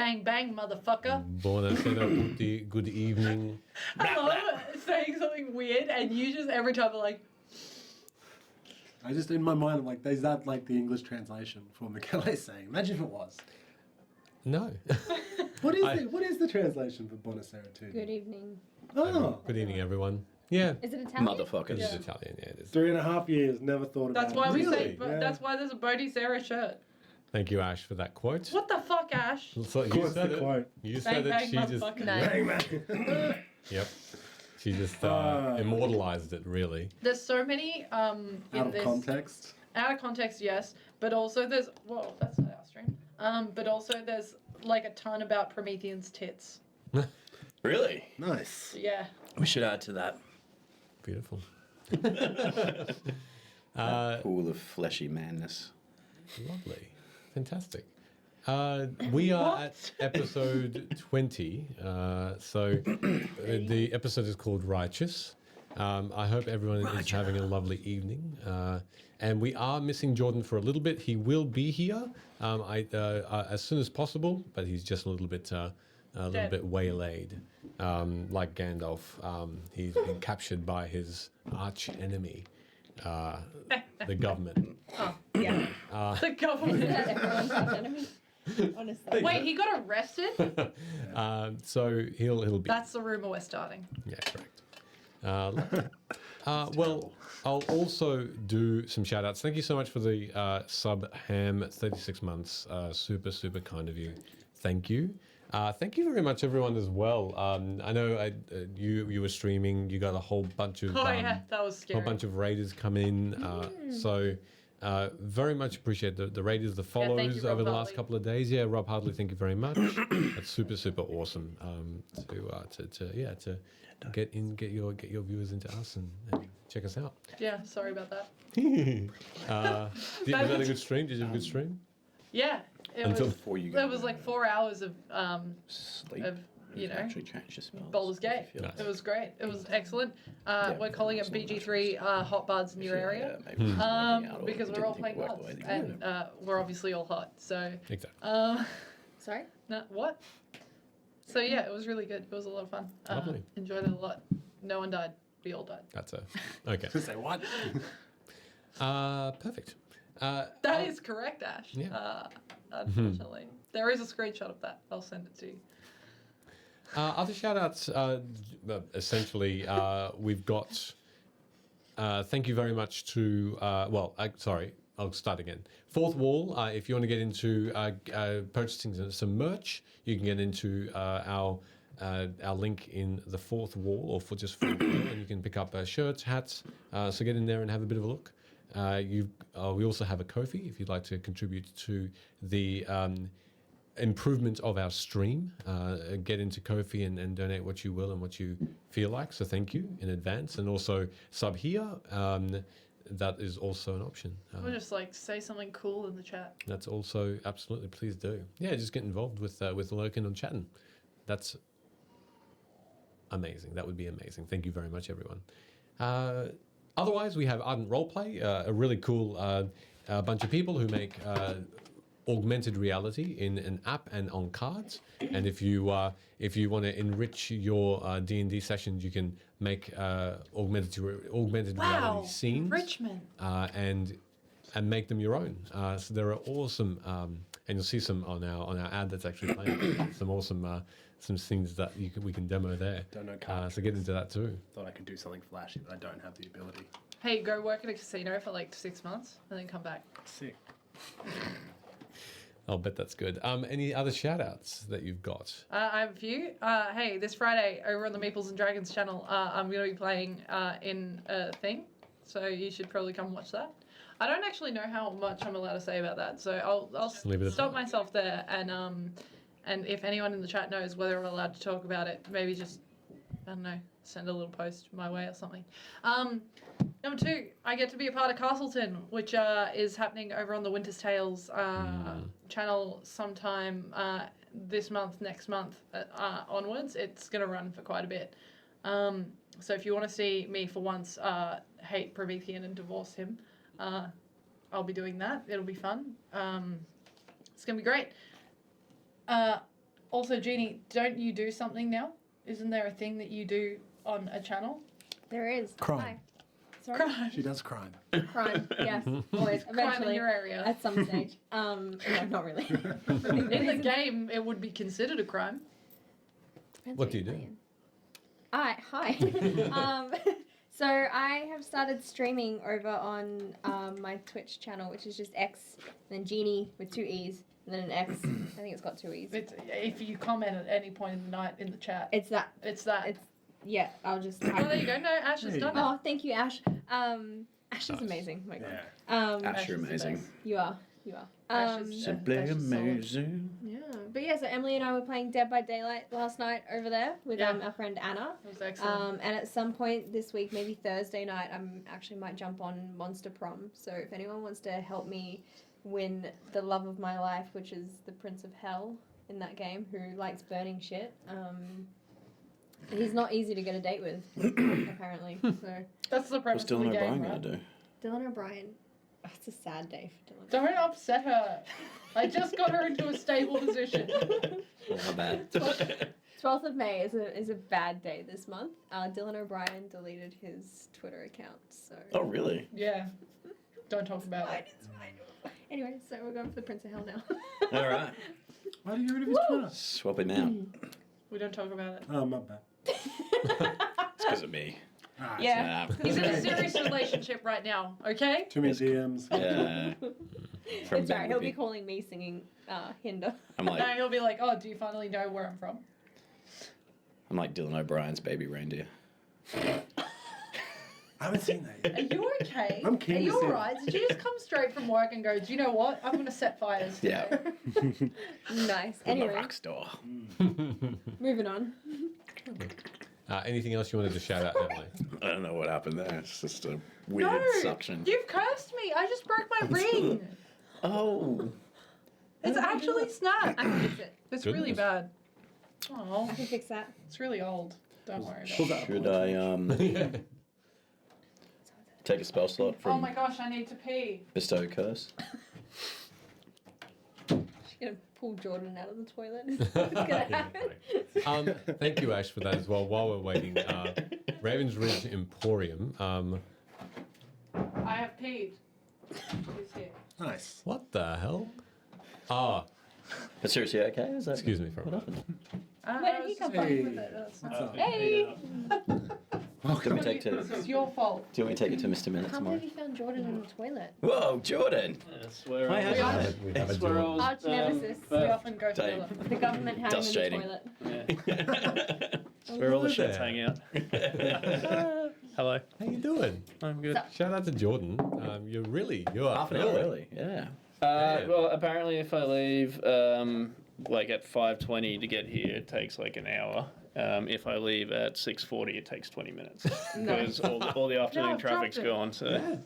Bang, bang, motherfucker. Buonasera tutti. Good evening. I love saying something weird, and you just every time are like, I just, in my mind, I'm like, is that like the English translation for Michele saying? Imagine if it was. No. What is the translation for Buonasera tutti? Good evening. Oh, Good evening, everyone. Yeah. Is it Italian? Motherfuckers. It is Italian, yeah, it is. 3.5 years, never thought about that's it. why we Really? say, Yeah. that's why there's a Bodhi Sarah shirt. Thank you, Ash, for that quote. What the fuck, Ash? So you Quote's said the it. quote. You Bang, said it. bang, She just. motherfucker. No. Bang, man. Yep. She just immortalized it, really. There's so many Out in of this. context. Out of context, yes, but also there's that's not our stream. But also there's like a ton about Promethean's tits. Really? Nice. Yeah. We should add to that Beautiful. pool of fleshy madness. Lovely. Fantastic. We are at episode 20. The episode is called Righteous. I hope everyone is having a lovely evening. And we are missing Jordan for a little bit. He will be here as soon as possible, but he's just a little bit waylaid, like Gandalf. He's been captured by his arch enemy, the government. Oh, yeah. The government. Everyone's our enemy. Honestly. Wait, he got arrested? So he'll be. That's the rumor we're starting. Yeah, correct. Well, I'll also do some shout outs. Thank you so much for the sub ham 36 months. Super, super kind of you. Thank you. Thank you very much, everyone, as well. I know you were streaming. You got a whole bunch of Yeah, that was scary. whole bunch of raiders come in. So very much appreciate the raiders, the thank follows you, Rob over the last Hartley. couple of days. Yeah, Rob Hardley, thank you very much. That's super, super awesome to get your viewers into us and check us out. Yeah, sorry about that. Was that a good stream? Did you have a good stream? Yeah, Until before you There was like 4 hours of Sleep. you know, Actually change your spells. Baldur's Gate. Nice. It was great. It was excellent. We're calling it BG3 hot buds in your area. Because we're all playing buds and we're obviously all hot. So Exactly. Sorry? no, what? So yeah, it was really good. It was a lot of fun. Lovely. Enjoyed it a lot. No one died. We all died. That's okay. Say what? Perfect. That is correct, Ash. Yeah. Unfortunately. There is a screenshot of that. I'll send it to you. Other shout outs, essentially, we've got thank you very much to, sorry, I'll start again. Fourth Wall, if you want to get into purchasing some merch, you can get into our link in the Fourth Wall, or for just Fourth Wall, and you can pick up shirts, hats, so get in there and have a bit of a look. We also have a Ko-fi if you'd like to contribute to the improvement of our stream. Get into Ko-fi and donate what you will and what you feel like. So thank you in advance. And also sub here. That is also an option. Or just like say something cool in the chat. That's also absolutely, please do. Yeah, just get involved with lurking and chatting. That's amazing. That would be amazing. Thank you very much, everyone. Otherwise, we have Ardent Roleplay, a really cool bunch of people who make augmented reality in an app and on cards. And if you want to enrich your D&D sessions, you can make augmented reality scenes. Enrichment. And make them your own. So there are awesome, and you'll see some on our ad that's actually playing. Some awesome some scenes that we can demo there. Don't know cards. So get into that too. Thought I could do something flashy, but I don't have the ability. Hey, go work at a casino for like 6 months and then come back. Sick. I'll bet that's good. Any other shout outs that you've got? I have a few. Hey, this Friday over on the Meeples and Dragons channel, I'm going to be playing in a thing. So you should probably come watch that. I don't actually know how much I'm allowed to say about that. So I'll stop myself there. And if anyone in the chat knows whether I'm allowed to talk about it, maybe just, I don't know, send a little post my way or something. Number 2, I get to be a part of Castleton, which is happening over on the Winter's Tales channel sometime this month, next month onwards. It's going to run for quite a bit. So if you want to see me for once hate Promethean and divorce him, I'll be doing that. It'll be fun. It's going to be great. Also, Jeannie, don't you do something now? Isn't there a thing that you do on a channel? There is. Crime. Hi. Sorry. Crime. She does crime. Crime. Yes. Always. Crime in Eventually. your area. At some stage. No, not really. In the game, it would be considered a crime. Depends What do you're you do? playing. Hi. So I have started streaming over on my Twitch channel, which is just X, and then Genie with 2 E's, and then an X. I think it's got 2 E's. It's, if you comment at any point in the night in the chat, It's that. it's that. It's yeah. I'll just. Oh, there you go. No, Ash has There you done go. it. Oh, thank you, Ash. Ash is Nice. amazing. Oh my god. Yeah. Ash, you're Ash is the amazing. best. You are. You are. Ash is- Simply Ash is solid. amazing. Yeah, but yeah, so Emily and I were playing Dead by Daylight last night over there with Yeah. our friend Anna. That was excellent. And at some point this week, maybe Thursday night, I'm actually might jump on Monster Prom. So if anyone wants to help me win the love of my life, which is the Prince of Hell in that game, who likes burning shit, he's not easy to get a date with, apparently. So That's the premise What's of the Dylan game, O'Brien right? gonna do? Dylan O'Brien, it's a sad day for Dylan. Don't upset her. I just got her into a stable position. Oh, my bad. 12th of May is a bad day this month. Dylan O'Brien deleted his Twitter account, so. Oh, really? Yeah. Don't talk about Fine, it. it's fine. Anyway, so we're going for the Prince of Hell now. All right. Why do you get rid of his Twitter? Swap him out. We don't talk about it. Oh, my bad. It's because of me. Ah, Yeah. Nah. He's in a serious relationship right now, okay? Too many DMs. Yeah. From It's alright, he'll be Ben calling me singing Hinder. I'm Now like he'll be like, oh, do you finally know where I'm from? Dylan O'Brien's baby reindeer. I haven't seen that Are yet. you okay? I'm keen Are to you see it. alright? Did you just come straight from work and go, do you know what? I'm going to set fires Yeah. today. Nice. I'm a Anyway, rock star. moving on. Anything else you wanted to shout out, Emily? I don't know what happened there. It's just a weird No, suction. you've cursed me. I just broke my ring. Oh. It's actually snapped. I can fix it. It's really Goodness. bad. Oh, I can fix that. it's really old. Don't worry Pull about it. that Should apart. I take a spell slot Oh from my gosh, I need to pee. Bestow Curse? She's gonna pull Jordan out of the toilet. What's gonna happen? Thank you, Ash, for that as well. While we're waiting, Raven's Ridge Emporium. I have peed. He's here. Nice. What the hell? Ah, But seriously, okay? Is that excuse me for a what moment. happened? Where did he come from? Hey. with it. That's What's not- up? Hey! Can we take to? It's your fault. Do you want me to take it to Mr. I Minute can't tomorrow? believe you found Jordan in the toilet. Whoa, Jordan! That's where Hi, I was. hi. are. We have a That's where I duel. was. Arch nemesis. We but- often go Dave. together. The government had Dust him in shading. the toilet. That's where all the Hello shits there. hang out. Hello. How you doing? I'm good. So- Shout out to Jordan. You are Half an hour early. early, yeah. Yeah. Well, apparently, if I leave like at 5:20 to get here, it takes like an hour. If I leave at 6:40, it takes 20 minutes because all the afternoon I've traffic's dropped it. gone. So,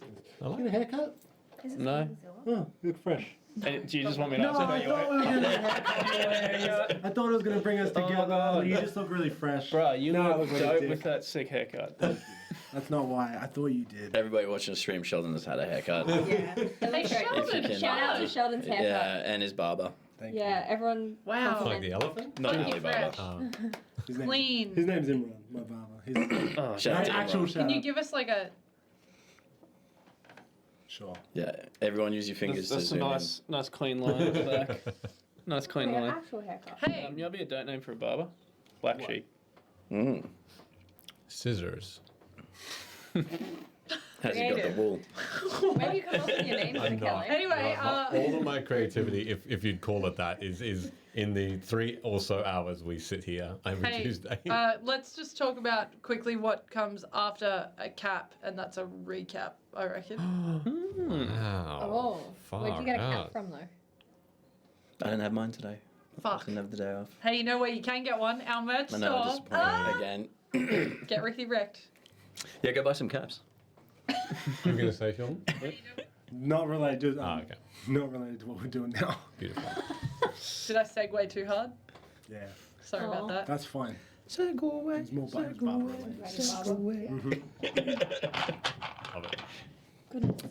I like Get a haircut? Is it No. Concealer? Oh, you look fresh. Hey, do you just want me to No, ask about I your thought we were gonna. I thought it was gonna bring us Oh, together. God. You just look really fresh. Bro, you No, it look was really dope dick. with that sick haircut. That's not why. I thought you did. Everybody watching the stream, Sheldon has had a haircut. Yeah. It looks Hey, great. Sheldon, If you can, Shout out to Sheldon's haircut. Yeah, and his barber. Thank you. Yeah, everyone. Wow. like compliment. the elephant. Not Thank you, Alibaba. Fresh. His name's- Clean. His name's Imran, my barber. His Oh, Shout out to actual Imran. shout Can you out. give us like a... Sure. Yeah, everyone use your fingers that's to a zoom nice clean line at the back. Nice clean Your line. actual haircut. Hey, You want to be a dirt name for a barber? Black sheep. in. Scissors. Has he got the Creative. wool? Maybe you come up with your name for I'm the not. Kelly. anyway, All of my creativity, if you'd call it that, is in the 3 or so hours we sit here every hey, Tuesday. let's just talk about quickly what comes after a cap, and that's a recap, I reckon. Wow. Oh, where'd you get a Far cap out. from though? I didn't have mine today. I Fuck. didn't have the day off. Hey, you know where you can get one? Our merch I know, store. disappointing again. Get Ricky wrecked. Yeah, go buy some caps. You were going to say, Sean? Not related. Just, Okay. Not related to what we're doing now. Beautiful. Did I segue too hard? Yeah, Sorry Aw. about that. that's fine. Segway. There's more buttons barber related. Love it. Goodness.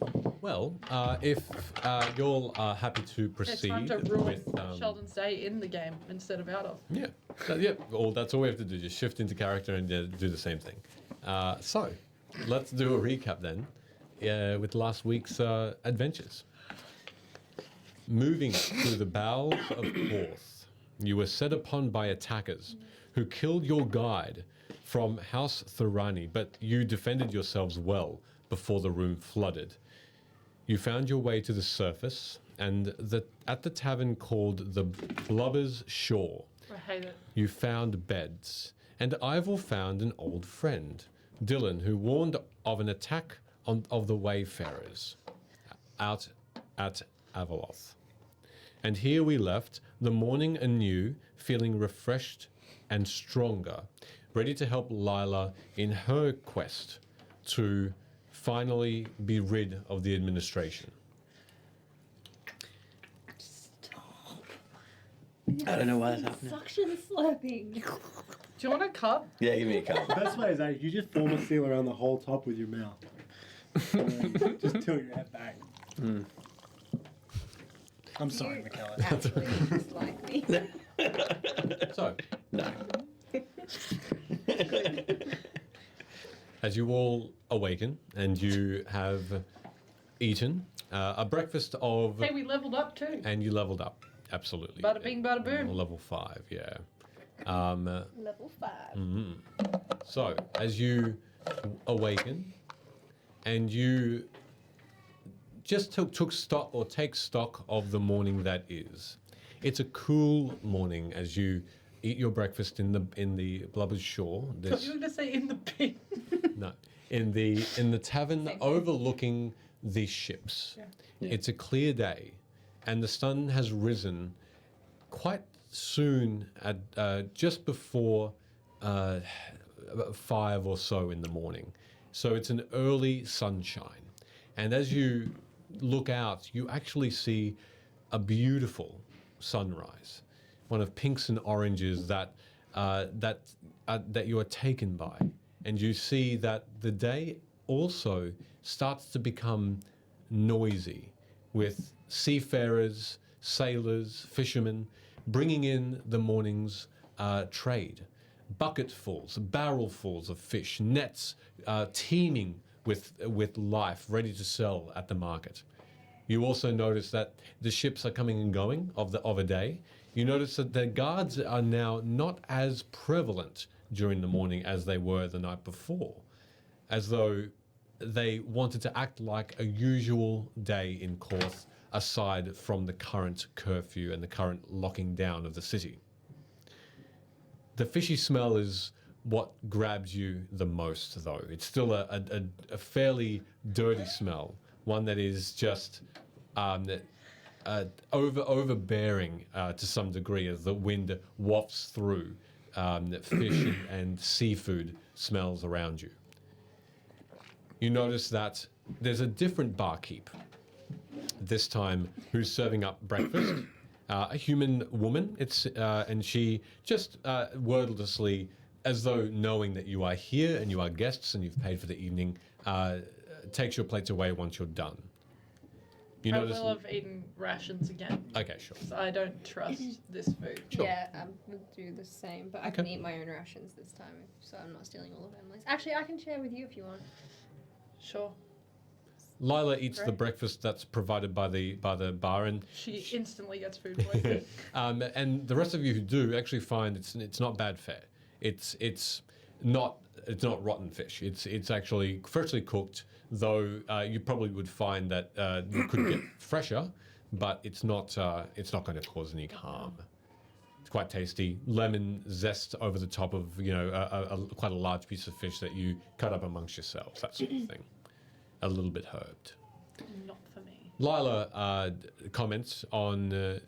Well, if you're happy to It's proceed time to ruin with Sheldon's day in the game instead of out of. yeah, that's all we have to do. Just shift into character and do the same thing. So, let's do a recap then, with last week's adventures. Moving through the bowels of Korth, you were set upon by attackers who killed your guide from House Thorani, but you defended yourselves well before the room flooded. You found your way to the surface, and at the tavern called the Blubber's Shore, I hate it. you found beds, and Ivor found an old friend, Dylan, who warned of an attack of the Wayfarers out at Avaloth. And here we left, the morning anew, feeling refreshed and stronger, ready to help Lyla in her quest to finally be rid of the administration. Stop. I don't know why that's happening. Suction slurping. Do you want a cup? Yeah, give me a cup. The best way is that you just form a seal around the whole top with your mouth. Just tilt your head back. I'm sorry, You Michaela. actually dislike me. So, No. as you all awaken and you have eaten a breakfast of, Hey, we leveled up too. and you leveled up, absolutely. Bada bing, bada boom. Level 5, yeah. Level 5. So, as you awaken and you just took stock or take stock of the morning that is. It's a cool morning as you eat your breakfast in the Blubber's Shore. I thought There's you were going to say in the bin. no in the tavern overlooking the ships. Yeah. It's a clear day, and the sun has risen quite soon at just before 5 or so in the morning. So it's an early sunshine, and as you look out, you actually see a beautiful sunrise, one of pinks and oranges that you are taken by, and you see that the day also starts to become noisy with seafarers, sailors, fishermen bringing in the morning's trade. Bucketfuls, barrelfuls of fish, nets teeming with life, ready to sell at the market. You also notice that the ships are coming and going of a day. You notice that the guards are now not as prevalent during the morning as they were the night before, as though they wanted to act like a usual day in Korth, aside from the current curfew and the current locking down of the city. The fishy smell is what grabs you the most, though. It's still a fairly dirty smell, one that is just overbearing to some degree as the wind wafts through fish and seafood smells around you. You notice that there's a different barkeep, this time, who's serving up breakfast. A human woman, and she just wordlessly, as though knowing that you are here and you are guests and you've paid for the evening, takes your plates away once you're done. You I notice. will have eaten rations again. Okay, sure. 'Cause I don't trust this food. Sure. Yeah, I would do the same, but I can eat my own rations this time, so I'm not stealing all of Emily's. Actually, I can share with you if you want. Sure. Lyla eats the Great. breakfast that's provided by the bar, and She instantly gets food poisoning. and the rest of you who do actually find it's not bad fare. It's not rotten fish. It's actually freshly cooked, though you probably would find that you could get fresher, but it's not going to cause any harm. It's quite tasty. Lemon zest over the top of quite a large piece of fish that you cut up amongst yourselves, that sort of thing. A little bit herbed. Not for me. Lyla comments on the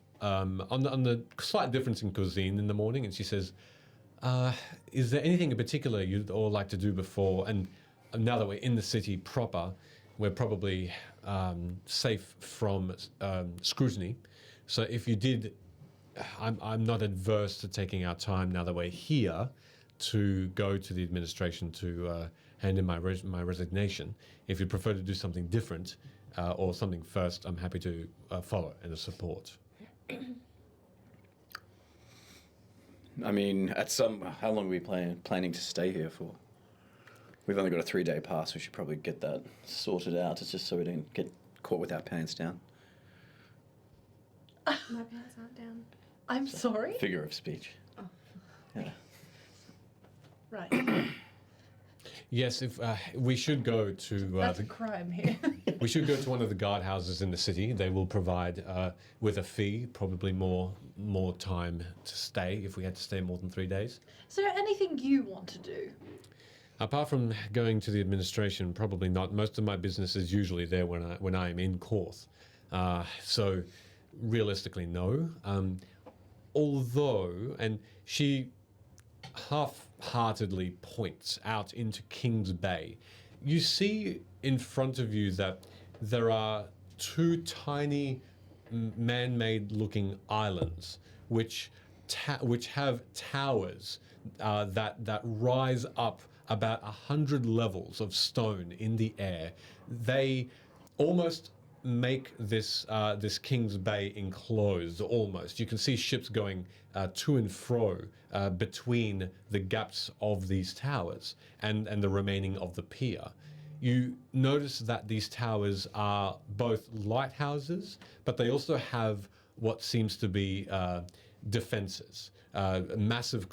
slight difference in cuisine in the morning, and she says, "Is there anything in particular you'd all like to do before?" And now that we're in the city proper, we're probably safe from scrutiny. So if you did, I'm not adverse to taking our time now that we're here to go to the administration to hand in my resignation. If you prefer to do something different or something first, I'm happy to follow and to support. I mean, how long are we planning to stay here for? We've only got a 3-day pass. We should probably get that sorted out. It's just so we don't get caught with our pants down. My pants aren't down. I'm sorry? Figure of speech. Oh. Yeah. Right. Yes, if we should go to That's a crime here. we should go to one of the guardhouses in the city. They will provide with a fee, probably more time to stay if we had to stay more than 3 days. Is there anything you want to do? Apart from going to the administration, probably not. Most of my business is usually there when I am in Korth. So realistically, no. Although, and she half-heartedly points out into King's Bay, you see in front of you that there are 2 tiny man-made looking islands which have towers that rise up about 100 levels of stone in the air. They almost make this King's Bay enclosed almost. You can see ships going to and fro between the gaps of these towers and the remaining of the pier. You notice that these towers are both lighthouses, but they also have what seems to be defenses. Massive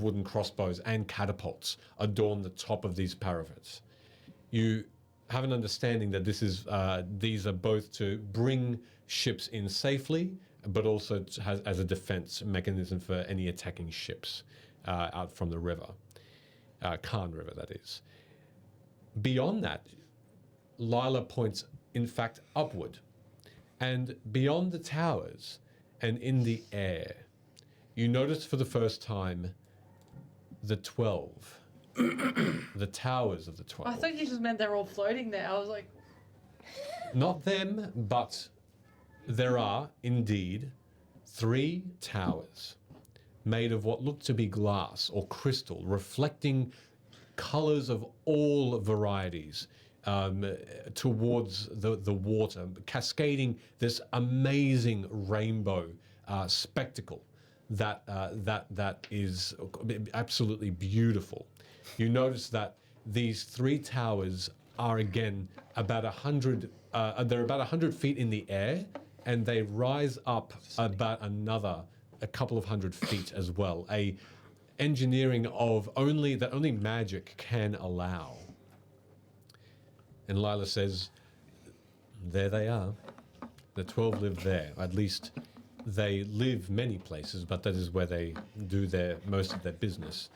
wooden crossbows and catapults adorn the top of these parapets. You have an understanding that these are both to bring ships in safely, but also as a defense mechanism for any attacking ships out from the river, Khan River, that is. Beyond that, Lyla points, in fact, upward. And beyond the towers and in the air, you notice for the first time the 12. The towers of the 12. I thought you just meant they're all floating there. I was like, Not them, but there are indeed 3 towers made of what look to be glass or crystal, reflecting colors of all varieties towards the water, cascading this amazing rainbow spectacle that is absolutely beautiful. You notice that these 3 towers are again about 100. They're about 100 feet in the air, and they rise up about a couple of 100 feet as well. A engineering of only magic can allow. And Lyla says, "There they are. The 12 live there. At least they live many places, but that is where they do most of their business.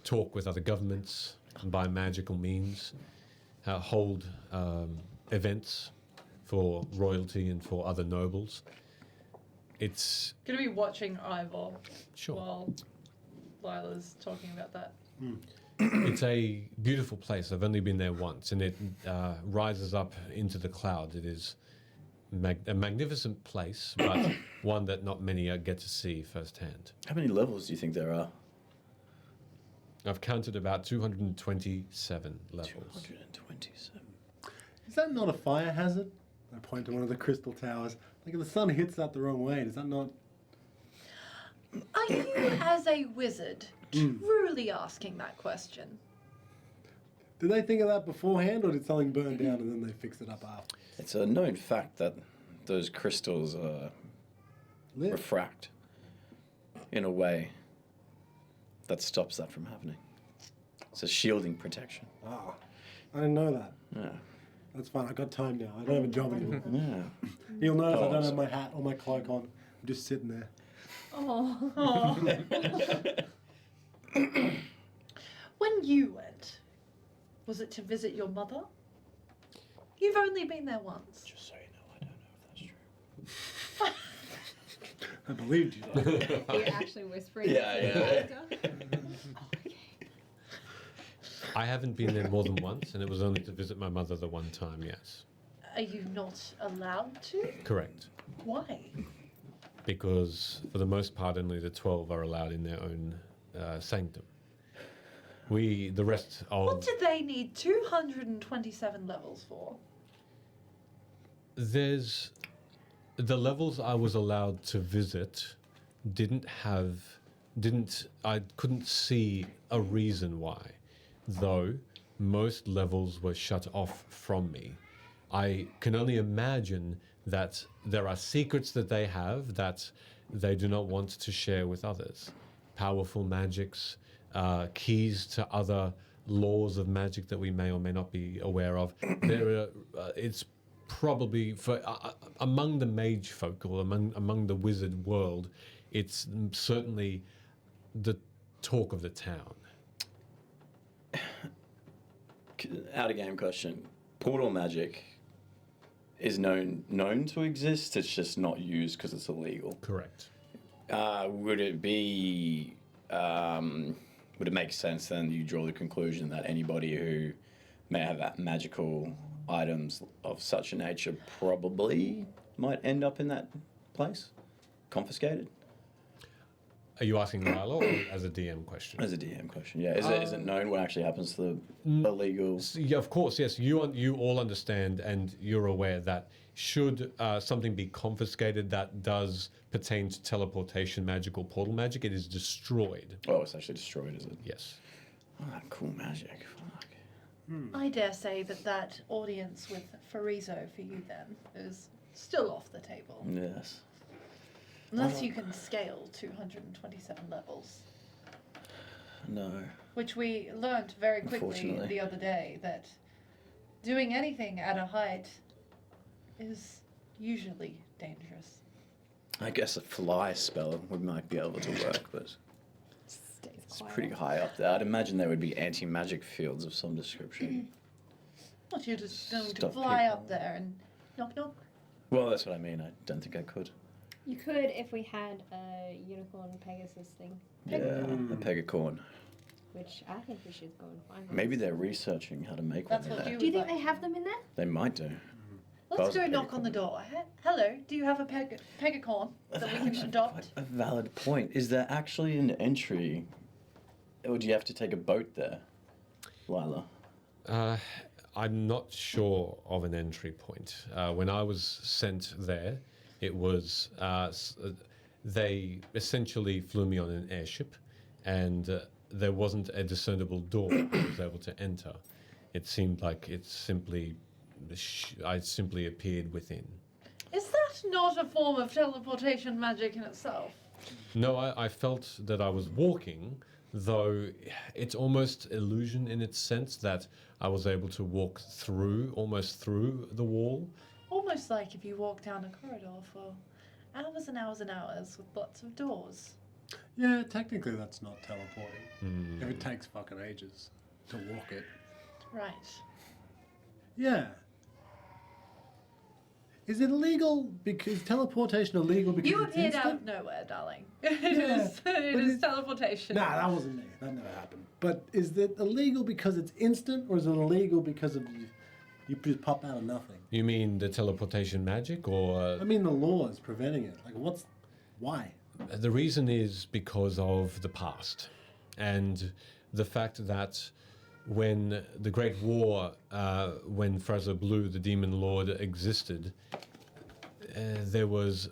Talk with other governments by magical means, hold events for royalty and for other nobles. It's gonna be watching Ivor sure. while Lila's talking about that. It's a beautiful place. I've only been there once, and it rises up into the clouds. It is a magnificent place, but one that not many get to see firsthand. How many levels do you think there are? I've counted about 227 levels. 227. Is that not a fire hazard? I point to one of the crystal towers. Like if the sun hits that the wrong way, does that not... Are you, as a wizard, truly asking that question? Did they think of that beforehand, or did something burn down and then they fixed it up after? It's a known fact that those crystals Lit. refract in a way that stops that from happening. It's a shielding protection. Ah, I didn't know that. Yeah. That's fine. I got time now. I don't have a job anymore. Yeah. You'll notice I don't Pause. have my hat or my cloak on. I'm just sitting there. Oh. When you went, was it to visit your mother? You've only been there once. Just so you know, I don't know if that's true. I believed you. You're actually whispering. Yeah. I haven't been there more than once, and it was only to visit my mother the one time, yes. Are you not allowed to? Correct. Why? Because for the most part, only the 12 are allowed in their own sanctum. The rest What of did they need 227 levels for? there's the levels I was allowed to visit I couldn't see a reason why, though most levels were shut off from me. I can only imagine that there are secrets that they have that they do not want to share with others. Powerful magics, keys to other laws of magic that we may or may not be aware of. It's probably for among the mage folk or among the wizard world, it's certainly the talk of the town. Out of game question. Portal magic is known to exist. It's just not used because it's illegal. Correct. Would it make sense then you draw the conclusion that anybody who may have magical items of such a nature probably might end up in that place, confiscated? Are you asking Lyla or as a DM question? As a DM question, yeah. Is it known what actually happens to the illegal? Yeah, of course, yes. You all understand and you're aware that should something be confiscated that does pertain to teleportation magic or portal magic, it is destroyed. Oh, it's actually destroyed, is it? Yes. Oh, cool magic. Fuck. I dare say that audience with Farizo for you then is still off the table. Yes. Unless you can scale 227 levels. No. Which we learnt very quickly Unfortunately. the other day that doing anything at a height is usually dangerous. I guess a fly spell might be able to work, but Stays it's quiet. pretty high up there. I'd imagine there would be anti-magic fields of some description. What, you're just going to Stop fly people. up there and knock knock? Well, that's what I mean. I don't think I could. You could if we had a unicorn Pegasus thing, Yeah, a pegacorn. which I think we should go and find. Maybe they're researching how to make That's one what there. you Do you would think like. they have them in there? They might do. Let's Buzz go a knock on the pegacorn. door. Hello, do you have a pegacorn that we can adopt? A valid point. Is there actually an entry, or do you have to take a boat there, Lyla? I'm not sure of an entry point. When I was sent there, it was they essentially flew me on an airship, and there wasn't a discernible door I was able to enter. It seemed like I simply appeared within. Is that not a form of teleportation magic in itself? No, I felt that I was walking, though it's almost illusion in its sense that I was able to walk almost through the wall. Almost like if you walk down a corridor for hours and hours and hours with lots of doors. Yeah, technically that's not teleporting. If it takes fucking ages to walk it. Right. Yeah. Is it illegal? Because teleportation illegal because You it's appeared out of instant? nowhere, darling. Yeah, it but is it's- teleportation. Nah, that wasn't me. That never happened. But is it illegal because it's instant, or is it illegal because of you just pop out of nothing? You mean the teleportation magic, or I mean, the law is preventing it. Like, why? the reason is because of the past and the fact that when the Great War, when Fraser Blue, the Demon Lord, existed, there was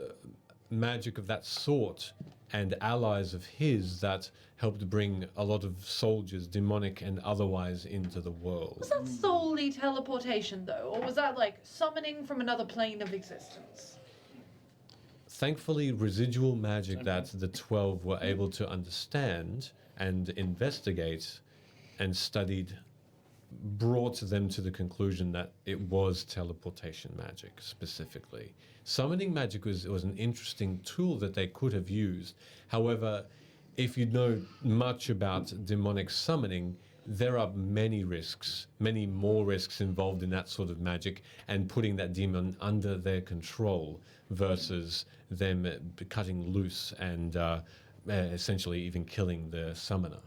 magic of that sort and allies of his that helped bring a lot of soldiers, demonic and otherwise, into the world. Was that solely teleportation, though? Or was that like summoning from another plane of existence? Thankfully, residual magic that the 12 were able to understand and investigate and studied brought them to the conclusion that it was teleportation magic specifically. Summoning magic was an interesting tool that they could have used. However, if you know much about demonic summoning, there are many more risks involved in that sort of magic and putting that demon under their control versus them cutting loose and essentially even killing the summoner.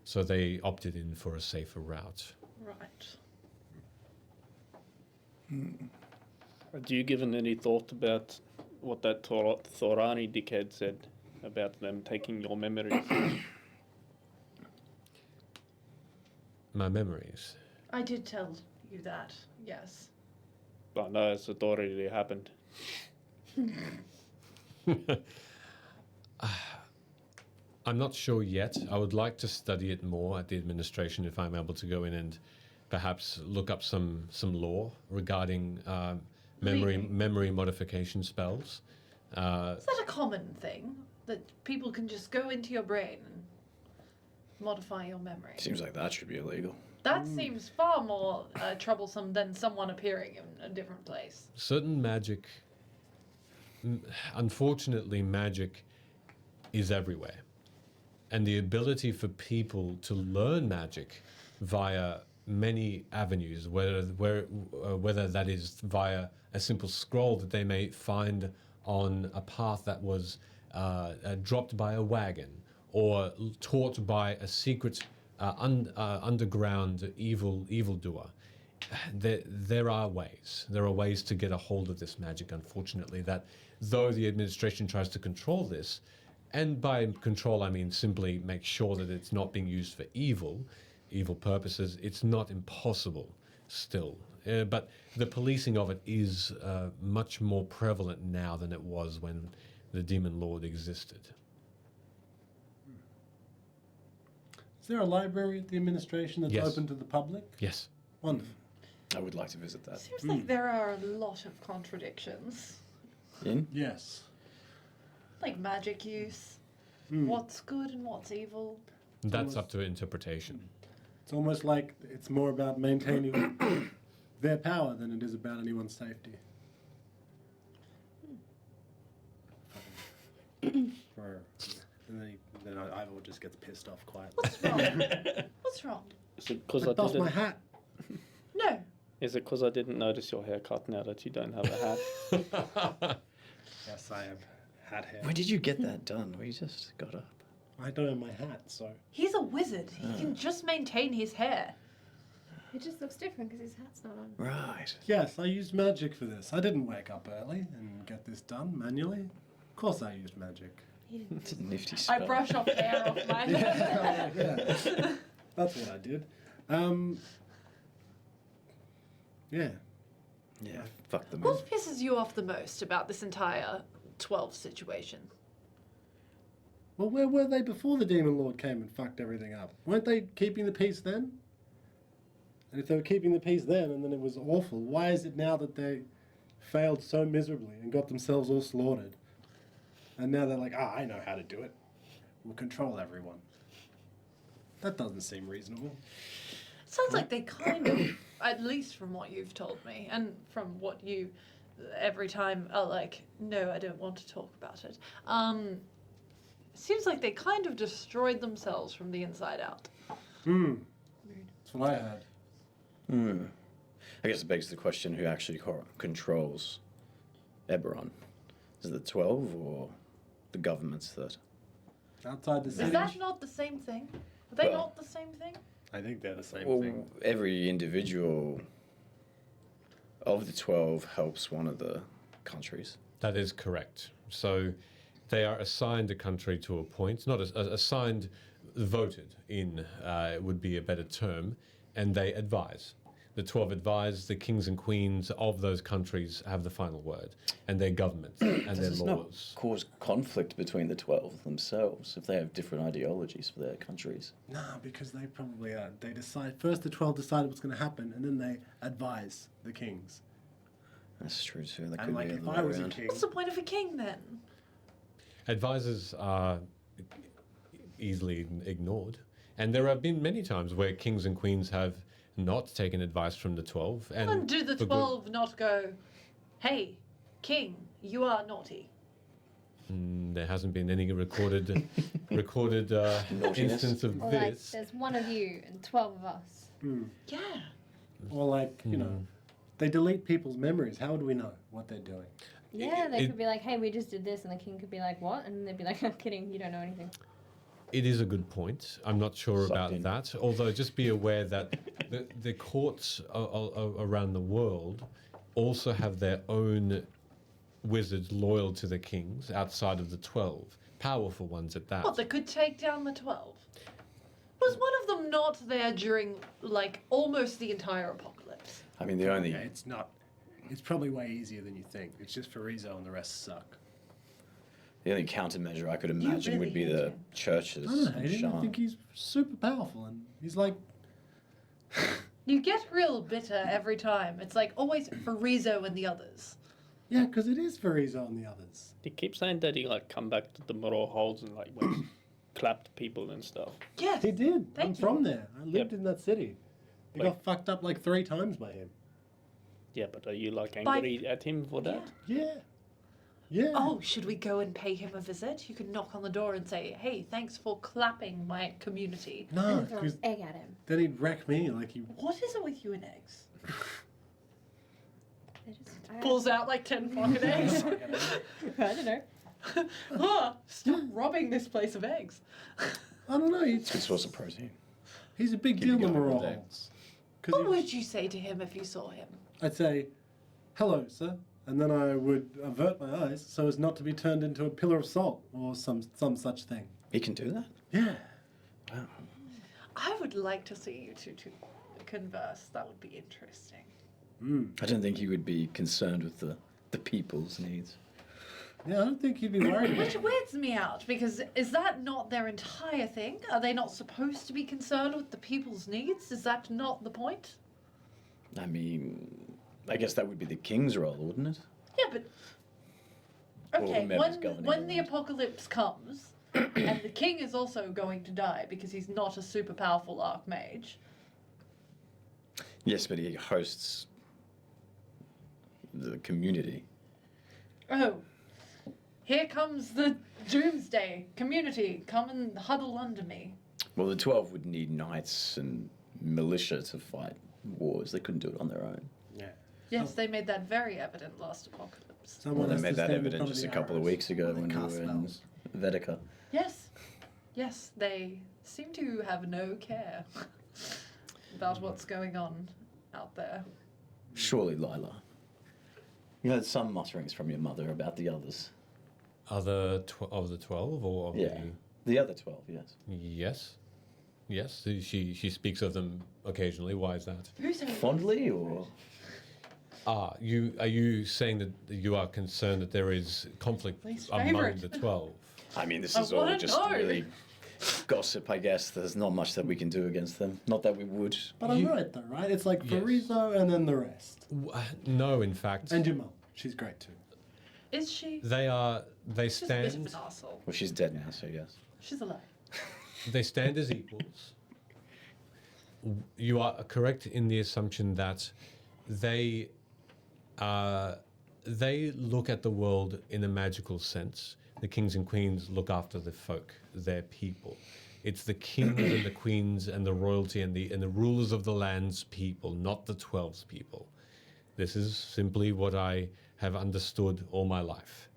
So they opted in for a safer route. Right. Do you given any thought about what that Thorani dickhead said about them taking your memories? my memories. I did tell you that, yes. But no, it's already happened. I'm not sure yet. I would like to study it more at the administration if I'm able to go in and perhaps look up some law regarding memory modification spells. Is that a common thing? That people can just go into your brain and modify your memory? Seems like that should be illegal. That seems far more troublesome than someone appearing in a different place. Certain magic, unfortunately, magic is everywhere. And the ability for people to learn magic via many avenues, whether that is via a simple scroll that they may find on a path that was dropped by a wagon, or taught by a secret underground evildoer. There are ways. There are ways to get a hold of this magic, unfortunately, that though the administration tries to control this, and by control I mean simply make sure that it's not being used for evil purposes, it's not impossible still. But the policing of it is much more prevalent now than it was when the Demon Lord existed. Is there a library at the administration that's Yes. open to the public? Yes. Wonderful. I would like to visit that. Seems like there are a lot of contradictions. In? Yes. Like magic use. What's good and what's evil. That's up to interpretation. It's almost like it's more about maintaining their power than it is about anyone's safety. And then Ivor just gets pissed off quietly. What's wrong? What's wrong? Is it because I I lost my didn't? hat. No. Is it because I didn't notice your haircut now that you don't have a hat? Yes, I have hat hair. When did you get that done? We just got up. I don't have my hat, so. He's a wizard. He can just maintain his hair. It just looks different because his hat's not on. Right. Yes, I used magic for this. I didn't wake up early and get this done manually. Of course I used magic. It's a nifty I spell. brush off hair off my head. Yeah. That's what I did. Yeah. Yeah, fuck them. What pisses you off the most about this entire 12 situation? Well, where were they before the Demon Lord came and fucked everything up? Weren't they keeping the peace then? And if they were keeping the peace then and then it was awful, why is it now that they failed so miserably and got themselves all slaughtered? And now they're like, I know how to do it. We'll control everyone. That doesn't seem reasonable. Sounds like they kind of, at least from what you've told me, and from what you, every time are like, no, I don't want to talk about it. Seems like they kind of destroyed themselves from the inside out. That's what I heard. I guess it begs the question, who actually controls Eberron? Is it the 12 or the governments that... Outside the city. Is that not the same thing? Are they Well- not the same thing? I think they're the same Well, thing. every individual of the 12 helps one of the countries. That is correct. So they are assigned a country to a point, not assigned, voted in would be a better term, and they advise. The 12 advise, the kings and queens of those countries have the final word, and their governments and Does their this laws. not cause conflict between the 12 themselves if they have different ideologies for their countries? Nah, because they probably are. They decide, first the 12 decide what's going to happen, and then they advise the kings. That's true too. That And could like, be if the I other was way a around. king, What's the point of a king then? Advisors are easily ignored, and there have been many times where kings and queens have not taken advice from the 12. And do the for good- 12 not go, hey, king, you are naughty? There hasn't been any recorded instance of Or like, this. there's one of you and 12 of us. Yeah. or like, you know, they delete people's memories. How would we know what they're doing? Yeah, they It- could be like, hey, we just did this, and the king could be like, what? And they'd be like, I'm kidding, you don't know anything. It is a good point. I'm not sure Sucked about in. that. Although, just be aware that the courts around the world also have their own wizards loyal to the kings outside of the 12. Powerful ones at that. What, they could take down the 12? Was one of them not there during, like, almost the entire apocalypse? I mean, the only Yeah, it's not. It's probably way easier than you think. It's just Farizo and the rest suck. countermeasure I could imagine really would be hate the him. churches. I don't and hate him. I Shan. think he's super powerful, and he's like, You get real bitter every time. It's like always Farizo and the others. yeah, because it is Farizo and the others. He keeps saying that he like come back to the middle holds and like went, clapped people and stuff. Yes. He did. I'm Thank you. from there. I lived Yep. in that city. He Like- got fucked up like 3 times by him. Yeah, but are you like By- angry at him for that? Yeah. Yeah. Oh, should we go and pay him a visit? You could knock on the door and say, "Hey, thanks for clapping my community." No, And throw an because egg at him. then he'd wreck me like he. What is it with you and eggs? I Pulls out like 10 fucking eggs. don't know. Stop robbing this place of eggs. I don't know. It's a good source of protein. He's a big Keep deal it in going the all day. rolls. What would you say to him if you saw him? I'd say, "Hello, sir," and then I would avert my eyes so as not to be turned into a pillar of salt or some such thing. He can do that? Yeah. Wow. I would like to see you two to converse. That would be interesting. I don't think he would be concerned with the people's needs. Yeah, I don't think he'd be worried about Which it. weirds me out, because is that not their entire thing? Are they not supposed to be concerned with the people's needs? Is that not the point? I mean, I guess that would be the king's role, wouldn't it? Yeah, but Or okay, members governing when the around. apocalypse comes, and the king is also going to die because he's not a super powerful archmage. Yes, but he hosts the community. Oh, here comes the doomsday community. Come and huddle under me. Well, the 12 would need knights and militia to fight wars. They couldn't do it on their own. Yeah. Yes, they made that very evident last apocalypse. Someone They has made to that stand in evident front of just a the couple of arrows weeks ago while they when we cast were in spells. Vedica. Yes, they seem to have no care about what's going on out there. Surely, Lyla. You heard some mutterings from your mother about the others. Of the 12 or of Yeah. The other 12, yes. Yes. Yes, she speaks of them occasionally. Why is that? Who's Fondly, or? Are you saying that you are concerned that there is conflict Least among favourite. the 12? I mean, this I is all wanna just know. really gossip, I guess. There's not much that we can do against them. Not that we would. But I'm right though, right? It's like Yes. Farizo and then the rest. No, in fact, And your mum. She's great too. Is she? they She's a bit of an stand asshole. Well, she's dead now, so yes. She's alive. they stand as equals. You are correct in the assumption that they look at the world in a magical sense. The kings and queens look after the folk, their people. It's the kings and the queens and the royalty and the rulers of the land's people, not the 12's people. This is simply what I have understood all my life.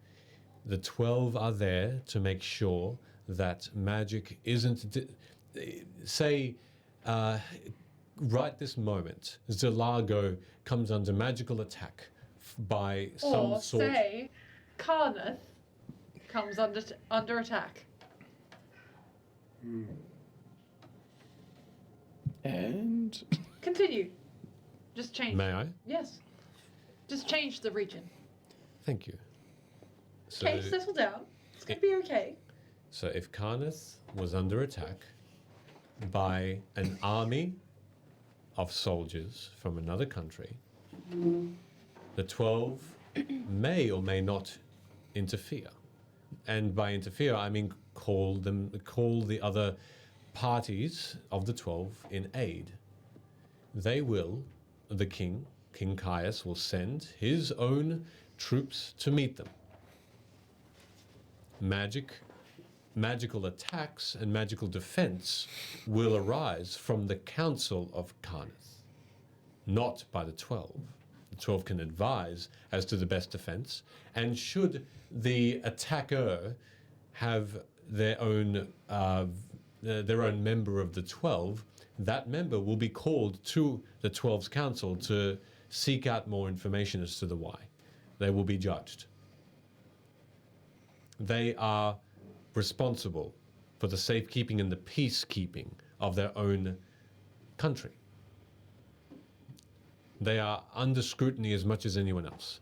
The 12 are there to make sure that magic isn't. Right this moment, Zelago comes under magical attack by some Or sort. say, Karnath comes under attack. And Continue. Just change. May I? Yes. Just change the region. Thank you. So, Okay, settle down. It's gonna be okay. so if Karnath was under attack by an army of soldiers from another country, the 12 may or may not interfere. And by interfere, I mean call the other parties of the 12 in aid. They will, the king, King Caius, will send his own troops to meet them. Magical attacks and magical defense will arise from the Council of Karnath, not by the 12. The 12 can advise as to the best defense, and should the attacker have their own member of the 12, that member will be called to the 12's council to seek out more information as to the why. They will be judged. They are responsible for the safekeeping and the peacekeeping of their own country. They are under scrutiny as much as anyone else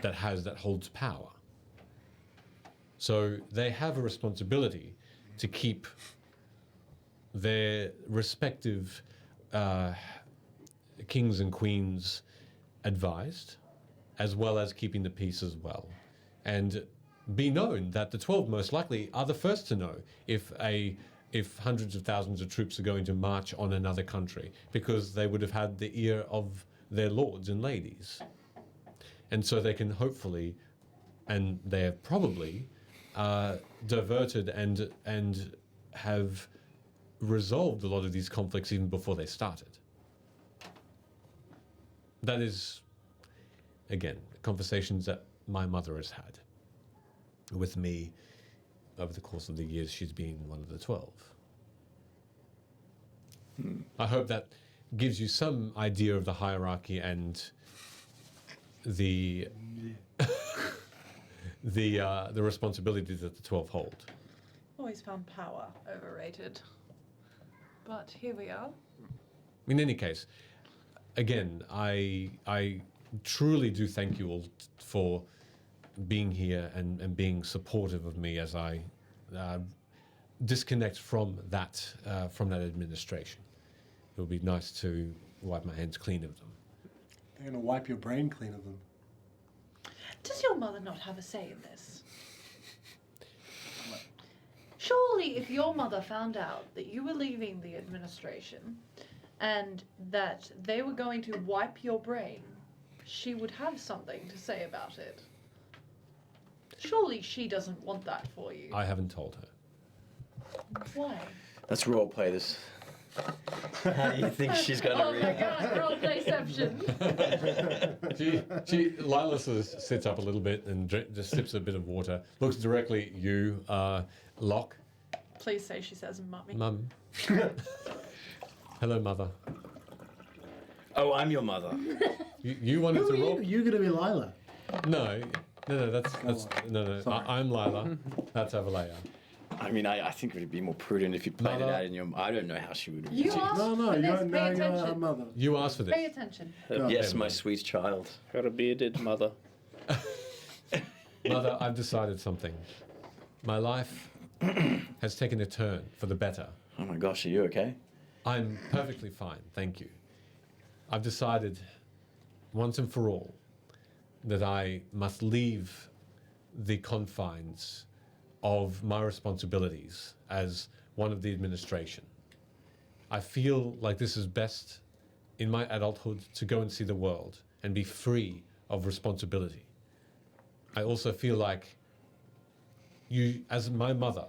that holds power. So they have a responsibility to keep their respective kings and queens advised, as well as keeping the peace as well. And be known that the 12 most likely are the first to know if hundreds of thousands of troops are going to march on another country, because they would have had the ear of their lords and ladies. And so they can hopefully, and they have probably, diverted and have resolved a lot of these conflicts even before they started. That is, again, conversations that my mother has had with me over the course of the years she's been one of the 12. I hope that gives you some idea of the hierarchy and the the responsibilities that the 12 hold. Always found power overrated. But here we are. In any case, again, I truly do thank you all for being here and being supportive of me as I disconnect from that administration. It would be nice to wipe my hands clean of them. They're going to wipe your brain clean of them. Does your mother not have a say in this? Surely if your mother found out that you were leaving the administration and that they were going to wipe your brain, she would have something to say about it. Surely she doesn't want that for you. I haven't told her. Why? Let's role play this. How do you think she's going to Oh my god, roll playception. Lyla sits up a little bit and just sips a bit of water, looks directly at you, Locke. Please say she says mummy. Mum. Hello, mother. Oh, I'm your mother. You wanted Who to are roll? you? You're going to be Lyla. No, that's no. Sorry. I'm Lyla. That's Avalea. I mean, I think it would be more prudent if you played it Mother. out in your... I don't know how she would... You asked No, for you're, this, no, pay you're her attention. mother. You asked for this. Pay attention. Yes, my sweet child. Got a bearded mother. Mother, I've decided something. My life has taken a turn for the better. Oh my gosh, are you okay? I'm perfectly fine, thank you. I've decided, once and for all, that I must leave the confines of my responsibilities as one of the administration. I feel like this is best in my adulthood to go and see the world and be free of responsibility. I also feel like you, as my mother,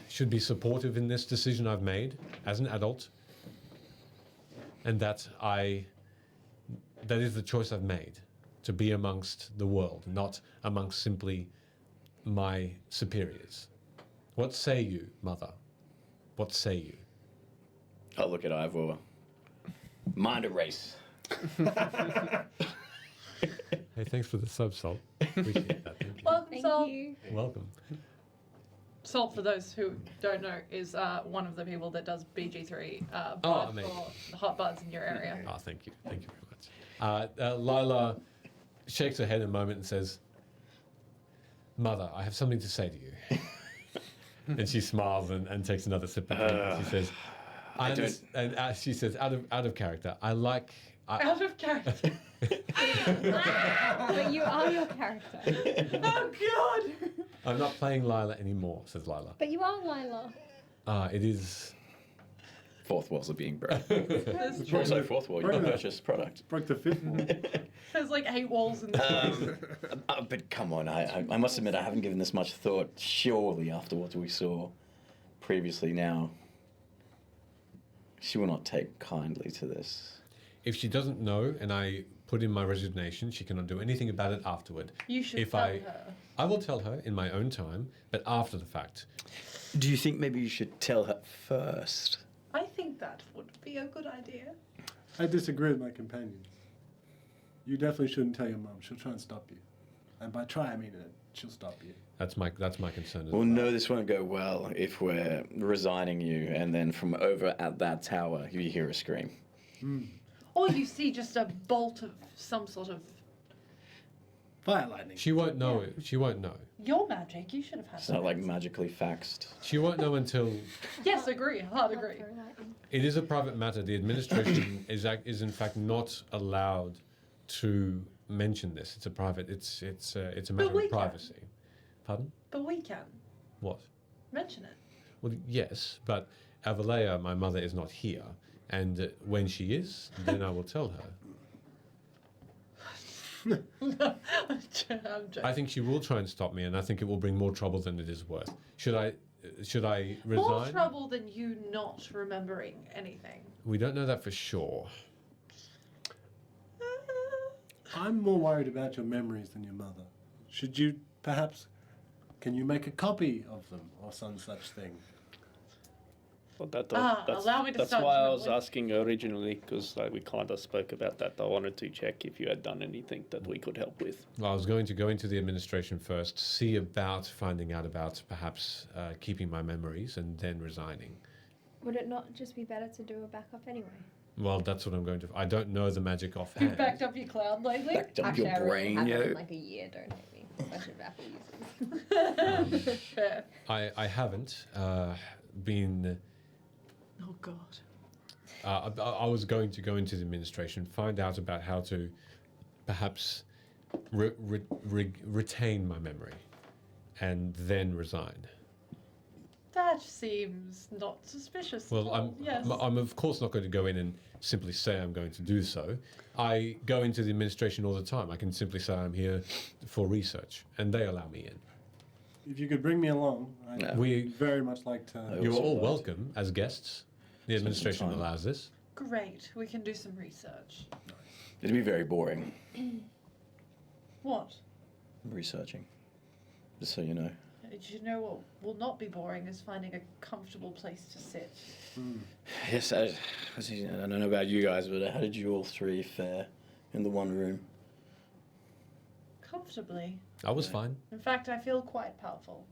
should be supportive in this decision I've made as an adult, and that is the choice I've made, to be amongst the world, not amongst simply my superiors. What say you, mother? What say you? Oh, look at Ivor. Mind a race. Hey, thanks for the sub, Salt. Appreciate that. Thank you. Welcome, Thank Salt. you. Welcome. Salt, for those who don't know, is one of the people that does BG3 Oh, amazing. for the hot buds in your area. Oh, thank you. Thank you very much. Lyla shakes her head in a moment and says, Mother, I have something to say to you. And she smiles and takes another sip of tea. She says, she says, out of character, Out of character. But you are your character. Oh god! I'm not playing Lyla anymore, says Lyla. But you are Lyla. It is... Fourth walls are being broken. There's, Also, fourth wall, you Broken. purchase product. Broke the fifth wall. there's like 8 walls in the But come on, I must admit I haven't given this much thought. Surely, after what we saw previously now, she will not take kindly to this. If she doesn't know and I put in my resignation, she cannot do anything about it afterward. You should If tell I- her. I will tell her in my own time, but after the fact. Do you think maybe you should tell her first? I think that would be a good idea. I disagree with my companions. You definitely shouldn't tell your mum. She'll try and stop you. And by try, I mean it. she'll stop you. That's my concern. As We'll know this won't go well if we're resigning you, and then from over at that tower, you hear a scream. Or you see just a bolt of some sort of Fire lightning. She won't know it. She won't know. your magic. You should have had It's not like that. magically faxed. She won't know until Yes, agree. Hard agree. it is a private matter. The administration is in fact not allowed to mention this. It's a private. It's a matter we of can. privacy. Pardon? But we can What? mention it. Well, yes, but Avalea, my mother, is not here, and when she is, then I will tell her. I'm joking. I think she will try and stop me, and I think it will bring more trouble than it is worth. Should I More resign? trouble than you not remembering anything. We don't know that for sure. I'm more worried about your memories than your mother. Should you perhaps? Can you make a copy of them or some such thing? Well, that's allow me to that's start why I was trembling. asking originally, because we kind of spoke about that. I wanted to check if you had done anything that we could help with. Well, I was going to go into the administration first, see about finding out about perhaps keeping my memories, and then resigning. Would it not just be better to do a backup anyway? Well, that's what I'm going to. I don't know the magic You've offhand. backed up your cloud lately? Backed up Actually, your I really brain, haven't yo. in like a year. Don't hate me. Bunch of Apple users. Fair. I haven't been. Oh, God. I was going to go into the administration, find out about how to perhaps retain my memory, and then resign. That seems not suspicious. Well, at all. Yes. I'm of course not going to go in and simply say I'm going to do so. I go into the administration all the time. I can simply say I'm here for research, and they allow me in. If you could bring me along, I'd Yeah. We, very much like to. I you're also all like- welcome as guests. The Spend some administration time. allows this. Great. We can do some research. It'd be very boring What? researching. Just so you know. Do you know what will not be boring is finding a comfortable place to sit. Yes, I don't know about you guys, but how did you all three fare in the one room? Comfortably. I was fine. In fact, I feel quite powerful.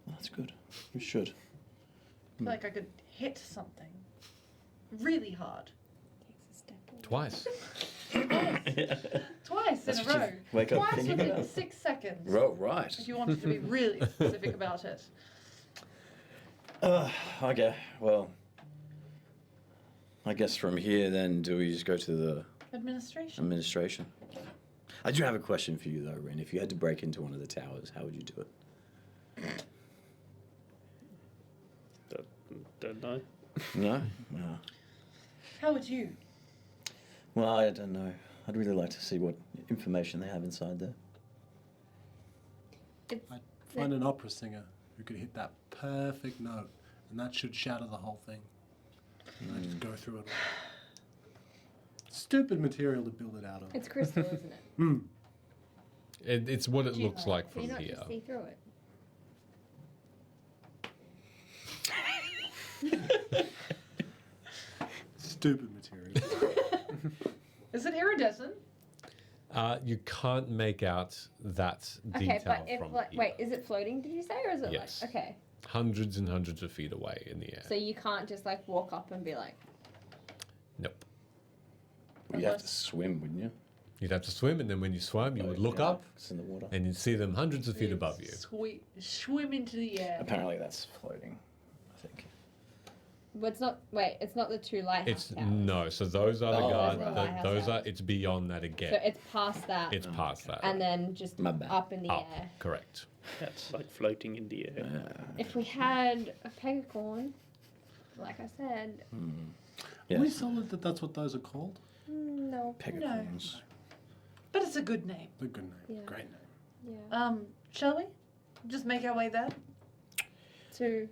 Well, that's good. You should. I feel like I could hit something really hard. Takes a step away. Twice. Twice That's in a what you row. wake up Twice thinking within about. 6 seconds. Right. If you wanted to be really specific about it. Okay, well, I guess from here then, do we just go to the Administration. administration? I do have a question for you though, Rin. If you had to break into one of the towers, how would you do it? Don't know. No? No. How would you? Well, I don't know. I'd really like to see what information they have inside there. I'd find an opera singer who could hit that perfect note, and that should shatter the whole thing. And I just go through it all. Stupid material to build it out of. It's crystal, isn't it? It's what it looks like Can from you not here. just see through it? Stupid material. Is it iridescent? You can't make out that Okay, detail but if from like, here. wait, is it floating? Did you say, or is it Yes. like okay? Hundreds and hundreds of feet away in the air. So you can't just like walk up and be like, Nope. Well, you'd have to swim, wouldn't you? You'd have to swim, and then when you swim, you would look Yeah, up, It's in the water. and you'd see them hundreds of feet above you. Swim into the air. Apparently that's floating, I think. well, it's not. Wait, it's not the two lighthouse It's towers. no. So those are the Oh, guard. those are the lighthouse Those are. towers. It's beyond that again. So it's past that, It's past that. and then just My bad. up in the Up. air. Correct. That's like floating in the air. If we had a pegacorn, like I said, Yes. Are we solid that that's what those are called? no, Pegacorns. But it's a good name. A good name. Yeah. Great name. yeah. Shall we? Just make our way there? To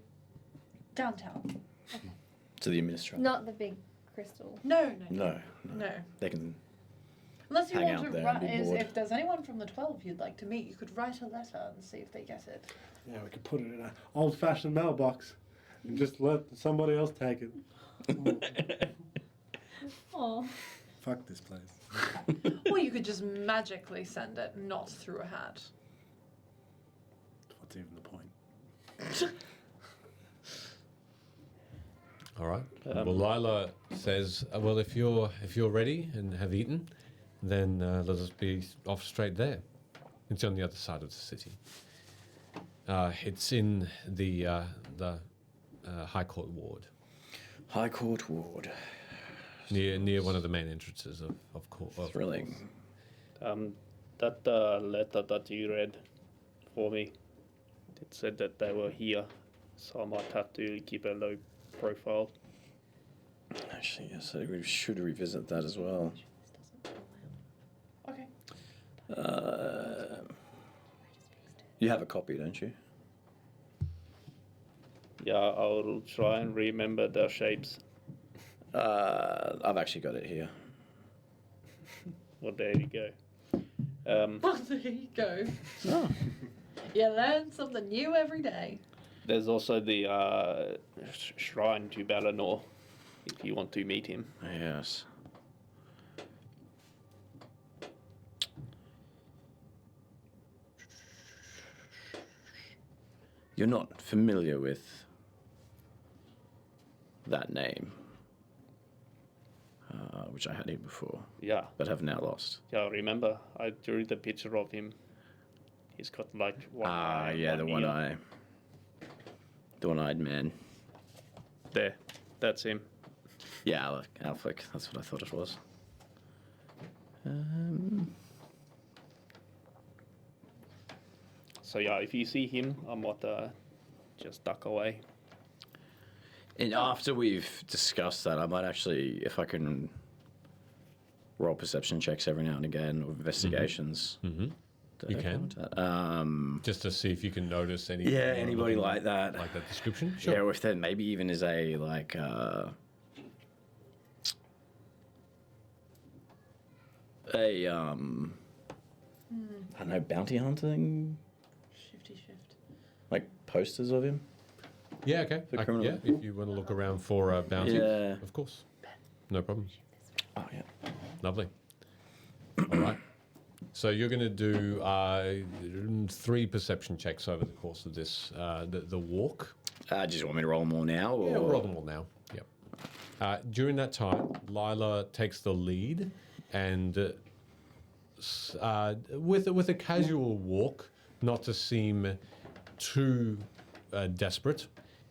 Downtown. To the administration. not the big crystal. No. No. No. They can. Unless you Hang want out to there and write, be bored. if there's anyone from the 12 you'd like to meet, you could write a letter and see if they get it. Yeah, we could put it in an old-fashioned mailbox and just let somebody else take it. Oh, Fuck this place. Or you could just magically send it, not through a hat. What's even the point? All right. Well, Lyla says, "Well, if you're ready and have eaten, then let us be off straight there. It's on the other side of the city. It's in the High Court ward, High Court Ward. near one of the main entrances of court. Thrilling. That letter that you read for me, it said that they were here, so I might have to keep a low profile. Actually, yes, we should revisit that as well. Okay. You have a copy, don't you? Yeah, I'll try and remember their shapes. I've actually got it here. Well, there you go. Well, there you go. Oh. You learn something new every day. There's also the shrine to Balinor, if you want to meet him. Yes. You're not familiar with that name, which I had here before, Yeah, but have now lost. yeah. Remember, I drew the picture of him. He's got like one eye. and Yeah, the ear. one-eye. The one-eyed man. There, that's him. Yeah, Alflick. That's what I thought it was. So yeah, if you see him, I might just duck away. And after we've discussed that, I might actually, if I can, roll perception checks every now and again, or investigations. Mm-hmm. You can. Just to see if you can notice any. Yeah, anybody like that. Like that description? Sure. Yeah, or if there maybe even is a, like, I don't know, bounty hunting? Shifty shift. Like posters of him? Yeah, okay. The criminal. Yeah, if you want to look around for bounty, Yeah. of course. No problem. Oh, yeah. Lovely. All right. So you're going to do 3 perception checks over the course of this, the walk. Do you just want me to roll them all now? Or? Yeah, we'll roll them all now. Yep. During that time, Lyla takes the lead, and with a casual walk, not to seem too desperate,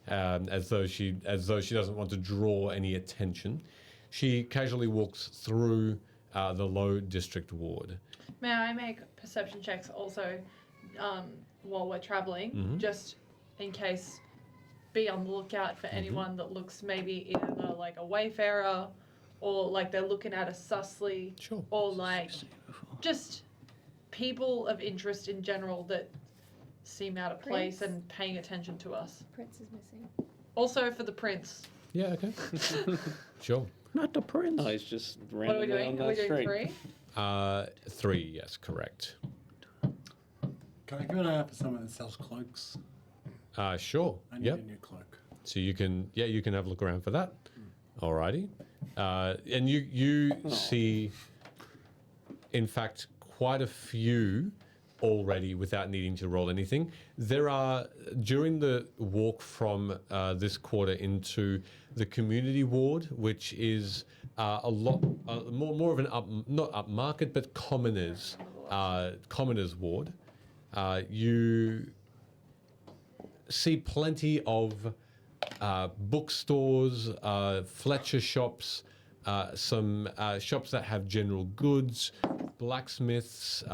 as though she doesn't want to draw any attention, she casually walks through the low district ward. May I make perception checks also while we're traveling, just in case? Be on the lookout for anyone that looks maybe either like a wayfarer, or like they're looking at us sussly, Sure. or like just people of interest in general that seem out of place Prince? and paying attention to us. Prince is missing. Also for the prince. Yeah, okay. Sure. Not the prince. No, he's just What are we randomly on doing? Are we that doing street. 3? 3, yes, correct. Can I give an eye out for someone that sells cloaks? Sure. I need Yep. a new cloak. So you can have a look around for that. Alrighty. And you see, in fact, quite a few already without needing to roll anything. There are, during the walk from this quarter into the community ward, which is a lot more of an not upmarket, but commoners ward. You see plenty of bookstores, Fletcher shops, some shops that have general goods, blacksmiths.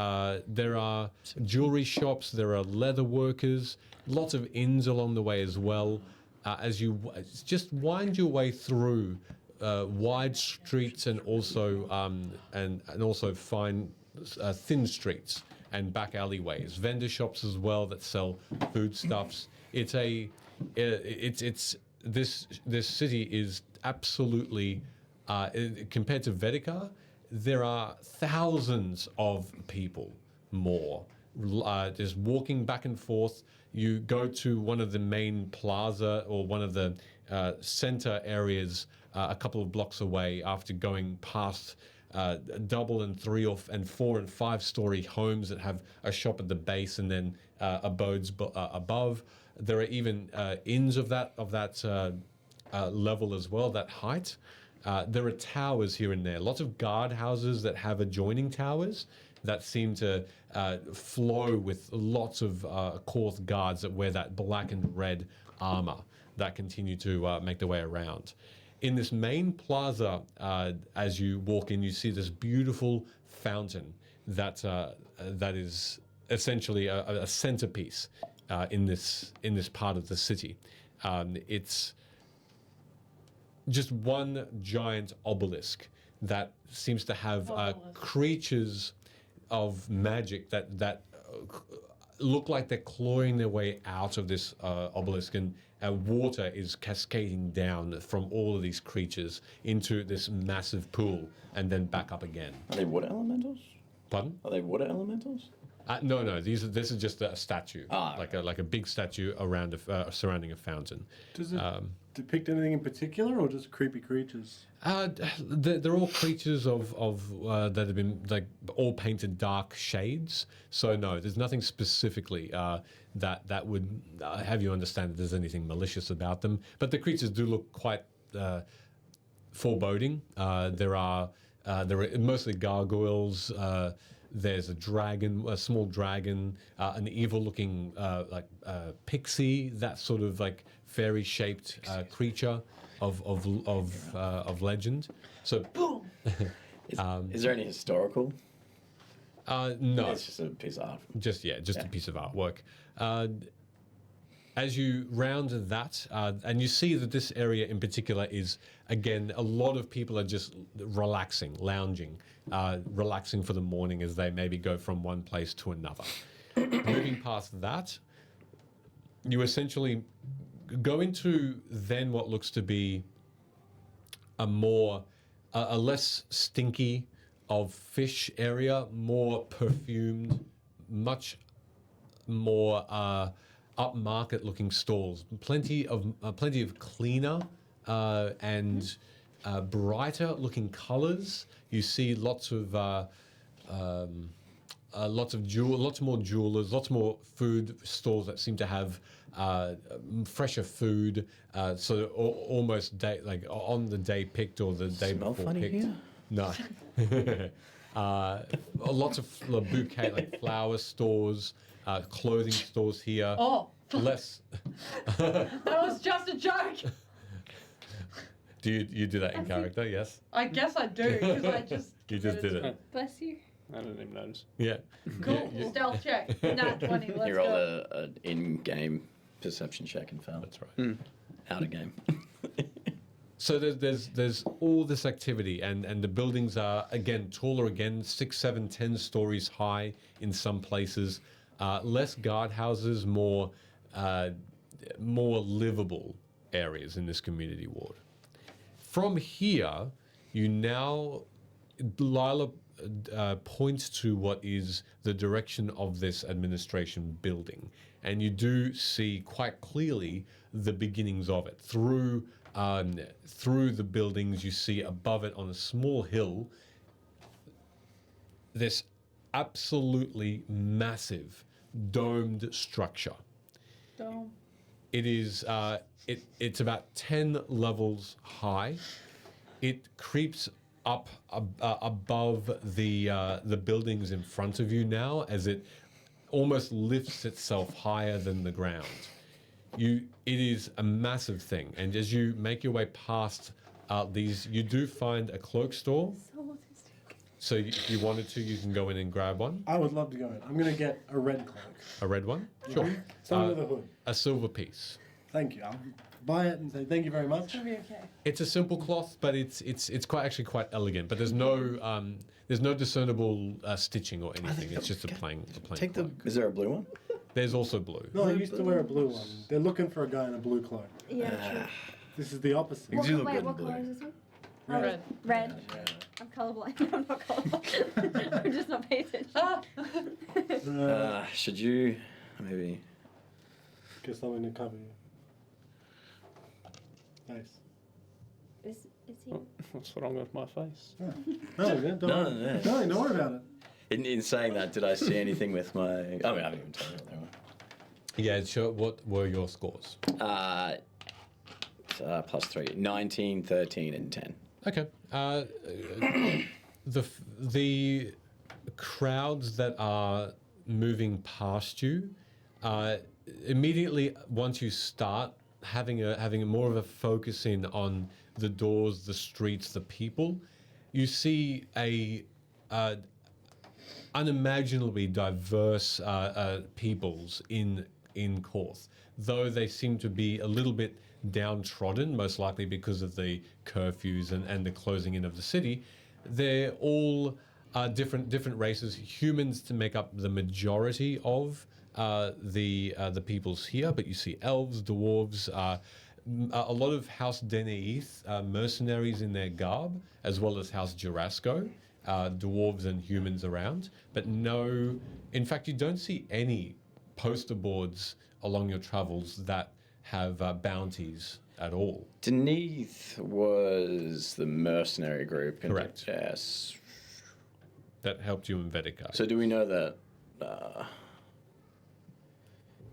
There are jewelry shops. There are leather workers. Lots of inns along the way as well. As you just wind your way through wide streets and also and also fine thin streets and back alleyways, vendor shops as well that sell foodstuffs. This city is absolutely compared to Vedikar, there are thousands of people more just walking back and forth. You go to one of the main plaza or one of the center areas a couple of blocks away after going past double and 3 and 4 and 5 story homes that have a shop at the base and then abodes above. There are even inns of that level as well, that height. There are towers here and there, lots of guard houses that have adjoining towers that seem to flow with lots of Korth guards that wear that black and red armor that continue to make their way around. In this main plaza, as you walk in, you see this beautiful fountain that is essentially a centerpiece in this part of the city. It's just one giant obelisk that seems to have creatures of magic that look like they're clawing their way out of this obelisk, and water is cascading down from all of these creatures into this massive pool and then back up again. Are they water elementals? Pardon? Are they water elementals? No. This is just a statue, like a big statue around surrounding a fountain. Does it depict anything in particular, or just creepy creatures? They're all creatures of that have been like all painted dark shades. So no, there's nothing specifically that would have you understand that there's anything malicious about them. But the creatures do look quite foreboding. There are mostly gargoyles. There's a dragon, a small dragon, an evil-looking pixie, that sort of like fairy-shaped creature of legend. So, Is there any historical? no, It's just a piece of art. just a piece of artwork. As you round that, and you see that this area in particular is, again, a lot of people are just relaxing, lounging, relaxing for the morning as they maybe go from one place to another. Moving past that, you essentially go into then what looks to be a less stinky of fish area, more perfumed, much more upmarket looking stalls. Plenty of cleaner and brighter looking colors. You see lots more jewelers, lots more food stalls that seem to have fresher food. So almost on the day picked or the day Smell before funny picked. here? No. Lots of bouquet, like flower stores, clothing stores here. Oh, Less. that was just a joke. Do you do that in character? Yes. I guess I do, because I just... You just did it. Bless you. I didn't even notice. Yeah. Cool, Yeah, stealth check. Nat 20, let's You go. rolled an in-game perception check and failed. That's right. Out of game. So there's all this activity, and the buildings are again taller, 6, 7, 10 stories high in some places. Less guardhouses, more livable areas in this community ward. From here, you now, Lyla points to what is the direction of this administration building, and you do see quite clearly the beginnings of it. Through the buildings, you see above it on a small hill this absolutely massive domed structure. Dome. It is it's about 10 levels high. It creeps up above the buildings in front of you now, as it almost lifts itself higher than the ground. It is a massive thing, and as you make your way past these, you do find a cloak store. So autistic. So if you wanted to, you can go in and grab one. I would love to go in. I'm going to get a red cloak. A red one? Sure. Something with a hood. A silver piece. Thank you. I'll buy it and say thank you very much. It'll be okay. It's a simple cloth, but it's quite elegant. But there's no discernible stitching or anything. It's just a plain Take cloak. Is there a blue one? There's also blue. No, I used to wear a blue one. They're looking for a guy in a blue cloak. Yeah, true. This is the opposite. You do look Wait, good in what blue. colour is this one? Red. Red. I'm colourblind. I'm not colourblind. I'm just not paying attention. Ah! Should you maybe? Get something to cover you. Nice. Is he? What's wrong with my face? No, man, don't No, worry. yeah. No, don't worry about it. In saying that, did I see anything with my? I mean, I haven't even told you what they were. Yeah, sure. What were your scores? +3, 19, 13, and 10. Okay. The crowds that are moving past you, immediately once you start having a more of a focus in on the doors, the streets, the people, you see a unimaginably diverse peoples in Korth, though they seem to be a little bit downtrodden, most likely because of the curfews and the closing in of the city. They're all different races. Humans to make up the majority of the peoples here, but you see elves, dwarves, a lot of House Deneith mercenaries in their garb, as well as House Jurasco, dwarves and humans around. But no, in fact, you don't see any poster boards along your travels that have bounties at all. Deneath was the mercenary group. Correct. Yes. That helped you in Vedica. So do we know that?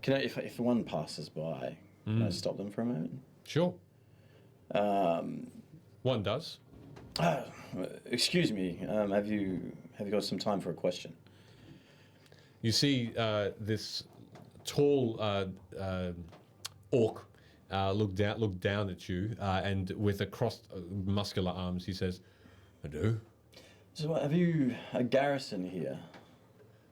Can I, if one passes by, can I stop them for a moment? Sure. One does. Excuse me. Have you got some time for a question? You see this tall orc look down at you, and with a crossed muscular arms, he says, "I do." So, have you a garrison here?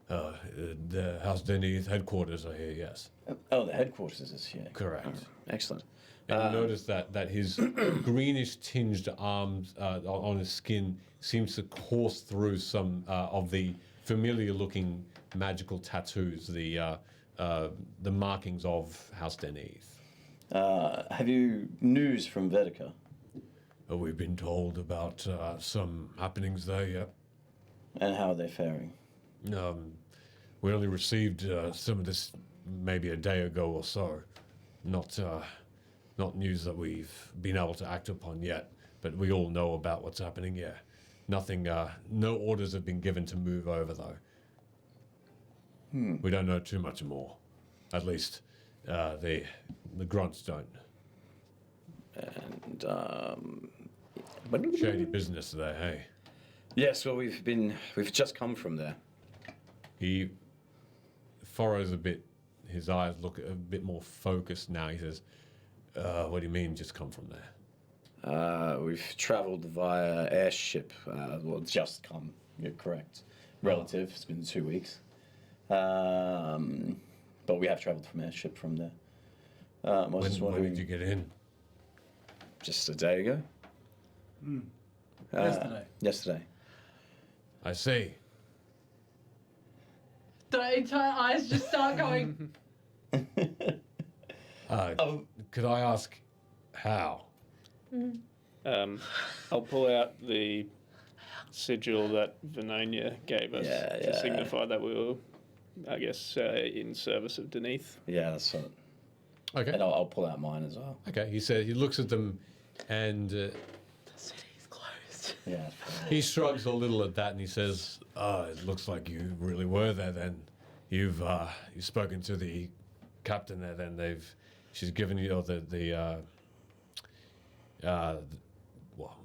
The House Deneith headquarters are here. Yes, Oh, the headquarters is here. correct. Oh, excellent. And you notice that his greenish tinged arms on his skin seems to course through some of the familiar looking magical tattoos, the markings of House Deneith. Have you news from Vedica? We've been told about some happenings there, yeah. And how are they faring? We only received some of this maybe a day ago or so. Not news that we've been able to act upon yet, but we all know about what's happening, yeah. Nothing, no orders have been given to move over, though. We don't know too much more. At least, the grunts don't. And Shady business there, hey? yes, well, we've just come from there. He furrows a bit. His eyes look a bit more focused now. He says, what do you mean, just come from there? We've travelled via airship. Well, just come. You're correct. Relative. It's been 2 weeks. But we have travelled from airship from there. I was just When wondering. did you get in? Just a day ago. Yesterday. Yesterday. I see. The entire eyes just start going. Could I ask how? I'll pull out the sigil that Venonia gave us Yeah, to yeah. signify that we were, I guess, in service of Deneith. Yeah, that's it. Okay. And I'll pull out mine as well. Okay. He said he looks at them, and The city's closed. Yeah. he shrugs a little at that, and he says, "It looks like you really were there. Then you've spoken to the captain there. Then she's given you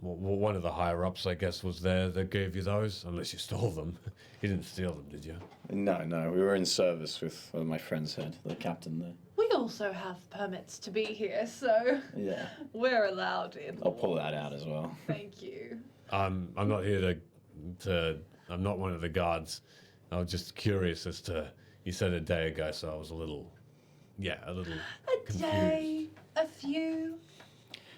one of the higher ups, I guess, was there that gave you those. Unless you stole them. You didn't steal them, did you? No. We were in service with what my friend said, the captain there. We also have permits to be here, so Yeah. we're allowed in. I'll pull that out as well. Thank you. I'm not here to. I'm not one of the guards. I was just curious as to. You said a day ago, so I was a little A confused. day, a few.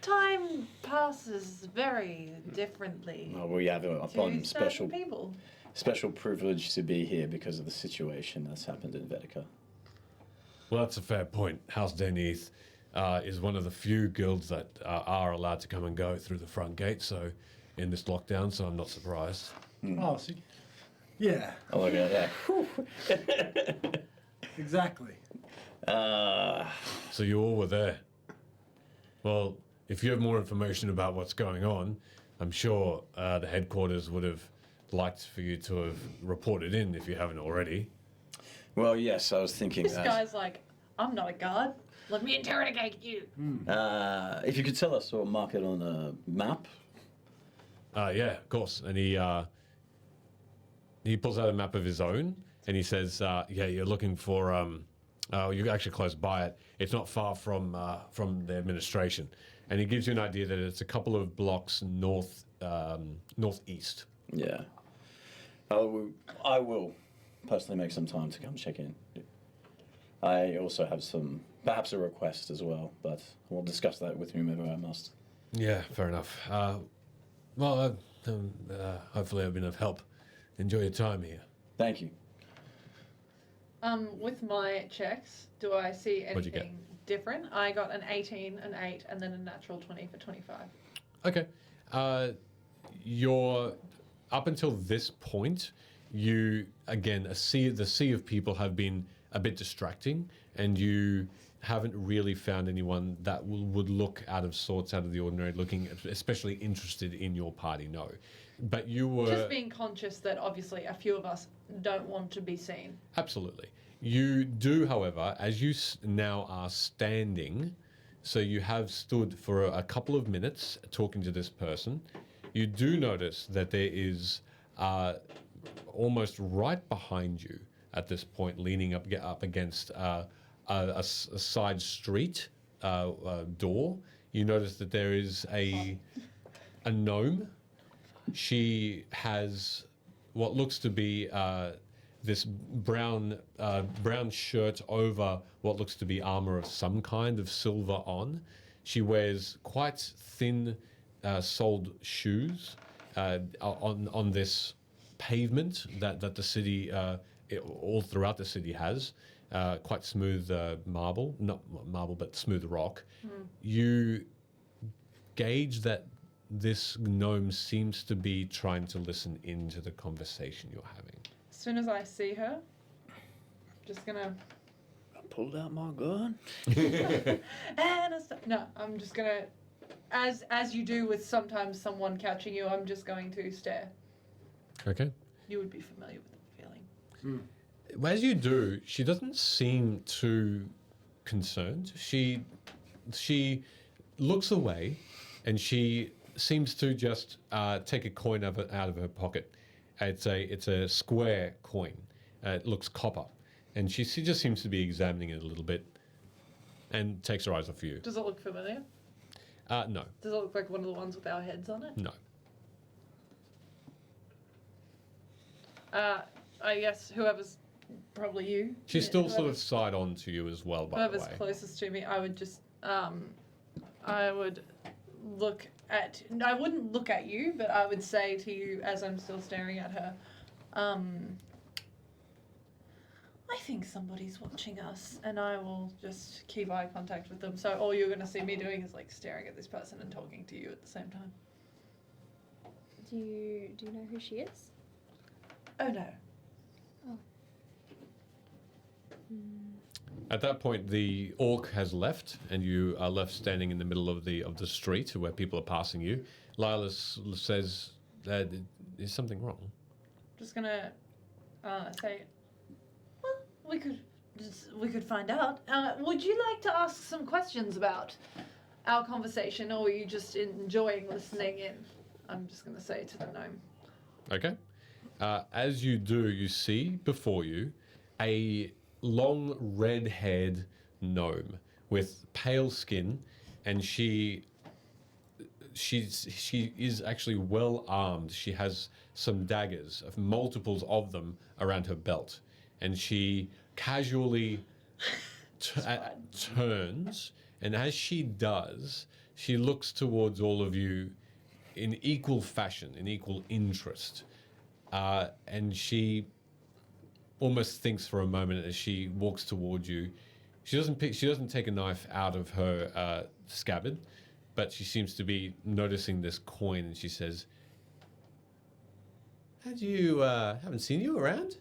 Time passes very differently We have upon to special certain people. special privilege to be here because of the situation that's happened in Vedica. Well, that's a fair point. House Deneith is one of the few guilds that are allowed to come and go through the front gate. So, in this lockdown, so I'm not surprised. Oh, so, yeah, Oh, look at that. exactly. So you all were there. Well, if you have more information about what's going on, I'm sure the headquarters would have liked for you to have reported in if you haven't already. Well, yes, I was thinking This that. guy's like, I'm not a guard. Let me interrogate you. If you could tell us or mark it on a map. Yeah, of course. And he pulls out a map of his own, and he says, "Yeah, you're looking for. You're actually close by it. It's not far from the administration." And he gives you an idea that it's a couple of blocks northeast. Yeah. I will personally make some time to come check in. I also have perhaps a request as well, but we'll discuss that with whomever I must. Yeah, fair enough. Hopefully I've been of help. Enjoy your time here. Thank you. With my checks, do I see What'd you get? anything different? I got an 18, an 8, and then a natural 20 for 25. Okay. You're up until this point. You again, the sea of people have been a bit distracting, and you haven't really found anyone that would look out of sorts, out of the ordinary, looking especially interested in your party. No, but you were Just being conscious that obviously a few of us don't want to be seen. absolutely. You do, however, as you now are standing, so you have stood for a couple of minutes talking to this person. You do notice that there is almost right behind you at this point, leaning up against a side street door. You notice that there is a gnome. She has what looks to be this brown shirt over what looks to be armor of some kind of silver on. She wears quite thin soled shoes on this pavement that the city all throughout the city has. Quite smooth marble, not marble, but smooth rock. You gauge that this gnome seems to be trying to listen into the conversation you're having. As soon as I see her, I'm just gonna. I pulled out my gun. No, I'm just gonna. As you do with sometimes someone catching you, I'm just going to stare. Okay. You would be familiar with the feeling. As you do, she doesn't seem too concerned. She looks away, and she seems to just take a coin out of her pocket. It's a square coin. It looks copper, and she just seems to be examining it a little bit, and takes her eyes off you. Does it look familiar? No, Does it look like one of the ones with our heads on it? no. I guess whoever's probably you. She's Yeah, still sort whoever's- of side on to you as well, by the Whoever's way. closest to me, I would just, I would look at. I wouldn't look at you, but I would say to you as I'm still staring at her, I think somebody's watching us, and I will just keep eye contact with them. So all you're going to see me doing is like staring at this person and talking to you at the same time. Do you know who she is? Oh no. At that point, the orc has left, and you are left standing in the middle of the street where people are passing you. Lyla says, "Is something wrong?" Just gonna say, well, we could find out. Would you like to ask some questions about our conversation, or are you just enjoying listening in? I'm just gonna say to the gnome. Okay. As you do, you see before you a long red-haired gnome with pale skin, and she is actually well armed. She has some daggers, multiples of them, around her belt, and she casually turns, and as she does, she looks towards all of you in equal fashion, in equal interest, and she almost thinks for a moment as she walks towards you. She doesn't take a knife out of her scabbard, but she seems to be noticing this coin, and she says, haven't seen you around?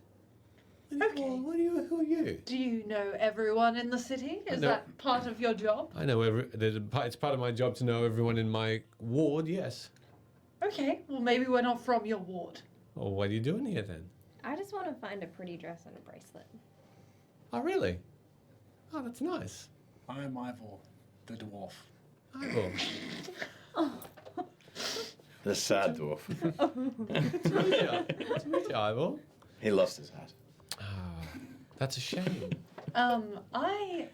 Okay. Who are you? Do you know everyone in the city? Is No. that part of your job? I know it's part of my job to know everyone in my ward, yes. Okay, well maybe we're not from your ward. Well, what are you doing here then? I just want to find a pretty dress and a bracelet. Oh, really? Oh, that's nice. I am Ivor, the dwarf. Ivor. The sad dwarf. Good to meet you, Ivor. He lost his hat. Ah, that's a shame. I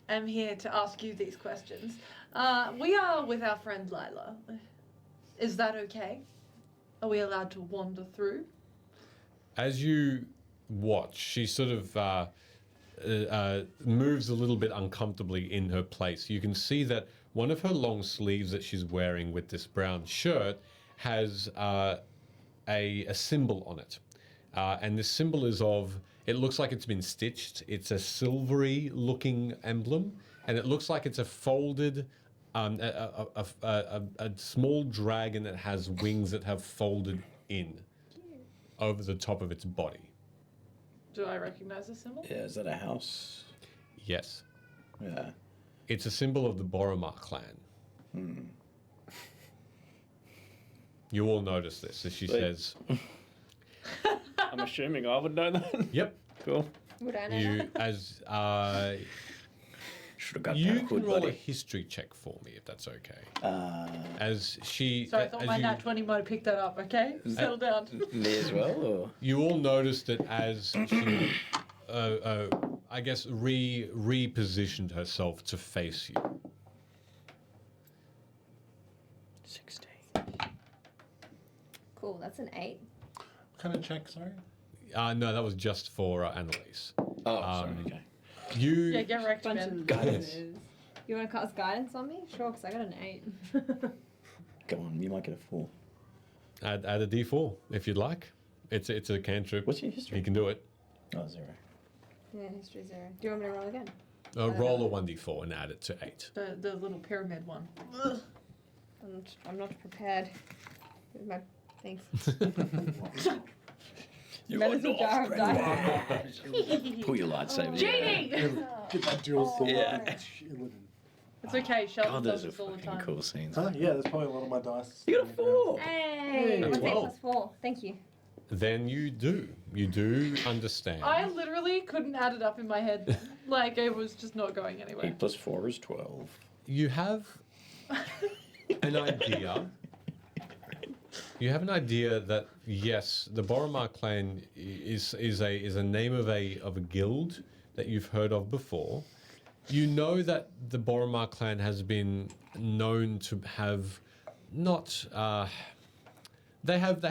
am here to ask you these questions. We are with our friend Lyla. Is that okay? Are we allowed to wander through? As you watch, she sort of moves a little bit uncomfortably in her place. You can see that one of her long sleeves that she's wearing with this brown shirt has a symbol on it. And this symbol is of, it looks like it's been stitched. It's a silvery looking emblem, and it looks like it's a folded, a small dragon that has wings that have folded in over the top of its body. Do I recognize the symbol? Yeah, is that a house? Yes. Yeah. It's a symbol of the Boromar clan. You all notice this as she Wait. says, I'm assuming I would know that. yep. Cool. Would I know You, that? as Should have got you that can hood, roll a buddy. history check for me if that's okay. Uh, As she, Sorry, I thought as my you, nat 20 might have picked that up, okay? Settle down. me as well, or? you all notice that as she, I guess, repositioned herself to face you. 16. Cool, that's an 8. What kind of check, sorry? No, that was just for Annalise. Oh, sorry, okay. You, Yeah, get wrecked, Bunch man. of Guidance. losers. You want to cast guidance on me? Sure, because I got an 8. Go on, you might get a 4. add a d4 if you'd like. It's a cantrip. What's your history? You can do it. Oh, 0. Yeah, history 0. Do you want me to roll again? Roll a 1d4 and add it to 8. The little pyramid one. I'm not prepared. With my thanks. You Medicine jar of dice. Pull your lightsaber. Cheating! Get that dual sword. Yeah. It's okay, Sheldon God, does those are this all the fucking time. cool scenes. Huh? Yeah, there's probably a lot of my dice. You got a 4. Hey, Hey, what's 8 12. plus 4? Thank you. Then you do. You do understand. I literally couldn't add it up in my head. Like, it was just not going anywhere. 8 plus 4 is 12. You have an idea. You have an idea that yes, the Boromar clan is a name of a guild that you've heard of before. You know that the Boromar clan has been known to have not. They have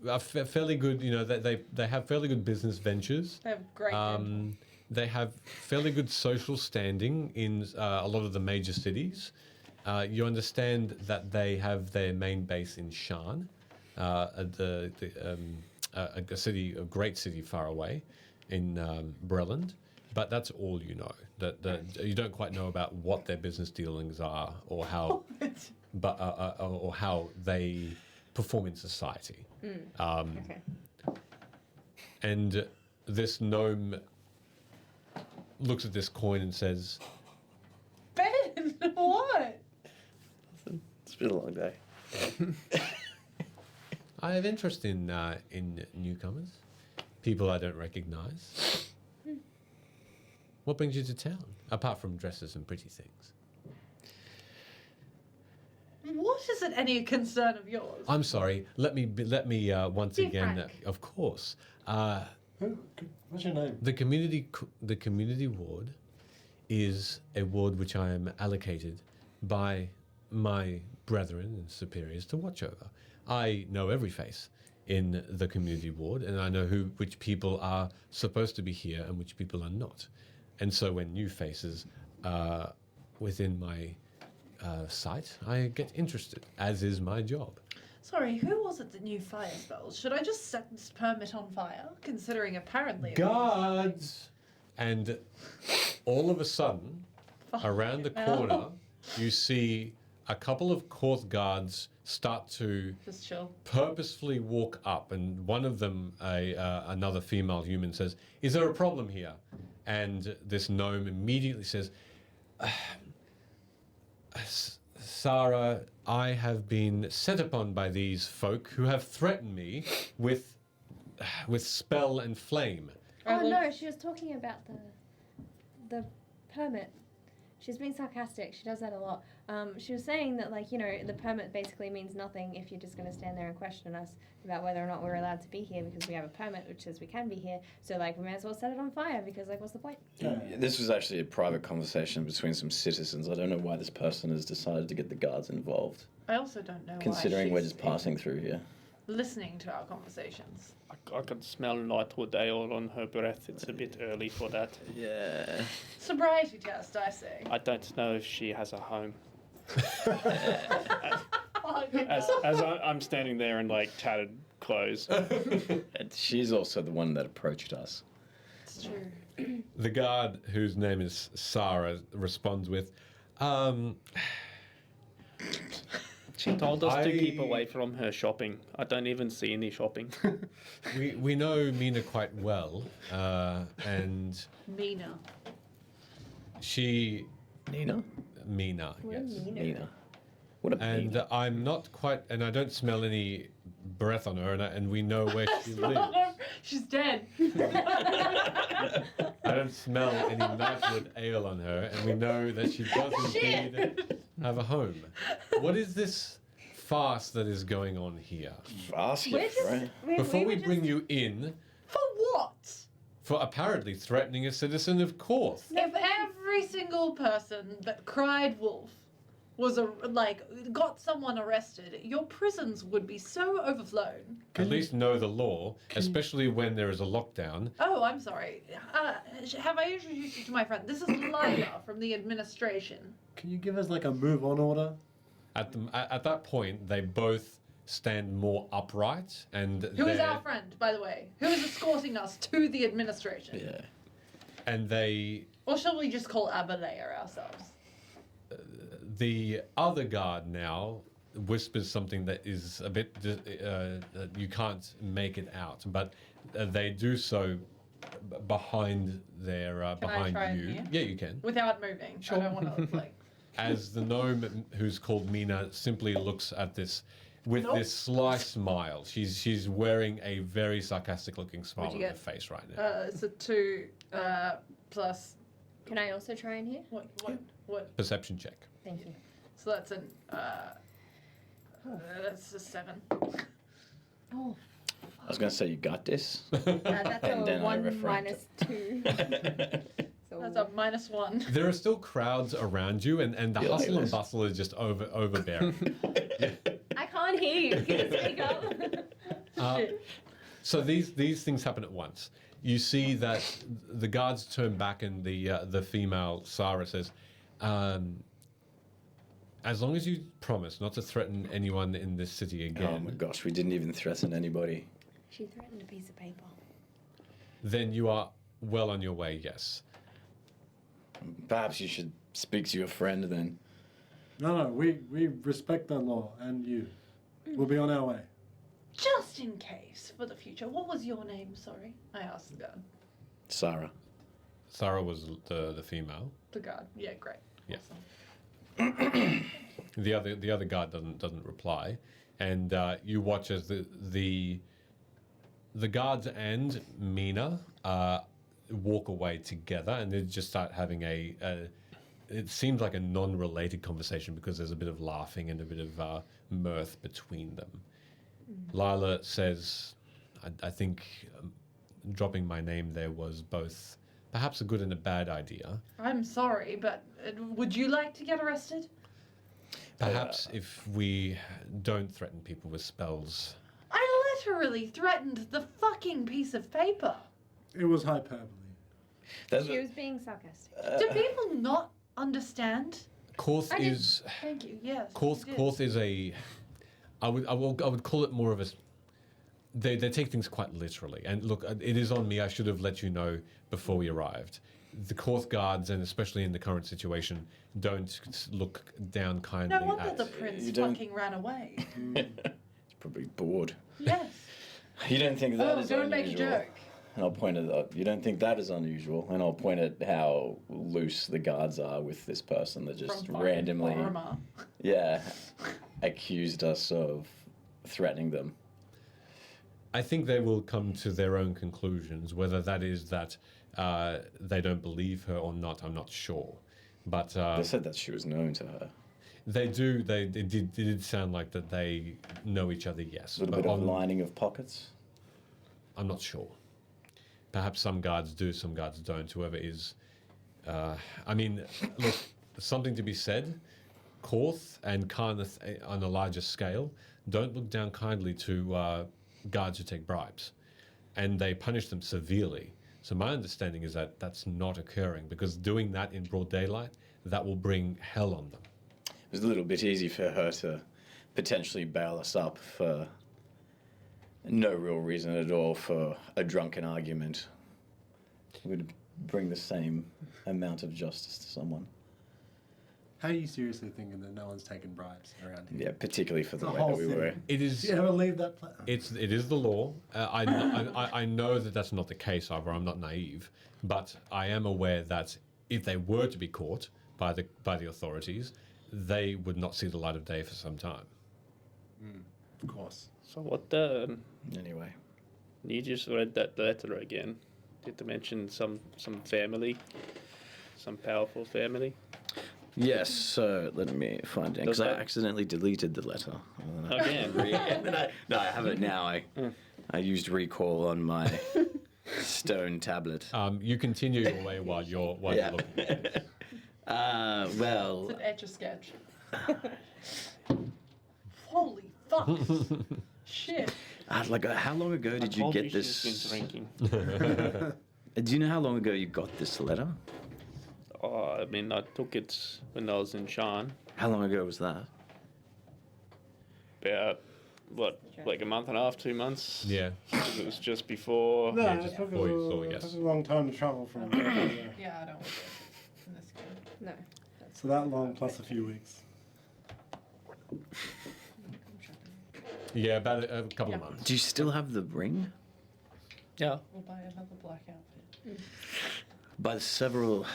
a fairly good. You know they have fairly good business ventures. They have great dental. They have fairly good social standing in a lot of the major cities. You understand that they have their main base in Shan, a city, a great city far away in Breland. But that's all you know. That you don't quite know about what their business dealings are or how, or how they perform in society. Okay. And this gnome looks at this coin and says, Ben, what? It's been a long day. I have interest in newcomers, people I don't recognize. What brings you to town, apart from dresses and pretty things? What is it any concern of yours? I'm sorry. Let me once Be again. frank. Of course, What's your name? the community ward is a ward which I am allocated by my brethren and superiors to watch over. I know every face in the community ward, and I know which people are supposed to be here and which people are not. And so when new faces are within my sight, I get interested, as is my job. Sorry, who was it that knew fire spells? Should I just set this permit on fire? Considering apparently... Guards! And all of a sudden, around the hell. corner, you see a couple of Korth guards start to Just chill. purposefully walk up, and one of them, another female human, says, "Is there a problem here?" And this gnome immediately says, Sarah, I have been set upon by these folk who have threatened me with spell and flame. Oh no, she was talking about the permit. She's being sarcastic. She does that a lot. She was saying that, like, you know, the permit basically means nothing if you're just going to stand there and question us about whether or not we're allowed to be here because we have a permit which says we can be here. So, like, we may as well set it on fire because, like, what's the point? This was actually a private conversation between some citizens. I don't know why this person has decided to get the guards involved, I also don't know considering why we're she's just passing through here. listening to our conversations. I can smell lightwood ale on her breath. It's a bit early for that. Yeah. Sobriety test, I say. I don't know if she has a home. Oh, As I'm standing there in like tattered clothes. And she's also the one that approached us. it's true. The guard, whose name is Sarah, responds with, She told us to keep I- away from her shopping. I don't even see any shopping. we know Mina quite well, and Mina. she... Nina? Mina, We're yes. meaner. Nina. What a And Nina. I'm not quite, and I don't smell any breath on her, and we know where she lives. She's dead. I don't smell any nightwood ale on her, and we know that she does indeed have a home. What is this farce that is going on here? Ask We're you, just, right? Before we were bring you in For what? for apparently threatening a citizen of Korth. If every single person that cried wolf was got someone arrested, your prisons would be so overflown. At least know the law, especially when there is a lockdown. Oh, I'm sorry. Have I introduced you to my friend? This is Lyla from the administration. Can you give us like a move on order? At that point, they both stand more upright, and Who is they're- our friend, by the way? Who is escorting us to the administration? Yeah. and they Or shall we just call Abalaya ourselves? the other guard now whispers something that is a bit you can't make it out, but they do so behind their Can I behind try and you. hear? Yeah, you can. Without moving. Sure. I don't want to look like. As the gnome who's called Mina simply looks at this with Nope. this sly smile. She's wearing a very sarcastic looking smile on What'd you her get? face right now. It's a 2 plus. Can I also try in here? What? Perception check. Thank you. So that's an. That's a 7. Oh, I was going to say, you got this. that's And a then I 1 refract minus 2. So That's a -1. There are still crowds around you, and the Yeah, hustle and this. bustle is just overbearing. I can't hear you. Can you speak up? So these things happen at once. You see that the guards turn back, and the female Sarah says, "As long as you promise not to threaten anyone in this city Oh my again, gosh, we didn't even threaten anybody. She threatened a piece of paper. then you are well on your way." Yes. Perhaps you should speak to your friend then. No, we respect the law and you. We'll be on our way. Just in case for the future. What was your name? Sorry, I asked the guard. Sarah. Sarah was the female. The guard. Yeah, great. Yeah. Awesome. The other guard doesn't reply, and you watch as the guards and Mina walk away together, and they just start having it seems like a non-related conversation because there's a bit of laughing and a bit of mirth between them. Lyla says, I think dropping my name there was both perhaps a good and a bad idea. I'm sorry, but would you like to get arrested? Perhaps if we don't threaten people with spells. I literally threatened the fucking piece of paper. It was hyperbole. There's She a, was being sarcastic. Do people not understand? Korth I did. is Thank you. Yes. Korth. you did. Korth is a. I would call it more of a. They take things quite literally, and look, it is on me. I should have let you know before we arrived. The Korth guards, and especially in the current situation, don't look down kindly No wonder at. the prince You don't- fucking ran away. probably bored. Yes. You don't think that Oh, is don't make a unusual? joke. and I'll point at you don't think that is unusual, and I'll point at how loose the guards are with this person that just From fucking randomly, Burma. yeah, accused us of threatening them. I think they will come to their own conclusions. Whether that is that they don't believe her or not, I'm not sure. But They said that she was known to her. they do. It did sound like that they know each other. Yes, A little but bit of lining of pockets. I'm not sure. Perhaps some guards do, some guards don't. Whoever is, I mean, look, something to be said. Korth and Karnath on a larger scale don't look down kindly to guards who take bribes, and they punish them severely. So my understanding is that that's not occurring because doing that in broad daylight, that will bring hell on them. It was a little bit easy for her to potentially bail us up for no real reason at all, for a drunken argument. It would bring the same amount of justice to someone. How are you seriously thinking that no one's taken bribes around here? Yeah, particularly for the The way whole that we thing. were. It Did is. you ever leave that place? It is the law. I know that that's not the case, Ivor. I'm not naive, but I am aware that if they were to be caught by the authorities, they would not see the light of day for some time. Of course. So what? Anyway, You just read that letter again. Did they mention some family, some powerful family? yes. So let me find it because I that- accidentally deleted the letter. And then I- Again? no, I have it now. I used recall on my stone tablet. You continue your way while you're Yeah. looking. Well, It's an etch a sketch. Holy fuck. Shit. how long ago did you Told get she's this? been drinking. Do you know how long ago you got this letter? Oh, I mean, I took it when I was in Shan. How long ago was that? About, what, like a month and a half, 2 months? Yeah. It was just before. No, Yeah, it just took, before you saw, it yes. took a long time to travel from there. Yeah, I don't want it in this game. No. So that long plus a few weeks. Yeah, about a couple of Yeah. months. Do you still have the ring? Yeah. We'll buy another black outfit. By several.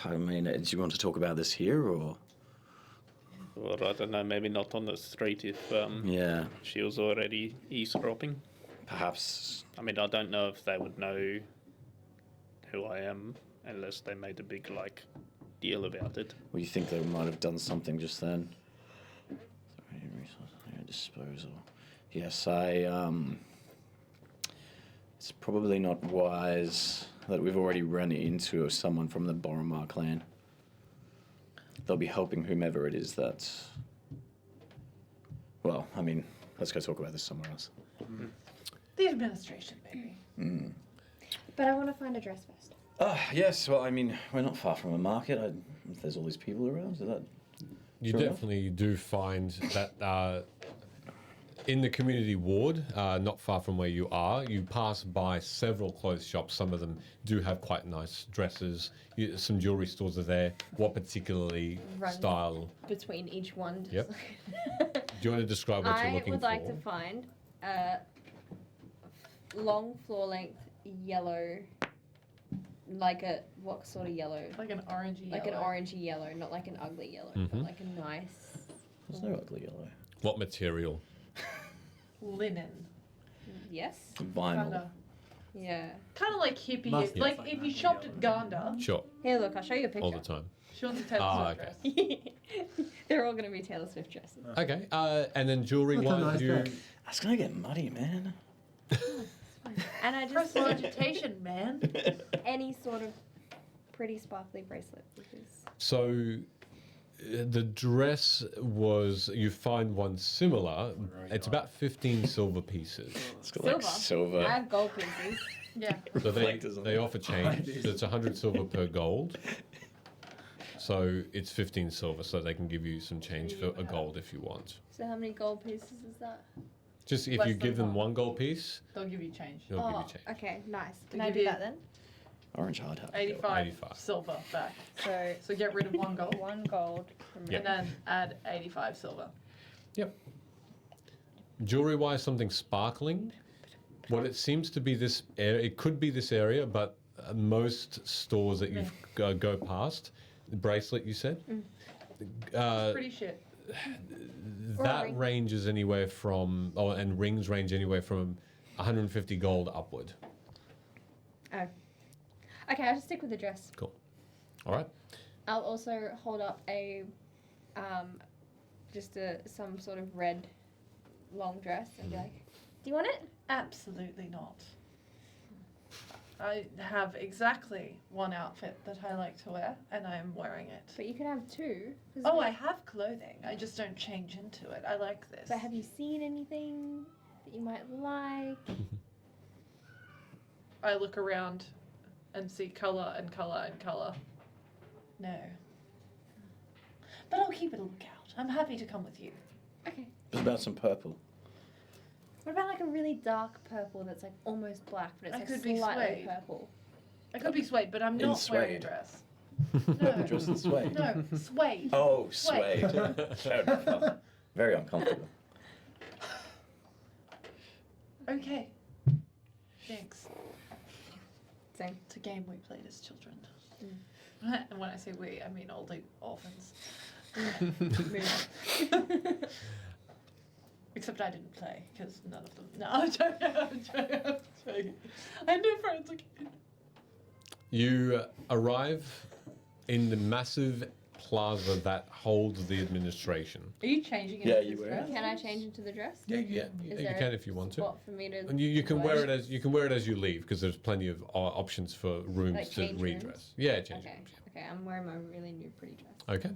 I mean, do you want to talk about this here or? Or I don't know, maybe not on the street if Yeah, she was already eavesdropping. perhaps. I mean, I don't know if they would know who I am unless they made a big, deal about it. Well, you think they might have done something just then? Disposal. Yes, it's probably not wise that we've already run into someone from the Boromar clan. They'll be helping whomever it is that. Well, I mean, let's go talk about this somewhere else. The administration, baby. But I want to find a dress first. Yes. Well, I mean, we're not far from a market. If there's all these people around, is that? You Sure enough. definitely do find that in the community ward, not far from where you are, you pass by several clothes shops. Some of them do have quite nice dresses. Some jewelry stores are there. What particularly Run. style? Between each one. Yep. Do you want to describe what you're I looking would for? like to find a long floor length yellow, what sort of yellow? Like an orangey Like an yellow. orangey yellow, not like an ugly yellow, but like a nice. There's no ugly yellow. What material? Linen. Yes. Vinyl. Yeah. Kind of like hippie. Must be like like if that you shopped at yellow. Ganda, Sure, Here, look, I'll show you a picture. all the time. she wants a Taylor Ah, Swift okay. dress. They're all going to be Taylor Swift dresses. Okay, and then jewelry That's a wise, nice you dress. That's gonna get muddy, man. And I just want Prestidigitation, man. any sort of pretty sparkly bracelet because so the dress was you find one similar. It's about 15 silver pieces. It's got like I silver. have gold pieces. Yeah. So Reflectors on they it. offer change. So it's 100 silver per gold. So it's 15 silver. So they can give you some change for a gold if you want. So how many gold pieces is that? Just if Less you than give them one. one gold piece, They'll give you change. they'll give you change. Okay, nice. Can They I give do you- that then? Orange hard hat. 85, 85. silver back. So So get rid of one gold. one gold. Yep. And then add 85 silver. Jewelry wise, something sparkling. What it seems to be this area, it could be this area, but most stores that you've go past, the bracelet you said, Pretty shit. that ring. ranges anywhere from, and rings range anywhere from 150 gold upward. Oh. Okay, I'll just stick with the dress. Cool. All right. I'll also hold up a, some sort of red long dress and be like, do you want it? Absolutely not. I have exactly one outfit that I like to wear, and I am wearing it. But you can have two. 'cause Oh, we- I have clothing. I just don't change into it. I like this. But have you seen anything that you might like? I look around and see colour and colour and colour. No. But I'll keep a lookout. I'm happy to come with you. Okay. What about some purple? What about like a really dark purple that's like almost black, but it's I like could be slightly suede. purple? I could be suede, but I'm In not wearing a suede. dress. Dress in suede. No, suede. Oh, Suede. suede. Fair enough. Very uncomfortable. Okay. Thanks. Same. It's a game we played as children. And when I say we, I mean all the orphans. Except I didn't play, because none of them. No, I'm joking. I'm joking. I had no friends again. You arrive in the massive plaza that holds the administration. Are you changing it? Yeah, to you this were. dress? Can I change into the dress? Yeah, Is you there can if you want to. Spot for me to. And you can wear it as you leave because there's plenty of options for rooms Like to change redress. rooms? Yeah, change Okay. rooms. Okay, I'm wearing my really new pretty dress. Yeah. Okay.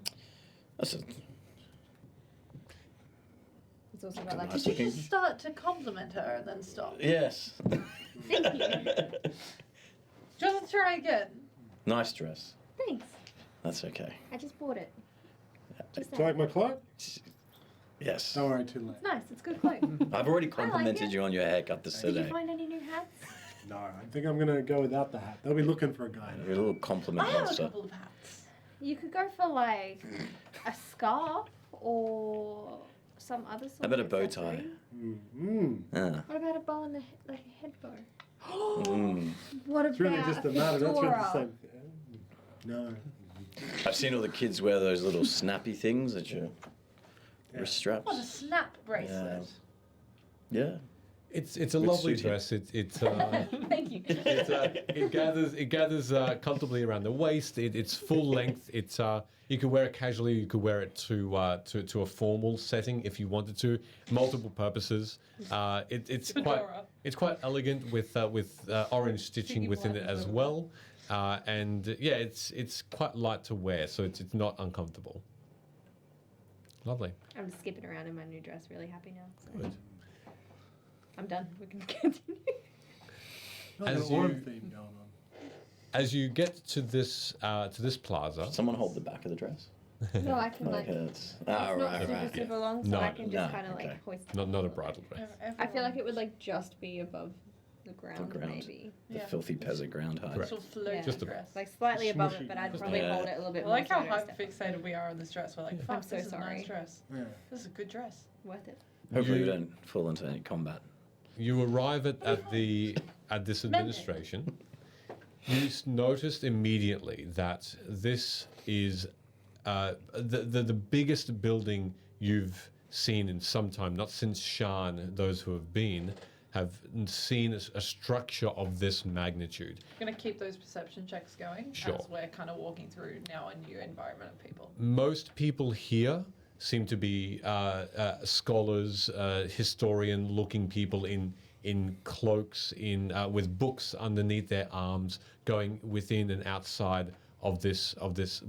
That's a, It's also got like. Nice Did you looking. just start to compliment her and then stop? yes. Thank you. Just try again. Nice dress. Thanks. That's okay. I just bought it. Just Do you like my cloak? Yes. Don't worry, too late. It's nice. It's good clothes. I've already it. complimented you on your haircut this Did you today. find any new hats? No, I think I'm gonna go without the hat. They'll be looking for a guy. You're a little I compliment have a monster. couple of hats. You could go for like a scarf or some other sort How about of a bow tie? accessory. Mm. Ah. What about a bow and like a head bow? Mm. What It's really about just a a matter. That's fedora? what the same thing. No. I've seen all the kids wear those little snappy things that you Yeah. wrist straps. What a snap bracelet. Yeah. It's a Would lovely suit him. dress. It's Thank you. it gathers comfortably around the waist. It's full length. It's you could wear it casually. You could wear it to a formal setting if you wanted to. Multiple purposes. It's Fedora. quite elegant with orange stitching Thinking within it black as fedora. well. And yeah, it's quite light to wear, so it's not uncomfortable. Lovely. I'm just skipping around in my new dress, really happy now. So Good. I'm done. We can continue. Not As an autumn you- theme going on. As you get to this plaza, Someone hold the back of the dress. No, I can like. Okay, It's that's. not right, super right. super long, so No, I can just no, kind of okay. like hoist. not a bridal dress. I feel like it would like just be above the ground, ground. maybe. The Yeah. filthy peasant ground height. Correct. Sort of floaty Yeah. Just a- dress. Like slightly above Smushy. it, but I'd Just probably a- hold it a little bit I more. like how so I don't step on hyper fixated we are on this dress. We're like, Yeah. fuck, I'm so this is a sorry. nice dress. Yeah. This is a good dress. it. Worth it. Hopefully You- we don't fall into any combat. You arrive at this administration. You noticed immediately that this is the biggest building you've seen in some time. Not since Shan, those who have been have seen a structure of this magnitude. Gonna keep those perception checks going Sure. as we're kind of walking through now a new environment of people. Most people here seem to be scholars, historian-looking people in cloaks, with books underneath their arms, going within and outside of this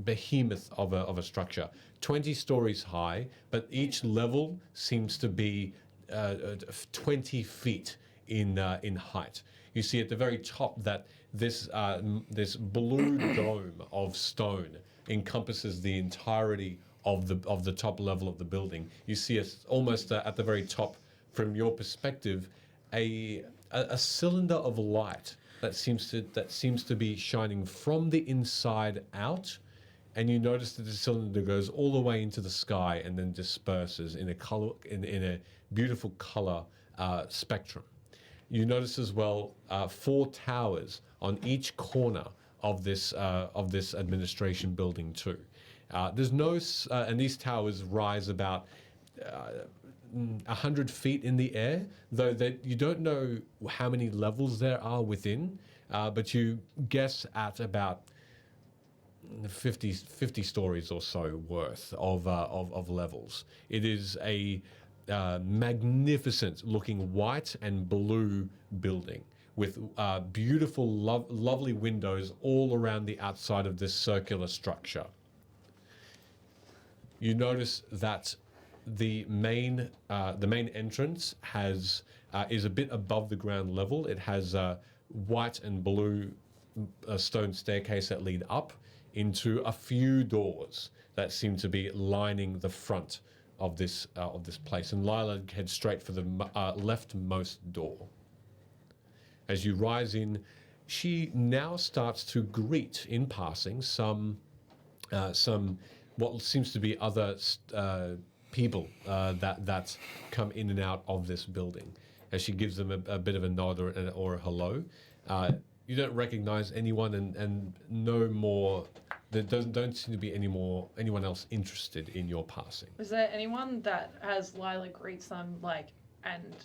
behemoth of a structure. 20 stories high, but each level seems to be 20 feet in height. You see at the very top that this blue dome of stone encompasses the entirety of the top level of the building. You see almost at the very top, from your perspective, a cylinder of light that seems to be shining from the inside out, and you notice that the cylinder goes all the way into the sky and then disperses in a beautiful color spectrum. You notice as well 4 towers on each corner of this administration building too. There's no, and these towers rise about 100 feet in the air, though you don't know how many levels there are within, but you guess at about 50 stories or so worth of levels. It is a magnificent looking white and blue building with beautiful, lovely windows all around the outside of this circular structure. You notice that the main entrance is a bit above the ground level. It has a white and blue stone staircase that lead up into a few doors that seem to be lining the front of this place. And Lyla heads straight for the leftmost door. As you rise in, she now starts to greet in passing some what seems to be other people that come in and out of this building. As she gives them a bit of a nod or a hello, you don't recognize anyone and no more. There don't seem to be anyone else interested in your passing. Is there anyone that has Lyla greets them and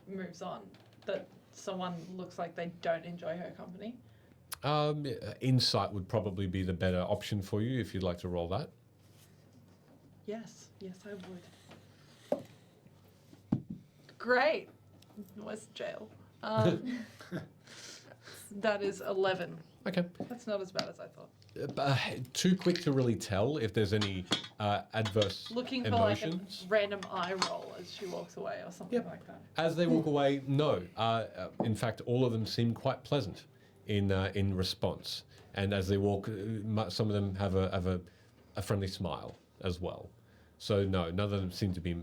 moves on, that someone looks like they don't enjoy her company? Insight would probably be the better option for you if you'd like to roll that. Yes, I would. Great. Where's jail? That is 11. Okay. That's not as bad as I thought. Too quick to really tell if there's any adverse Looking for emotions. a random eye roll as she walks away or something like that. As they walk away, no. In fact, all of them seem quite pleasant in response. And as they walk, some of them have a friendly smile as well. So no, none of them seem to be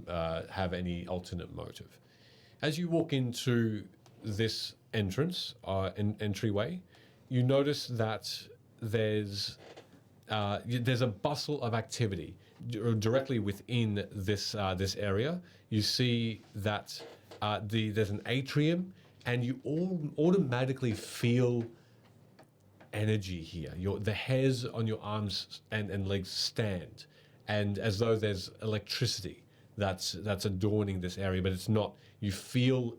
have any alternate motive. As you walk into this entrance, entryway, you notice that there's a bustle of activity directly within this area. You see that there's an atrium, and you all automatically feel energy here. The hairs on your arms and legs stand, and as though there's electricity that's adorning this area, but it's not. You feel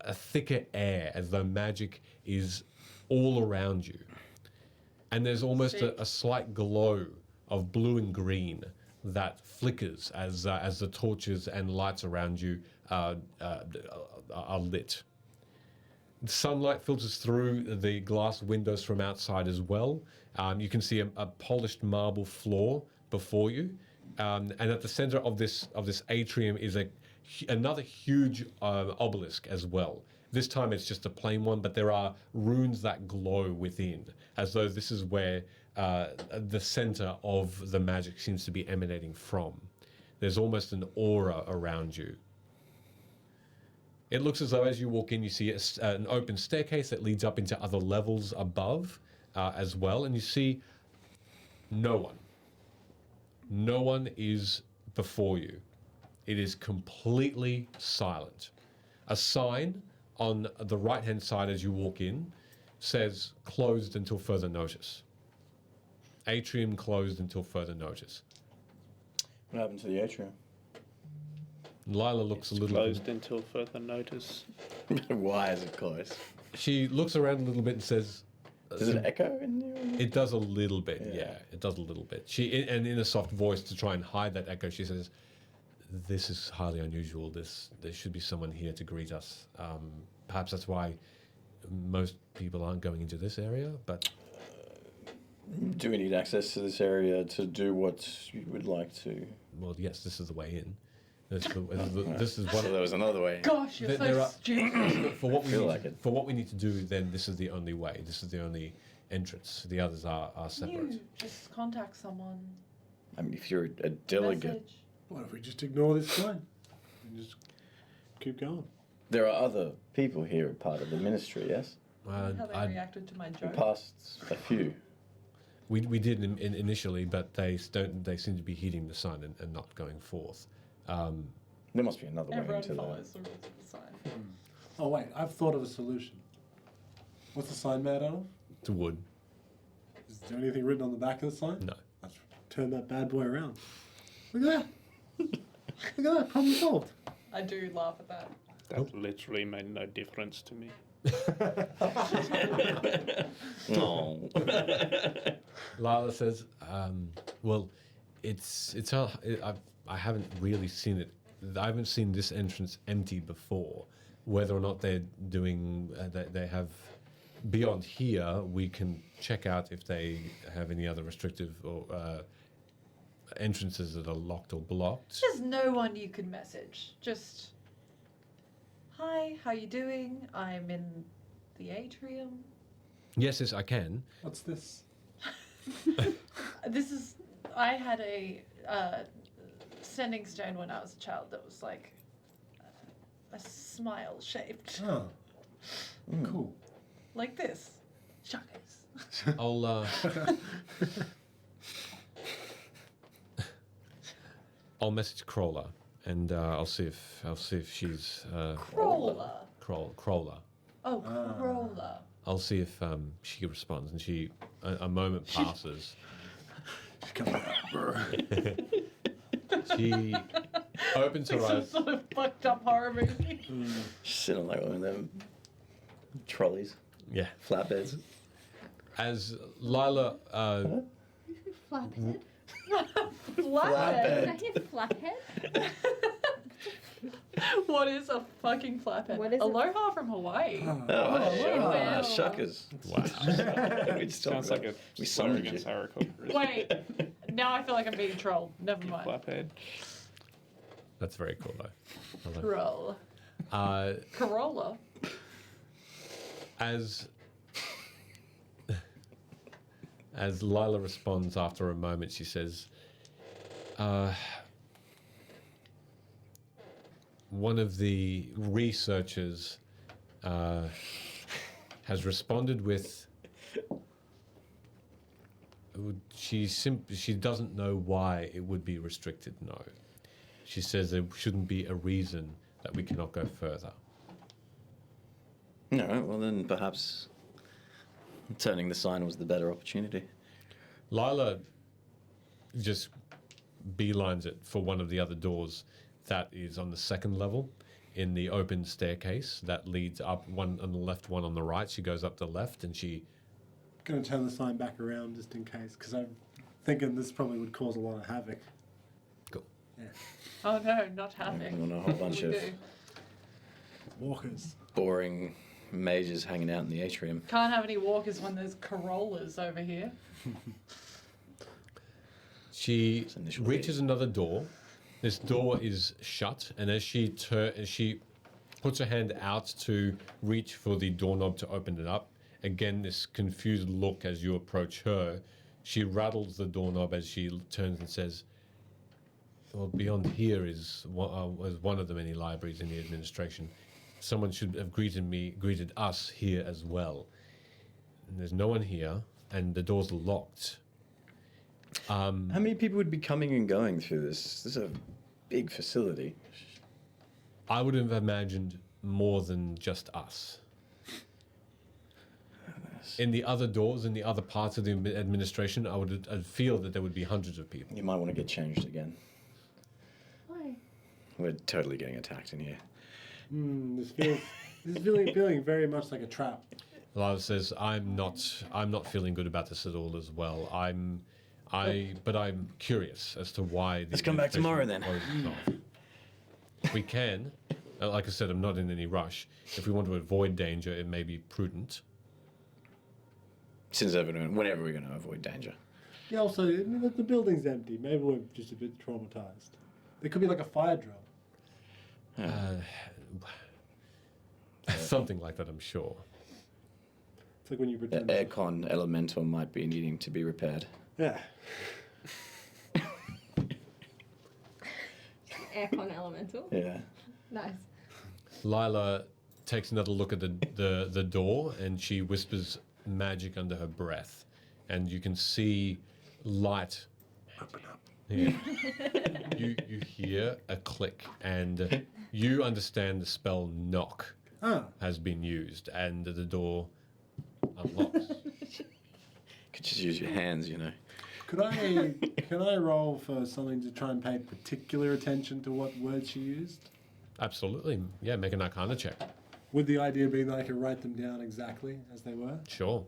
a thicker air, as though magic is all around you. And there's almost a slight glow of blue and green that flickers as the torches and lights around you are lit. Sunlight filters through the glass windows from outside as well. You can see a polished marble floor before you, and at the center of this atrium is another huge obelisk as well. This time it's just a plain one, but there are runes that glow within, as though this is where the center of the magic seems to be emanating from. There's almost an aura around you. It looks as though as you walk in, you see an open staircase that leads up into other levels above as well, and you see no one. No one is before you. It is completely silent. A sign on the right-hand side as you walk in says closed until further notice. Atrium closed until further notice. What happened to the atrium? Lyla looks It's a little closed until further notice. Why is it closed? She looks around a little bit and says, Does it echo in there? it does a little bit, Yeah. yeah, it does a little bit. And in a soft voice to try and hide that echo, she says, this is highly unusual. There should be someone here to greet us. Perhaps that's why most people aren't going into this area, but... Do we need access to this area to do what you would like to? Well, yes, this is the way in. This is So one. there was another way. Gosh, you're There so are- stupid. For what we Feel need like to, it. for what we need to do, then this is the only way. This is the only entrance. The others are separate. You just contact someone. I mean, if you're a delegate, Message. What if we just ignore this sign and just keep going? there are other people here, part of the ministry. Yes, How they I- reacted to my we joke. passed a few. we did initially, but they seem to be heeding the sign and not going forth. There must be another way Everyone into follows the rules of the sign. Oh wait, I've thought of a solution. What's the sign made out of? It's wood. Is there anything written on the back of the sign? No. Let's turn that bad boy around. Look at that. Look at that. Problem solved. I do laugh at that. That literally made no difference to me. No. Lyla says, well, I haven't really seen it. I haven't seen this entrance empty before. Whether or not they're doing, they have beyond here, we can check out if they have any other restrictive or entrances that are locked or blocked. There's no one you can message. Just, hi, how you doing? I'm in the atrium. Yes, I can. What's this? This is, I had a sending stone when I was a child that was like a smile shaped, Oh. Cool. like this. Shuckers. I'll message Crawler and I'll see if she's Crawler. Crawler. Oh, Crawler. I'll see if she responds, and she a moment passes. She's coming out. She opens her Like some eyes. sort of fucked up horror movie. Sit on like one of them trolleys, Yeah. flatbeds. As Lyla, Flathead? Flathead. Did I hear flathead? What is a fucking flathead? What is it? Aloha from Hawaii. wow. Shuckers. wow. We just talked Sounds like about- a we slur summoned against you. Harricock. Wait, now I feel like I'm being trolled. Never mind. Flaphead. That's very cool, though. I like Troll. it. Corolla. As Lyla responds after a moment, she says, one of the researchers has responded with, she doesn't know why it would be restricted, no. She says there shouldn't be a reason that we cannot go further. All right, well then perhaps turning the sign was the better opportunity. Lyla just beelines it for one of the other doors that is on the second level in the open staircase that leads up, one on the left, one on the right. She goes up the left and she... Going to turn the sign back around just in case, because I'm thinking this probably would cause a lot of havoc. Cool. Yeah. Oh no, not having. want a whole bunch We of do. Walkers. boring mages hanging out in the atrium. Can't have any walkers when there's Corollas over here. She initial reaches another door. This door is shut, and as she puts her hand out to reach for the doorknob to open it up, again this confused look as you approach her. She rattles the doorknob as she turns and says, "Well, beyond here is one of the many libraries in the administration. Someone should have greeted us here as well. And there's no one here, and the door's locked." How many people would be coming and going through this? This is a big facility. I would have imagined more than just us. In the other doors, in the other parts of the administration, I'd feel that there would be hundreds of people. You might want to get changed again. Why? We're totally getting attacked in here. This is feeling very much like a trap. Lila says, "I'm not feeling good about this at all as well. But I'm curious as to why." Let's come back tomorrow then. We can. Like I said, I'm not in any rush. If we want to avoid danger, it may be prudent. Since whenever we're going to avoid danger. Yeah, also, the building's empty. Maybe we're just a bit traumatized. There could be like a fire drill. Something like that, I'm sure. It's like when you The pretend. aircon elemental might be needing to be repaired. Yeah. Aircon elemental. Yeah. Nice. Lyla takes another look at the door and she whispers magic under her breath, and you can see light. Open up. Yeah. you hear a click, and you understand the spell knock has been used, and the door unlocks. Could just use your hands, you know. Can I roll for something to try and pay particular attention to what words she used? Absolutely. Yeah, make an Arcana check. With the idea being that I could write them down exactly as they were? Sure.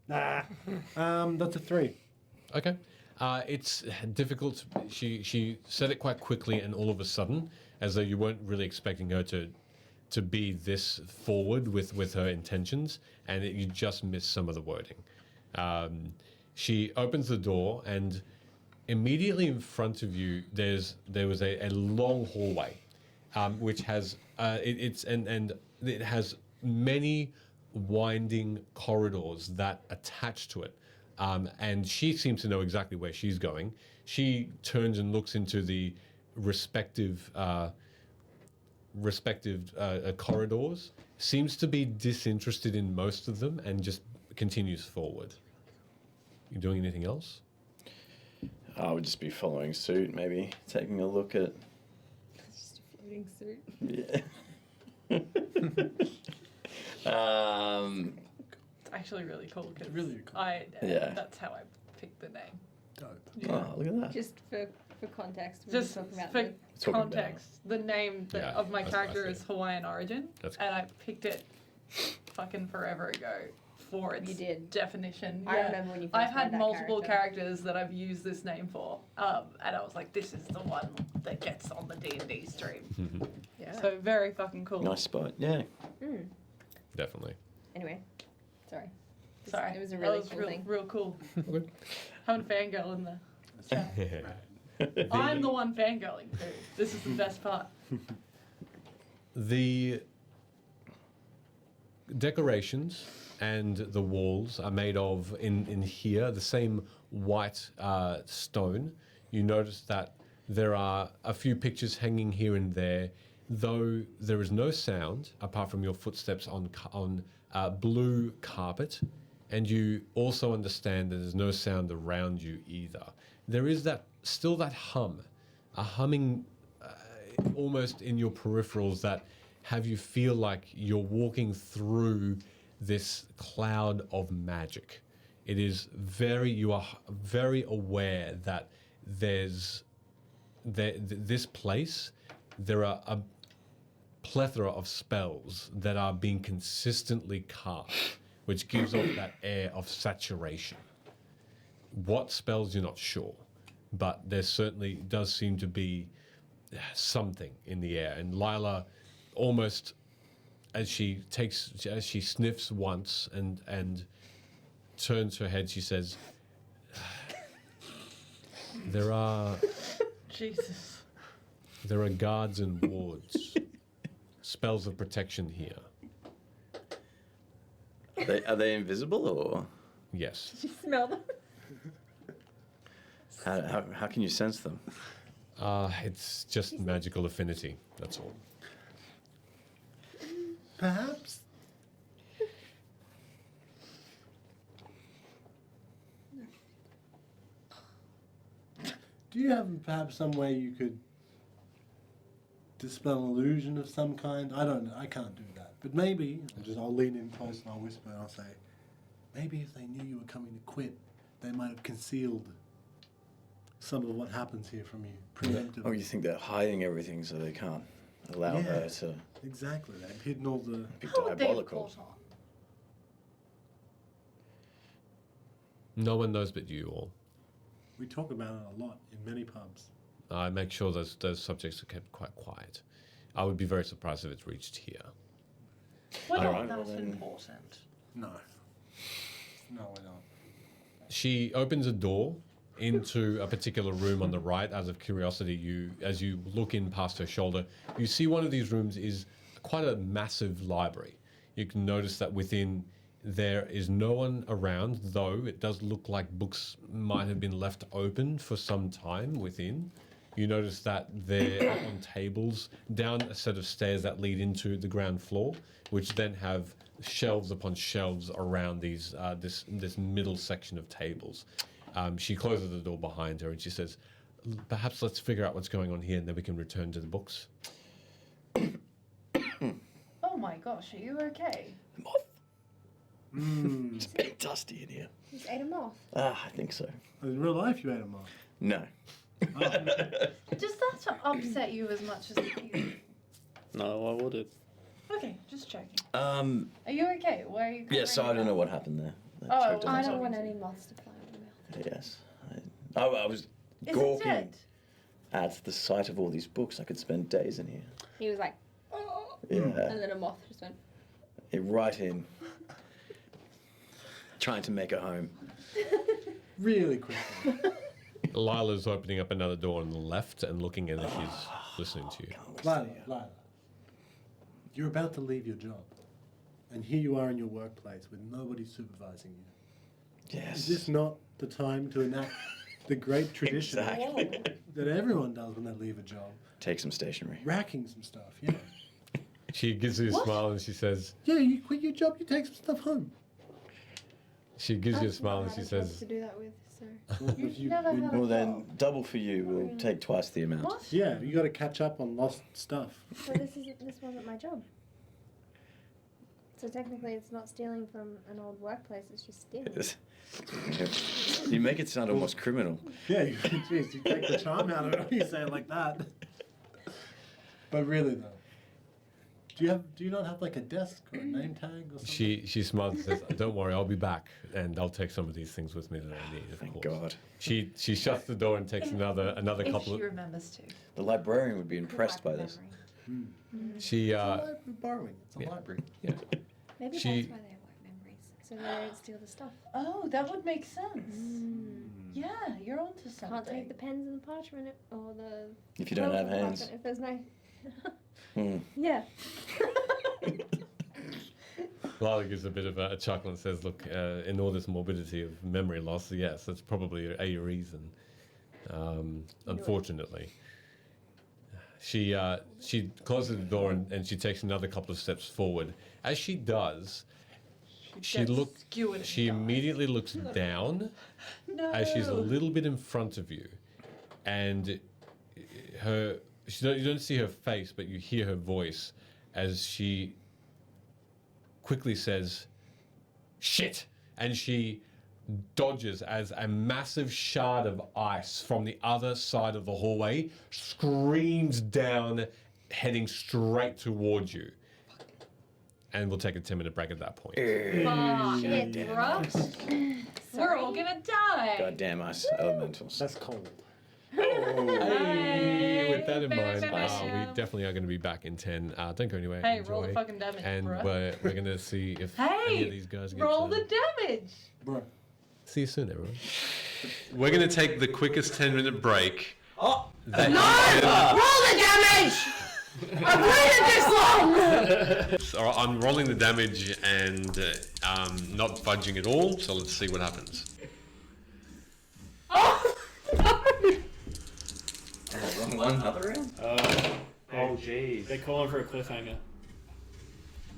Nah. That's a 3. Okay. It's difficult. She said it quite quickly, and all of a sudden, as though you weren't really expecting her to be this forward with her intentions, and you just missed some of the wording. She opens the door, and immediately in front of you, there was a long hallway, which has it has many winding corridors that attach to it. And she seems to know exactly where she's going. She turns and looks into the respective corridors, seems to be disinterested in most of them, and just continues forward. You doing anything else? I would just be following suit, maybe taking a look at. It's just a floating suit. Yeah. It's actually really cool because Really cool. Yeah. that's how I picked the name. Dope. Oh, look at that. Just for context, we're Just talking about for the Talking about- context, the name Yeah, of my that's character what I is Hawaiian origin, That's and I picked it fucking forever ago for its You did. definition. I Yeah. remember when you first I've made had that multiple character. characters that I've used this name for, and I was like, this is the one that gets on the D&D stream. Yeah. So very fucking cool. Nice spot. Yeah. Definitely. Anyway, sorry. Sorry, It was a that really was cool real, thing. real cool. Okay. Having a fangirl in the chat. I'm the one fangirling too. This is the best part. The decorations and the walls are made of, in here, the same white stone. You notice that there are a few pictures hanging here and there, though there is no sound apart from your footsteps on blue carpet, and you also understand that there's no sound around you either. There is still that hum, a humming almost in your peripherals that have you feel like you're walking through this cloud of magic. You are very aware that this place, there are a plethora of spells that are being consistently cast, which gives off that air of saturation. What spells, you're not sure, but there certainly does seem to be something in the air. And Lyla, almost as she sniffs once and turns her head, she says, there are Jesus. guards and wards, spells of protection here. Are they invisible or Yes. Did you smell them? how can you sense them? It's just magical affinity, that's all. Perhaps. Do you have perhaps some way you could dispel an illusion of some kind? I don't know. I can't do that. But maybe, I'll lean in close and I'll whisper and I'll say, maybe if they knew you were coming to quit, they might have concealed some of what happens here from you preemptively. Oh, you think they're hiding everything so they can't allow her to Exactly. They've hidden all the... be How would they have diabolical? caught on? No one knows but you all. We talk about it a lot in many pubs. I make sure those subjects are kept quite quiet. I would be very surprised if it's reached here. We're not Alright, that well then- important. No. No, we're not. She opens a door into a particular room on the right. Out of curiosity, as you look in past her shoulder, you see one of these rooms is quite a massive library. You can notice that within there is no one around, though it does look like books might have been left open for some time within. You notice that they're up on tables down a set of stairs that lead into the ground floor, which then have shelves upon shelves around these this middle section of tables. She closes the door behind her and she says, perhaps let's figure out what's going on here and then we can return to the books. Oh, gosh, are you okay? Moth. Mm. It's a bit dusty in here. You just ate a moth. Ah, I think so. In real life, you ate a moth. No. Does that upset you as much as you? No, why would it? Okay, just checking. Are Are you okay? Where are you? Yeah, so I don't know what happened there. That Oh, choked on I my don't tongue. want any moths to fly in my mouth. Yes. I was Is it gawking dead? at the sight of all these books. I could spend days in here. He was like, Yeah. and then a moth just went. Right in. Trying to make a home. Really quickly. Lila's opening up another door on the left and looking in as she's listening to you. Lyla, you're about to leave your job. And here you are in your workplace with nobody supervising you. Yes. Is this not the time to enact the great tradition Exactly. that everyone does when they leave a job? Take some stationery. Racking some stuff, yeah. She gives you a smile and she says, Yeah, you quit your job, you take some stuff home. she gives you a I've smile not and she had a job says, to do that with, so. Well, if you- never when- had a- Well, then, double for you. We'll take twice the amount. What? yeah, you got to catch up on lost stuff. But this wasn't my job. So technically, it's not stealing from an old workplace. It's just stealing. You make it sound almost criminal. Yeah, jeez, you take the charm out of it when you say it like that. But really though, do you not have like a desk or a name tag or something? she smiles and says, "Don't worry, I'll be back, and I'll take some of these things with me that I need." Of Thank course. God. She shuts the door and takes another If couple she of. remembers to. The librarian would be impressed by this. She It's a library borrowing. It's a yeah. library. Maybe She- that's why they have white memories. So they don't steal the stuff. Oh, that would make sense. Yeah, you're onto something. Can't take the pens and the parchment or the. If you don't have parchment hands. If there's no. Hmm. Yeah. Lyla gives a bit of a chuckle and says, "Look, in all this morbidity of memory loss, yes, that's probably a reason. Unfortunately." She closes the door and she takes another couple of steps forward. As she does, she immediately looks down No. as she's a little bit in front of you, and you don't see her face, but you hear her voice as she quickly says, "Shit!" and she dodges as a massive shard of ice from the other side of the hallway screams down, heading straight towards you. And we'll take a 10-minute break at that point. Fuck it, damn bruh. We're all gonna die. Goddamn us elementals. That's cold. Hey, with that in mind, Bam. we definitely are going to be back in 10. Don't go anywhere. Hey, enjoy. roll the fucking damage, And bruh. we're going to see if any Hey, of these guys get roll to- the damage. Bro. See you soon, everyone. We're going to take the quickest 10-minute break. Oh! That Roll the damage. I've waited this long. So I'm rolling the damage and not budging at all. So let's see what happens. Oh, Wrong one, another round? Oh jeez. They're calling for a cliffhanger.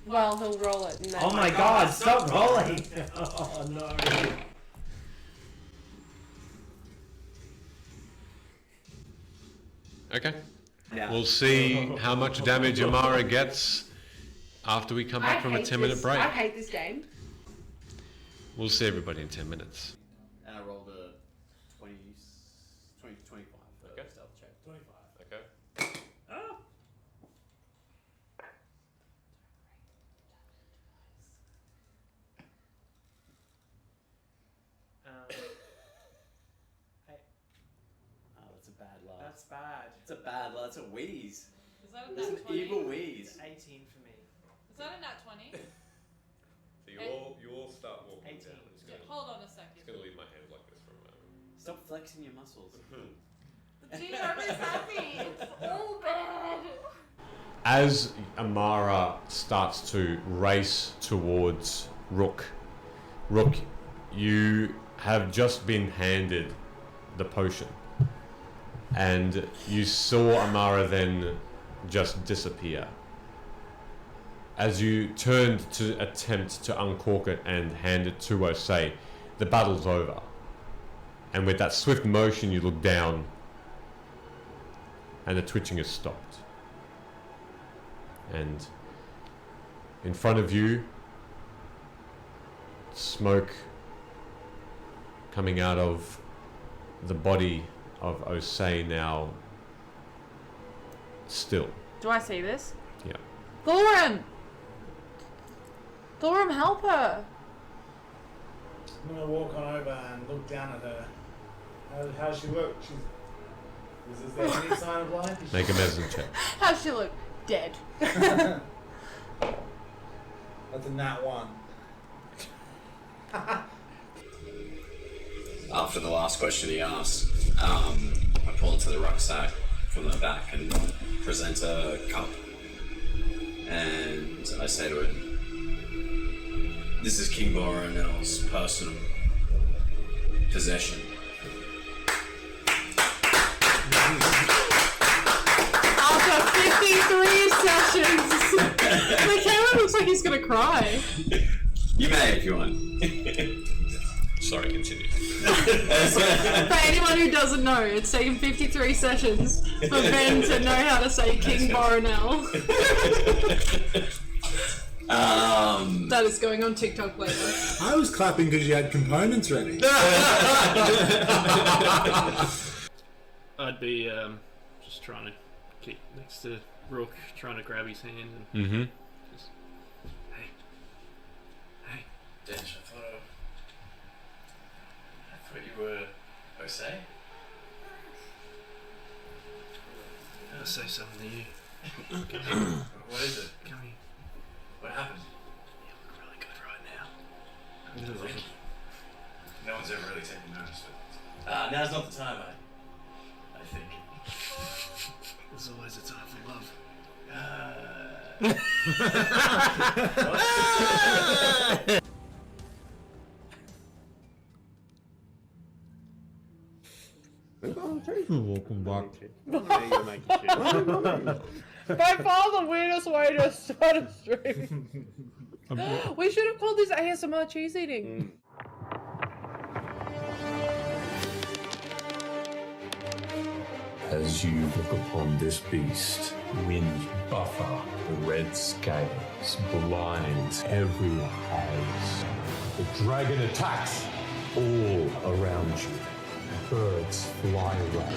Well, he'll roll it. And then Oh my god, stop rolling! Oh no. Okay. Yeah. We'll see how much damage Amara gets after we come back from a 10-minute break. I hate this game. We'll see everybody in 10 minutes. And I rolled a 25 for Okay. stealth check. 25. Okay. Oh, that's a bad laugh. That's bad. It's a bad laugh. It's a wheeze. Is that a It's an nat 20? evil wheeze. It's 18 for me. Is that a nat 20? So you all start walking 18. down. I'm just Hold on a second. gonna leave my hand like this for a moment. Stop flexing your muscles. The GM is happy. It's all bad. As Amara starts to race towards Rook, you have just been handed the potion, and you saw Amara then just disappear. As you turned to attempt to uncork it and hand it to her, say, the battle's over. And with that swift motion, you look down, and the twitching has stopped. And In front of you, smoke coming out of the body of Osei, now still. Do I see this? Yeah. Thorum! Thorum, help her! I'm gonna walk on over and look down at her. How's she look? Is there any sign of life? Make a medicine check. How's she look? Dead. That's a nat 1. After the last question he asked, I pull into the rucksack from the back and present a cup. And I say to it, "This is King Boronel's personal possession." After 53 sessions! The camera looks like he's gonna cry. You may if you want. Sorry, continue. For anyone who doesn't know, it's taken 53 sessions for Ben to know how to say King Boronel. That is going on TikTok later. I was clapping because you had components ready. I'd be just trying to get next to Rook, trying to grab his hand and Mm-hmm. just, hey. Dench, I thought you were Osei. I'll say something to you. What is it? Come here. What happened? You look really good right now. Thank you. No one's ever really taken notice, but now's not the time, I think. There's always a time for love. Welcome back. By far the weirdest way to start a stream. We should have called this ASMR cheese eating. As you look upon this beast, winds buffer the red scales, blind every eyes. The dragon attacks all around you. Birds fly away.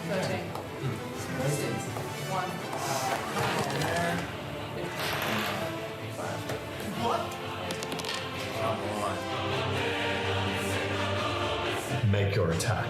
13. 6. 1. Make your attack.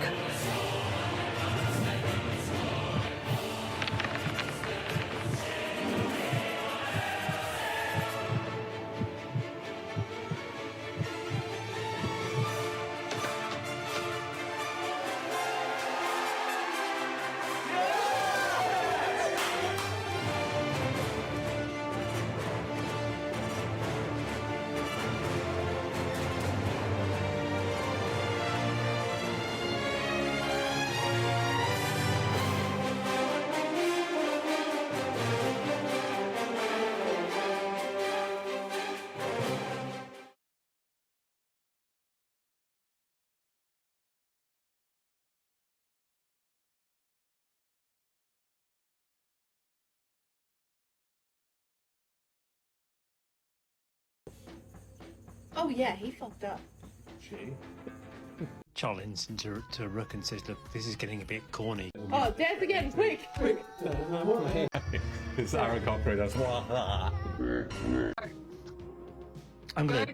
Oh yeah, he fucked up. Challenge to Rook and says, look, this is getting a bit corny. Oh, dance again, quick! It's Aaron Cochran, that's I'm gonna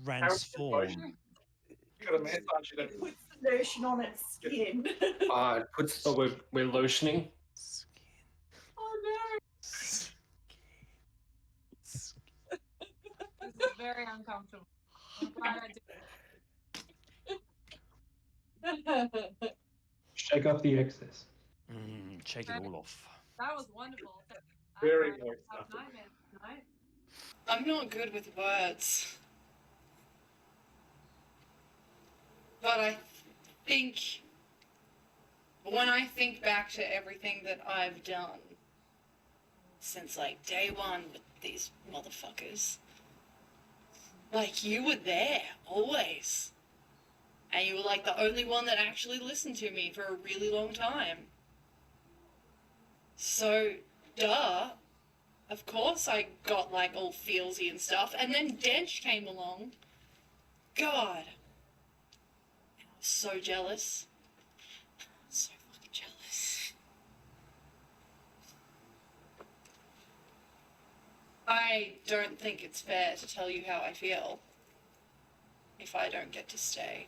transform. You got a massage it. Puts the lotion on its skin. We're lotioning. Oh no! This is very uncomfortable. I'm glad I did. Shake off the excess. Shake it all off. That was wonderful. Very I moist. have nightmares tonight. I'm not good with words. But I think when I think back to everything that I've done since like day one with these motherfuckers, like you were there always. And you were like the only one that actually listened to me for a really long time. So, duh. Of course I got like all feelsy and stuff. And then Dench came along. God. I was so jealous. So fucking jealous. I don't think it's fair to tell you how I feel if I don't get to stay.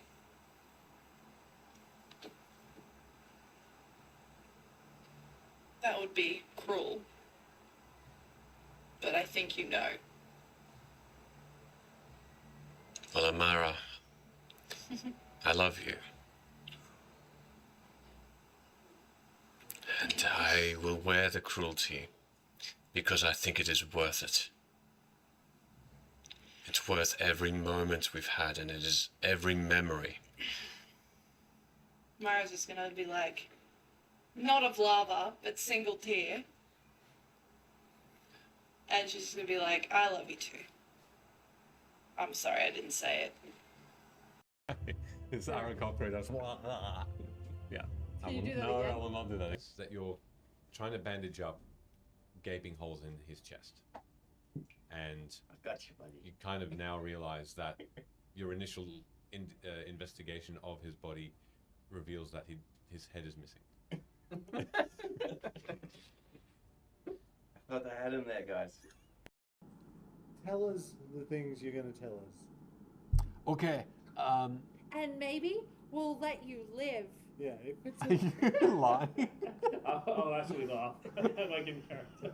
That would be cruel. But I think you know. Well, Amara, I love you. And I will wear the cruelty because I think it is worth it. It's worth every moment we've had, and it is every memory. Mara's just gonna be like, not of lava, but single tear. And she's just gonna be like, I love you too. I'm sorry I didn't say it. It's Aaron Cochrane. That's yeah. Can you do that again? I will not do that. It's that you're trying to bandage up gaping holes in his chest, and I got you, buddy. you kind of now realize that your initial investigation of his body reveals that his head is missing. I thought I had him there, guys. Tell us the things you're going to tell us. Okay. And maybe we'll let you live. Yeah, if it's Are you lying? I'll actually laugh. Like in character.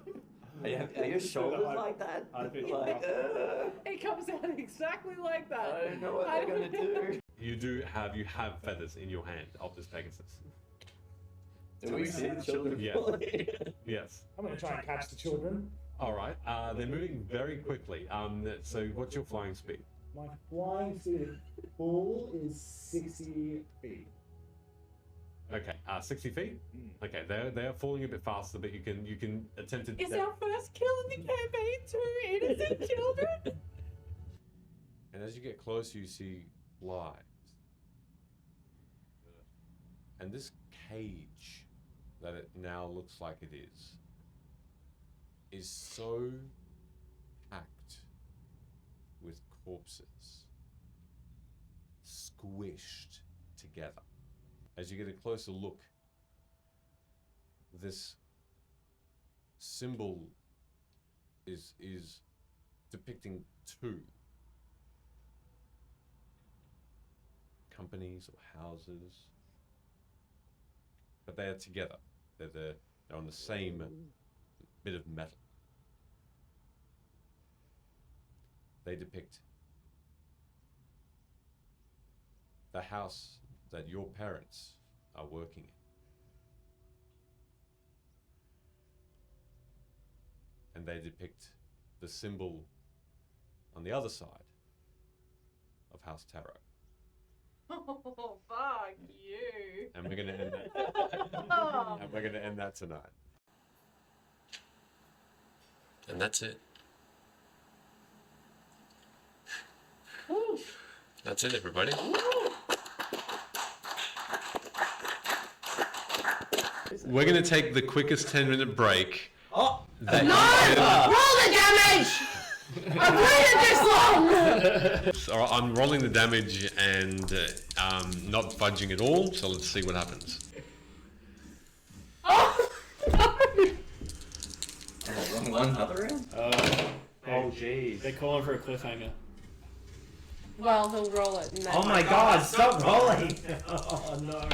Are your shoulders like that? Like, It comes out exactly like that. I don't know what they're gonna do. You have feathers in your hand of this Pegasus. Do we see the children? Yes. Yes. I'm going to try and catch the children. All right. They're moving very quickly. So what's your flying speed? My flying speed full is 60 feet. Okay. 60 feet. Okay. They're falling a bit faster, but you can attempt to. It's our first kill in the campaign, 2 innocent children. And as you get closer, you see lives. And this cage that it now looks like it is so packed with corpses, squished together. As you get a closer look, this symbol is depicting 2 companies or houses, but they are together. They're on the same bit of metal. They depict the house that your parents are working in. And they depict the symbol on the other side of House Tarot. Oh, fuck you. And we're gonna end that. And we're gonna end that tonight. And that's it. That's it, everybody. We're gonna take the quickest 10-minute break. Oh, no! Roll the damage! I've waited this long! So I'm rolling the damage and not budging at all. So let's see what happens. Oh, no! wrong one. Another round? Oh, jeez. They're calling for a cliffhanger. Well, he'll roll it. And then Oh my god, stop rolling! Oh no.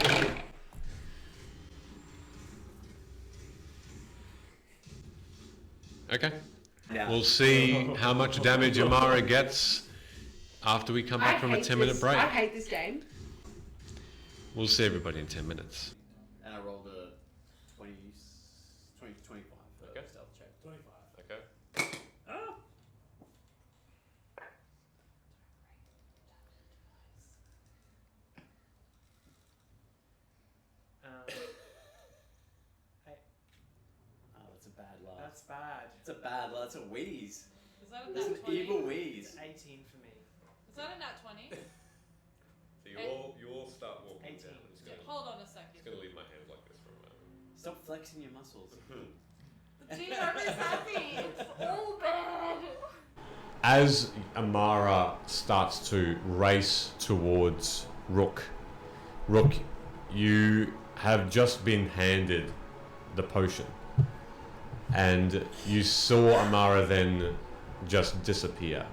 Okay. Yeah. We'll see how much damage Amara gets after we come back from a 10-minute break. I hate this game. We'll see everybody in 10 minutes. And I rolled a 20, 25 Okay. stealth check. 25. Okay. Oh! that's bad. It's a bad. That's a wheeze. Is that a It's nat an 20? evil wheeze. 18 for me. Is that a nat 20? So you all start walking 18. down. I'm just gonna, Hold on a second. just gonna leave my hands like this for a moment. Stop flexing your muscles. The team is happy. It's all bad. As Amara starts to race towards Rook, you have just been handed the potion, and you saw Amara then just disappear.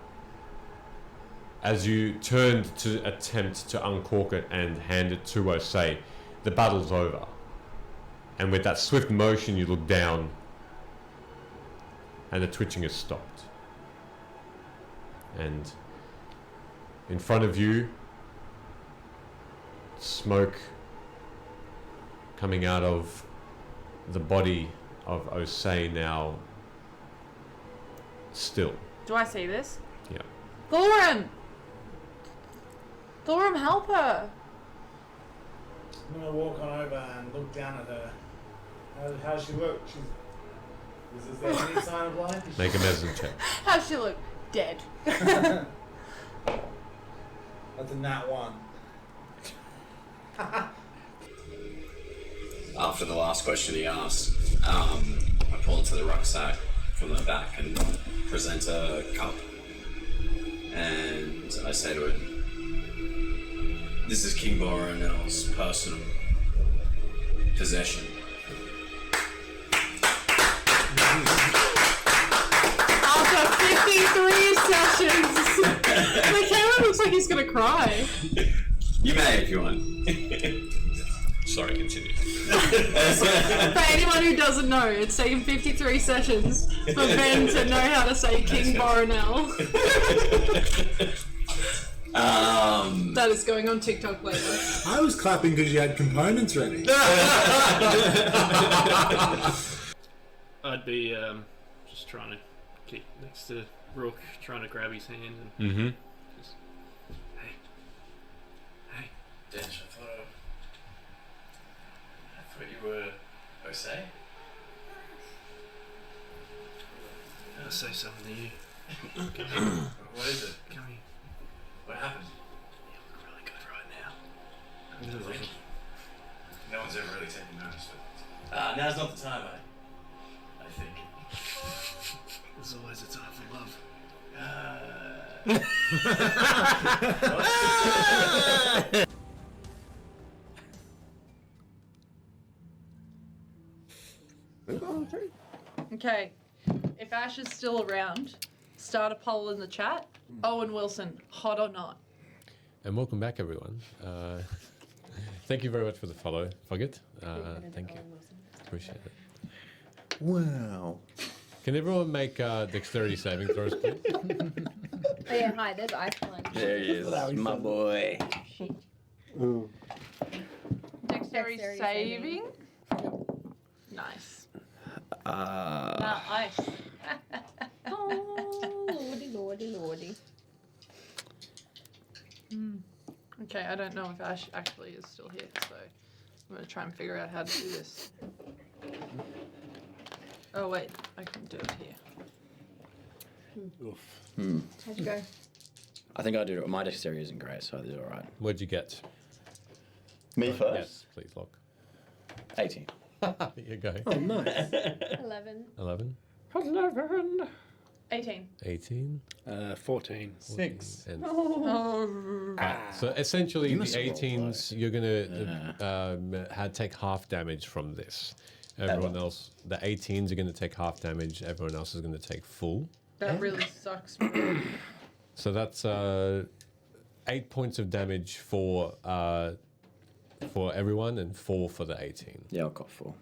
As you turned to attempt to uncork it and hand it to Osei, the battle's over. And with that swift motion, you look down, and the twitching has stopped. And in front of you, smoke coming out of the body of Osei, now still. Do I see this? Yeah. Thorum, help her. I'm gonna walk on over and look down at her. How's she look? Is there any sign of life? Make a medicine check. How's she look? Dead. That's a nat 1. After the last question he asked, I pull into the rucksack from the back and present a cup. And I say to it, "This is King Boronel's personal possession." After 53 sessions, the camera looks like he's gonna cry. You may if you want. Sorry, continue. For anyone who doesn't know, it's taken 53 sessions for Ben to know how to say King Boronel. That is going on TikTok later. I was clapping because you had components ready. I'd be just trying to keep next to Rook, trying to grab his hand and Mm-hmm. just, hey, Dench, I thought you were Osei? I'll say something to you. Come here. What is it? Come here. What happened? You look really good right now. Thank you. No one's ever really taken notice, but now's not the time, I think. There's always a time for love. Okay, if Ash is still around, start a poll in the chat. Owen Wilson, hot or not? And welcome back, everyone. Thank you very much for the follow, Fogget. Thank you. Appreciate it. Wow. Can everyone make dexterity saving throws, please? Oh yeah, hi, there's Iceland. There he is, my boy. Ooh. Dexterity saving. Nice. Nice. Oh, lordy, lordy, lordy. Okay, I don't know if Ash actually is still here, so I'm gonna try and figure out how to do this. Oh wait, I can do it here. How'd you go? I think I do. My dexterity isn't great, so I did all right. What'd you get? Me first? Yes, please, Lock. 18. There you go. Oh, nice. 11. 11. 18. 18. 14. 6. And Oh. so essentially, You the must have rolled 18s, you're going to take half damage from this. Everyone else, the 18s are going to take half damage. Everyone else is going to take full. That really sucks. So that's 8 points of damage for everyone and 4 for the 18. Yeah, I've got 4.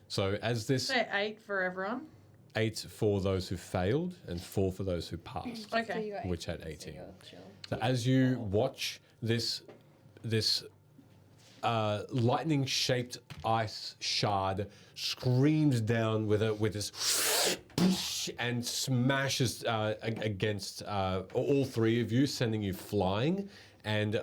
So as this Say 8 for everyone. 8 for those who failed and 4 for those who passed, Okay. So you got which 18, had 18. so you're chill. So as you watch this lightning-shaped ice shard screams down with this and smashes against all three of you, sending you flying and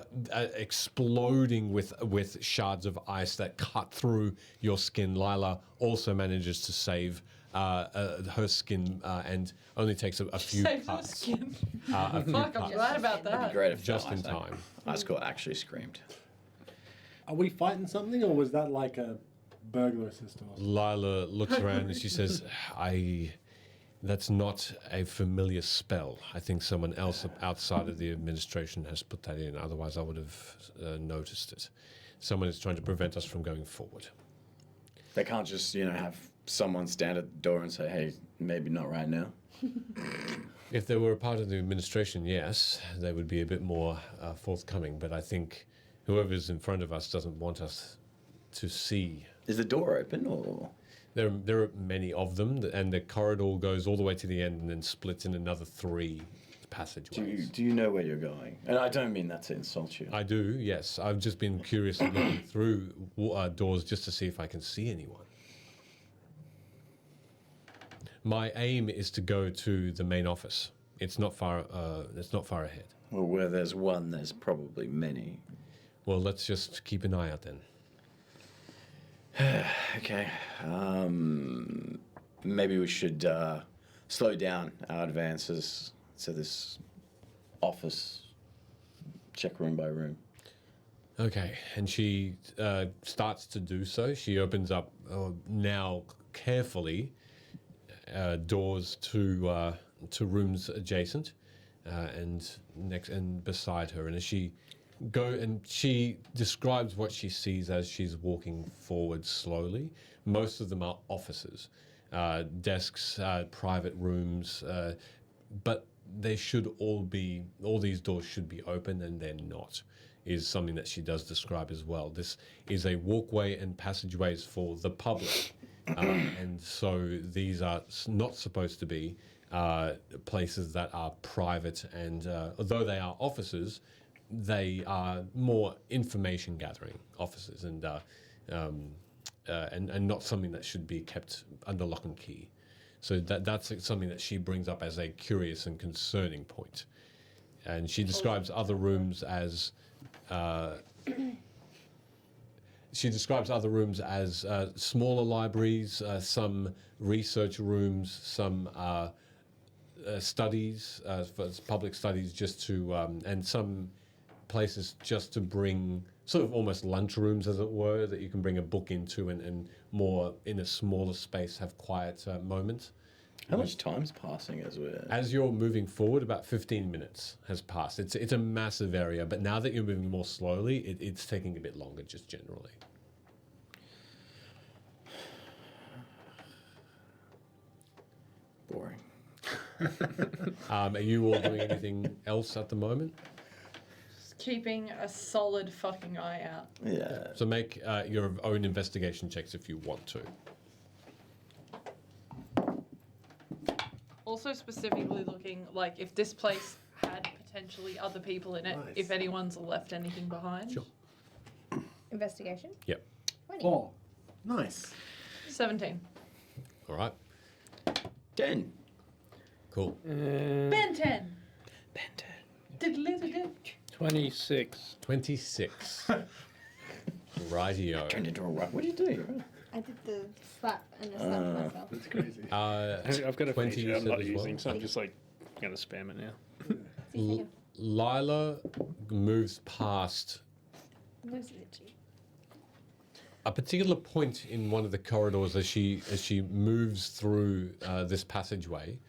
exploding with shards of ice that cut through your skin. Lyla also manages to save her skin and only takes a few Saves her cuts. skin. A few Fuck, I'm cuts. glad about It'd that. be great if Just felt in like that. time. High school actually screamed. Are we fighting something, or was that like a burglar system? Or something? Lila looks around and she says, that's not a familiar spell. I think someone else outside of the administration has put that in. Otherwise, I would have noticed it. Someone is trying to prevent us from going forward. They can't just, have someone stand at the door and say, hey, maybe not right now. If they were a part of the administration, yes, they would be a bit more forthcoming. But I think whoever's in front of us doesn't want us to see. Is the door open or? There are many of them, and the corridor goes all the way to the end and then splits in another 3 passageways. Do you know where you're going? And I don't mean that to insult you. I do, yes. I've just been curious and looking through doors just to see if I can see anyone. My aim is to go to the main office. It's not far. It's not far ahead. Well, where there's one, there's probably many. Well, let's just keep an eye out then. Okay. Maybe we should slow down our advances to this office, check room by room. Okay, and she starts to do so. She opens up now carefully doors to rooms adjacent and next and beside her. And as she she describes what she sees as she's walking forward slowly. Most of them are offices, desks, private rooms, but they should all these doors should be open, and they're not, is something that she does describe as well. This is a walkway and passageways for the public, and so these are not supposed to be places that are private, and although they are offices, they are more information gathering offices, and not something that should be kept under lock and key. So that's something that she brings up as a curious and concerning point. And she describes other rooms as smaller libraries, some research rooms, some studies, for public studies, just to and some places just to bring sort of almost lunchrooms, as it were, that you can bring a book into and more in a smaller space have quiet moments. How much time's passing as you're moving forward? About 15 minutes has passed. It's a massive area, but now that you're moving more slowly, it's taking a bit longer, just generally. Boring. Are you all doing anything else at the moment? Keeping a solid fucking eye out. Yeah. So make your own investigation checks if you want to. Also specifically looking, like, if this place had potentially other people in it, Nice. if anyone's left anything behind. Sure. Investigation? Yep. 20. 4. Nice. 17. All right. 10. Cool. Ben 10. Ben 10. Diddle-diddle-diddle. 26. 26. Rightio. Turned into a rock. What did you do? I did the slap and I slapped myself. That's crazy. I've got a 20 feature you I'm said not as well? using, so I'm just like going to spam it now. Lyla moves past Where's it, G? a particular point in one of the corridors as she moves through this passageway.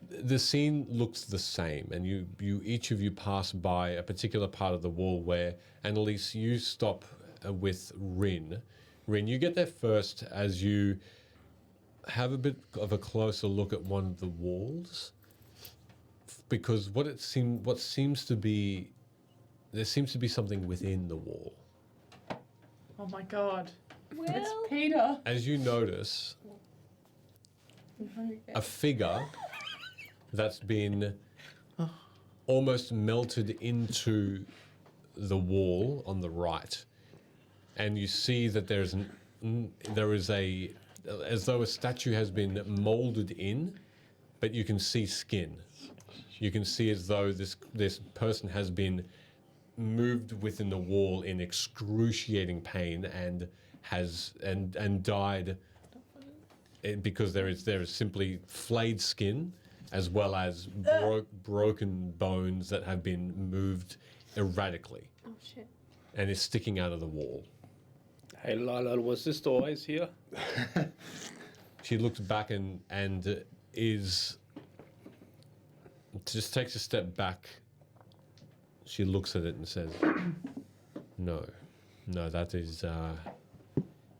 The scene looks the same, and you each of you pass by a particular part of the wall where, Annalise, you stop with Rin. Rin, you get there first as you have a bit of a closer look at one of the walls, because there seems to be something within the wall. Oh my god. Well, It's Peter. As you notice, a figure that's been almost melted into the wall on the right, and you see that there is as though a statue has been molded in, but you can see skin. You can see as though this person has been moved within the wall in excruciating pain and died because there is simply flayed skin, as well as broken bones that have been moved erratically. Oh shit. And is sticking out of the wall. Hey, Lyla, was this always here? She looks back and is just takes a step back. She looks at it and says, "No, that is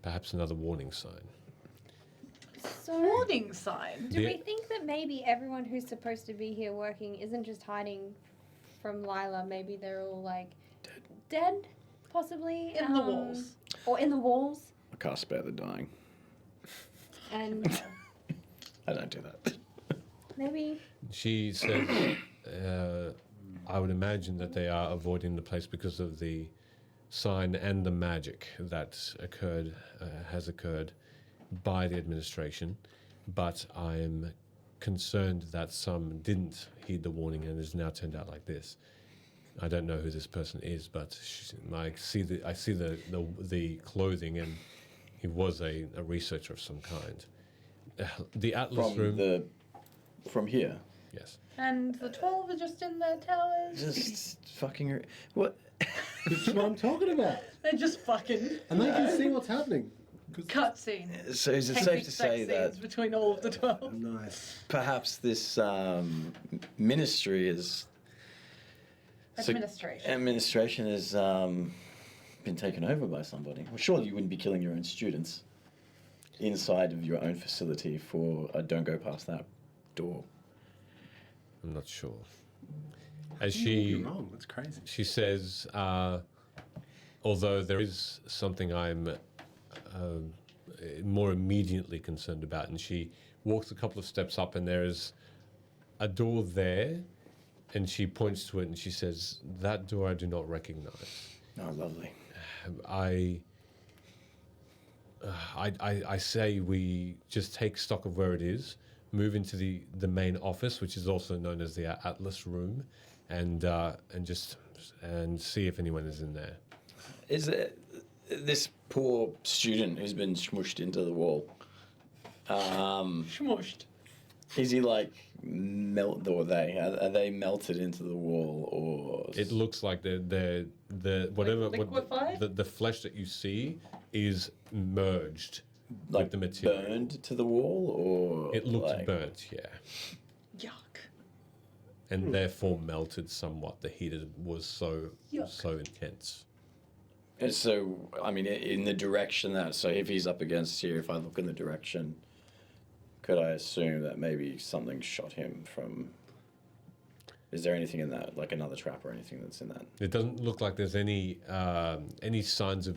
perhaps another warning sign." So, warning sign. Do we think that maybe everyone who's supposed to be here working isn't just hiding from Lyla? Maybe they're all like dead, possibly In the walls. or in the walls. I can't spare the dying. And I don't do that. maybe She said, "I would imagine that they are avoiding the place because of the sign and the magic that has occurred by the administration, but I'm concerned that some didn't heed the warning and has now turned out like this. I don't know who this person is, but I see the clothing, and he was a researcher of some kind. The Atlas room. From here. Yes. And the 12 are just in their towers. Just fucking. What? That's what I'm talking about. They're just fucking. And they can see what's happening. Cutscene. So is it safe to say that between all of the 12? Nice. perhaps this ministry is. Administration. Administration has been taken over by somebody. Well, surely you wouldn't be killing your own students inside of your own facility for a don't go past that door. I'm not sure. As You're wrong. That's crazy. she says, although there is something I'm more immediately concerned about, and she walks a couple of steps up, and there is a door there, and she points to it, and she says, "That door I do not recognize." Oh, lovely. I say we just take stock of where it is, move into the main office, which is also known as the Atlas room, and see if anyone is in there. Is it this poor student who's been smushed into the wall? Smushed. Is he like melt? Or are they melted into the wall, or It looks like the whatever liquefied? the flesh that you see is merged with the material. burned to the wall, or It looks like, burnt, yeah, Yuck. and therefore melted somewhat. The heat was so Yuck. intense. And so, I mean, in the direction that, so if he's up against here, if I look in the direction, could I assume that maybe something shot him from? Is there anything in that, like another trap or anything that's in that? It doesn't look like there's any signs of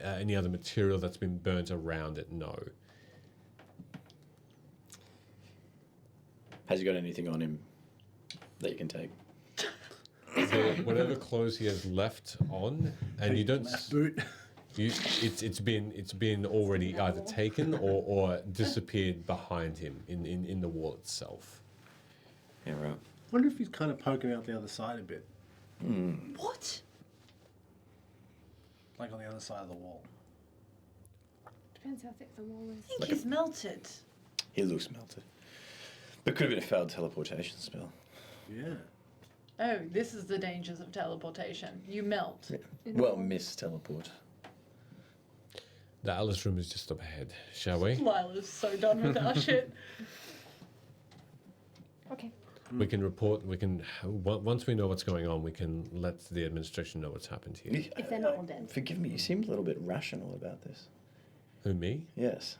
any other material that's been burnt around it. No. Has he got anything on him that you can take? Whatever clothes he has left on, and you don't. Boot. It's been already either taken or disappeared behind him in the wall itself. Yeah, right. I wonder if he's kind of poking out the other side a bit. What? Like on the other side of the wall. depends how thick the wall is. I think he's melted. He looks melted. But could have been a failed teleportation spell. Yeah. Oh, this is the dangers of teleportation. You melt. Yeah. Well, miss teleport. The Alice room is just up ahead, shall we? Lila's so done with our shit. Okay. We can report. We can once we know what's going on, we can let the administration know what's happened here. If they're not all dead. Forgive me, you seemed a little bit rational about this. Who, me? Yes.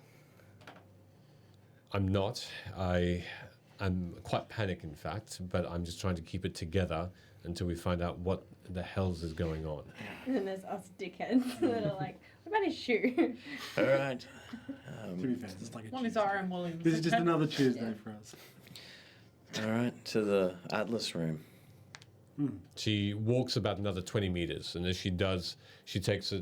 I'm not. I'm quite panicked, in fact, but I'm just trying to keep it together until we find out what the hell's is going on. And then there's us dickheads that are like, what about his shoe? All right. To be fair, it's like As long as R.M. Williams. this is just another Tuesday for us. All right, to the Atlas room. She walks about another 20 meters, and as she does, she takes a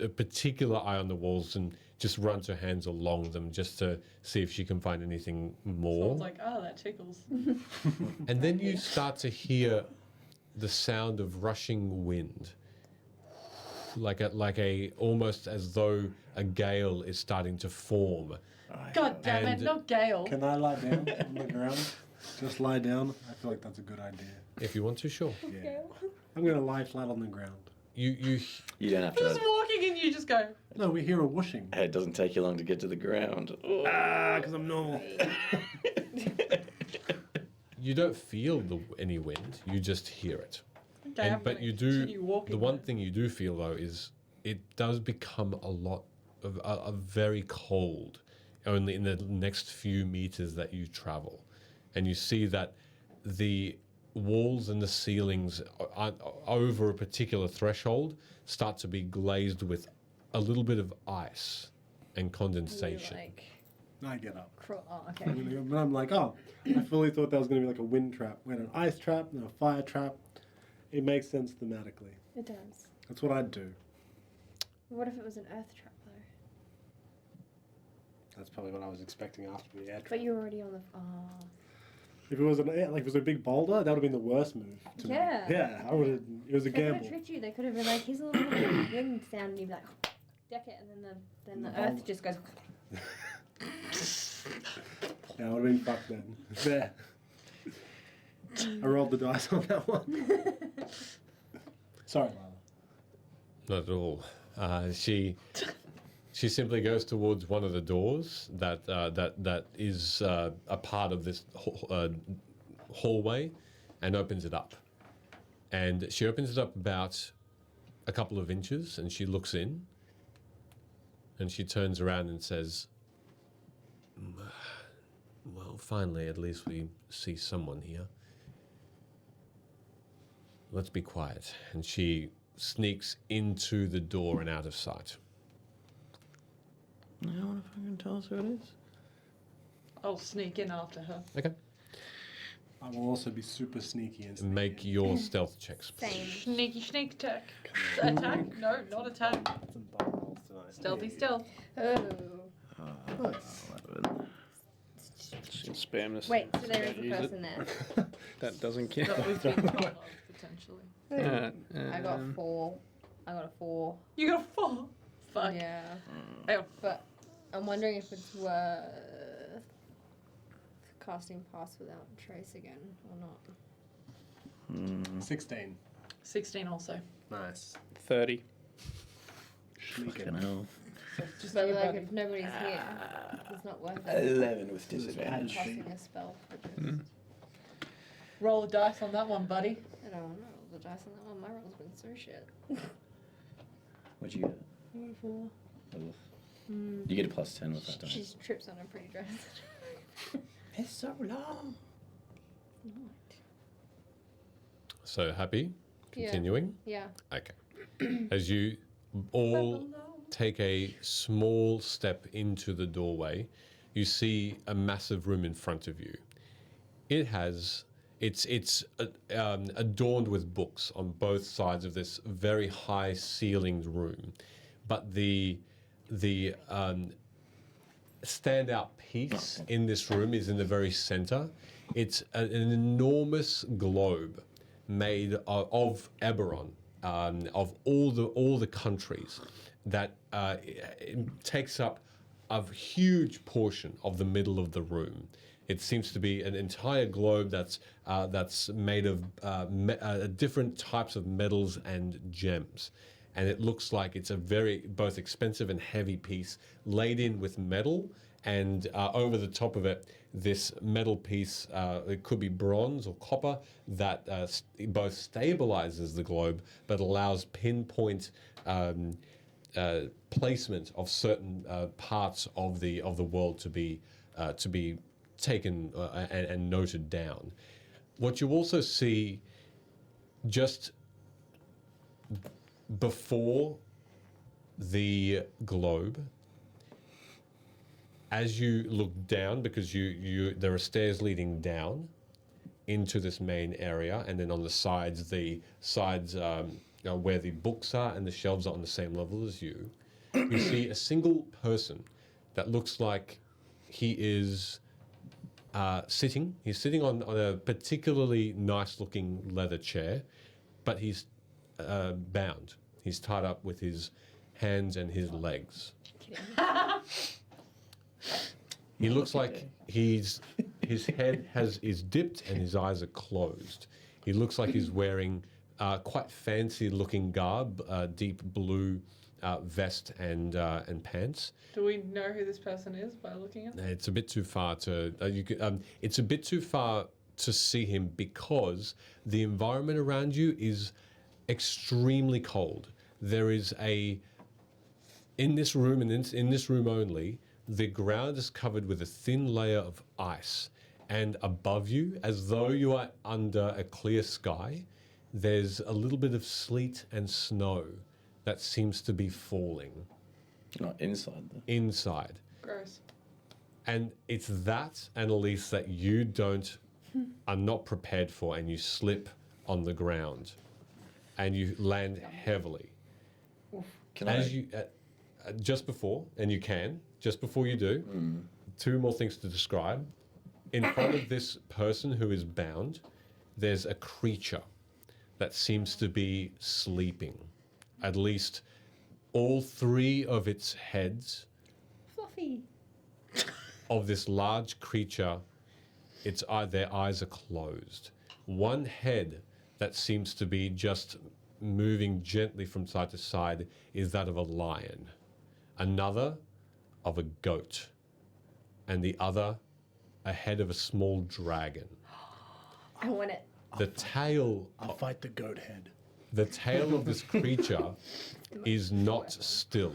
particular eye on the walls and just runs her hands along them just to see if she can find anything more. Someone's like, oh, that tickles. And then you start to hear the sound of rushing wind. like a almost as though a gale is starting to form. God damn it, And- not Gale. Can I lie down on the ground? Just lie down? I feel like that's a good idea. If you want to, sure. Yeah. I'm going to lie flat on the ground. You You don't have Just to. walking and you just go. No, we hear a whooshing. It doesn't take you long to get to the ground. Because I'm normal. you don't feel any wind. You just hear it. Okay, I'm but gonna you do. continue walking The one then. thing you do feel though is it does become a lot of a very cold. Only in the next few meters that you travel, and you see that the walls and the ceilings over a particular threshold start to be glazed with a little bit of ice and condensation. I get up. Oh, okay. But I'm like, oh, I fully thought that was going to be like a wind trap. We had an ice trap and a fire trap. It makes sense thematically. It does. That's what I'd do. What if it was an earth trap though? That's probably what I was expecting after the air trap. But you're already on the. If it was if it was a big boulder, that would have been the worst move. To Yeah. Me. Yeah, I would have. It was a They could gamble. have tricked you. They could have been like, "Here's a little bit of wind sound," and you'd be like, "Deck it," and then the earth just goes. Yeah, I would have been fucked then. There. I rolled the dice on that one. Sorry, Lyla. Not at all. She simply goes towards one of the doors that is a part of this hallway, and opens it up. And she opens it up about a couple of inches, and she looks in, and she turns around and says, "Well, finally, at least we see someone here. Let's be quiet." And she sneaks into the door and out of sight. I wonder if I can tell us who it is. I'll sneak in after her. Okay. I will also be super sneaky and Make your stealth checks. Sneaky sneak attack. Attack? No, not attack. Stealthy stealth. Oh. Just spam this. Wait, so there is Don't a use person it. there. That doesn't count. That we've been told of, potentially. I got 4. I got a 4. You got a 4? Fuck. Yeah. I got But I'm wondering if it's worth casting Pass Without Trace again or not. 16. 16 also. Nice. 30. Fucking hell. Just But like, everybody. if nobody's here, it's not worth it. 11 with disadvantage. Casting a spell for just. Roll a dice on that one, buddy. I don't know. The dice on that one. My roll's been so shit. What'd you get? 4. You get a plus 10 with that She dice. trips on a pretty dress. It's so long. So happy? Continuing? Yeah. Okay. As you all take a small step into the doorway, you see a massive room in front of you. It's adorned with books on both sides of this very high ceilinged room, but the standout piece in this room is in the very center. It's an enormous globe made of Eberron, of all the countries, that it takes up a huge portion of the middle of the room. It seems to be an entire globe that's made of different types of metals and gems. And it looks like it's a very both expensive and heavy piece laid in with metal, and over the top of it, this metal piece, it could be bronze or copper, that both stabilizes the globe but allows pinpoint placement of certain parts of the world to be taken and noted down. What you also see just before the globe, as you look down, because there are stairs leading down into this main area, and then on the sides where the books are and the shelves are on the same level as you, you see a single person that looks like he is sitting. He's sitting on a particularly nice-looking leather chair, but he's bound. He's tied up with his hands and his legs. He looks like his head is dipped and his eyes are closed. He looks like he's wearing quite fancy-looking garb, deep blue vest and pants. Do we know who this person is by looking at them? It's a bit too far to. It's a bit too far to see him because the environment around you is extremely cold. There is in this room and in this room only, the ground is covered with a thin layer of ice, and above you, as though you are under a clear sky, there's a little bit of sleet and snow that seems to be falling. Not inside, though. Inside. Gross. And it's that, Annalise, that you are not prepared for, and you slip on the ground, and you land heavily. Just before you do, two more things to describe. In front of this person who is bound, there's a creature that seems to be sleeping. At least all three of its heads Fluffy. of this large creature, their eyes are closed. One head that seems to be just moving gently from side to side is that of a lion. Another of a goat. And the other a head of a small dragon. I want it. The tail... I'll fight the goat head. The tail of this creature is not still.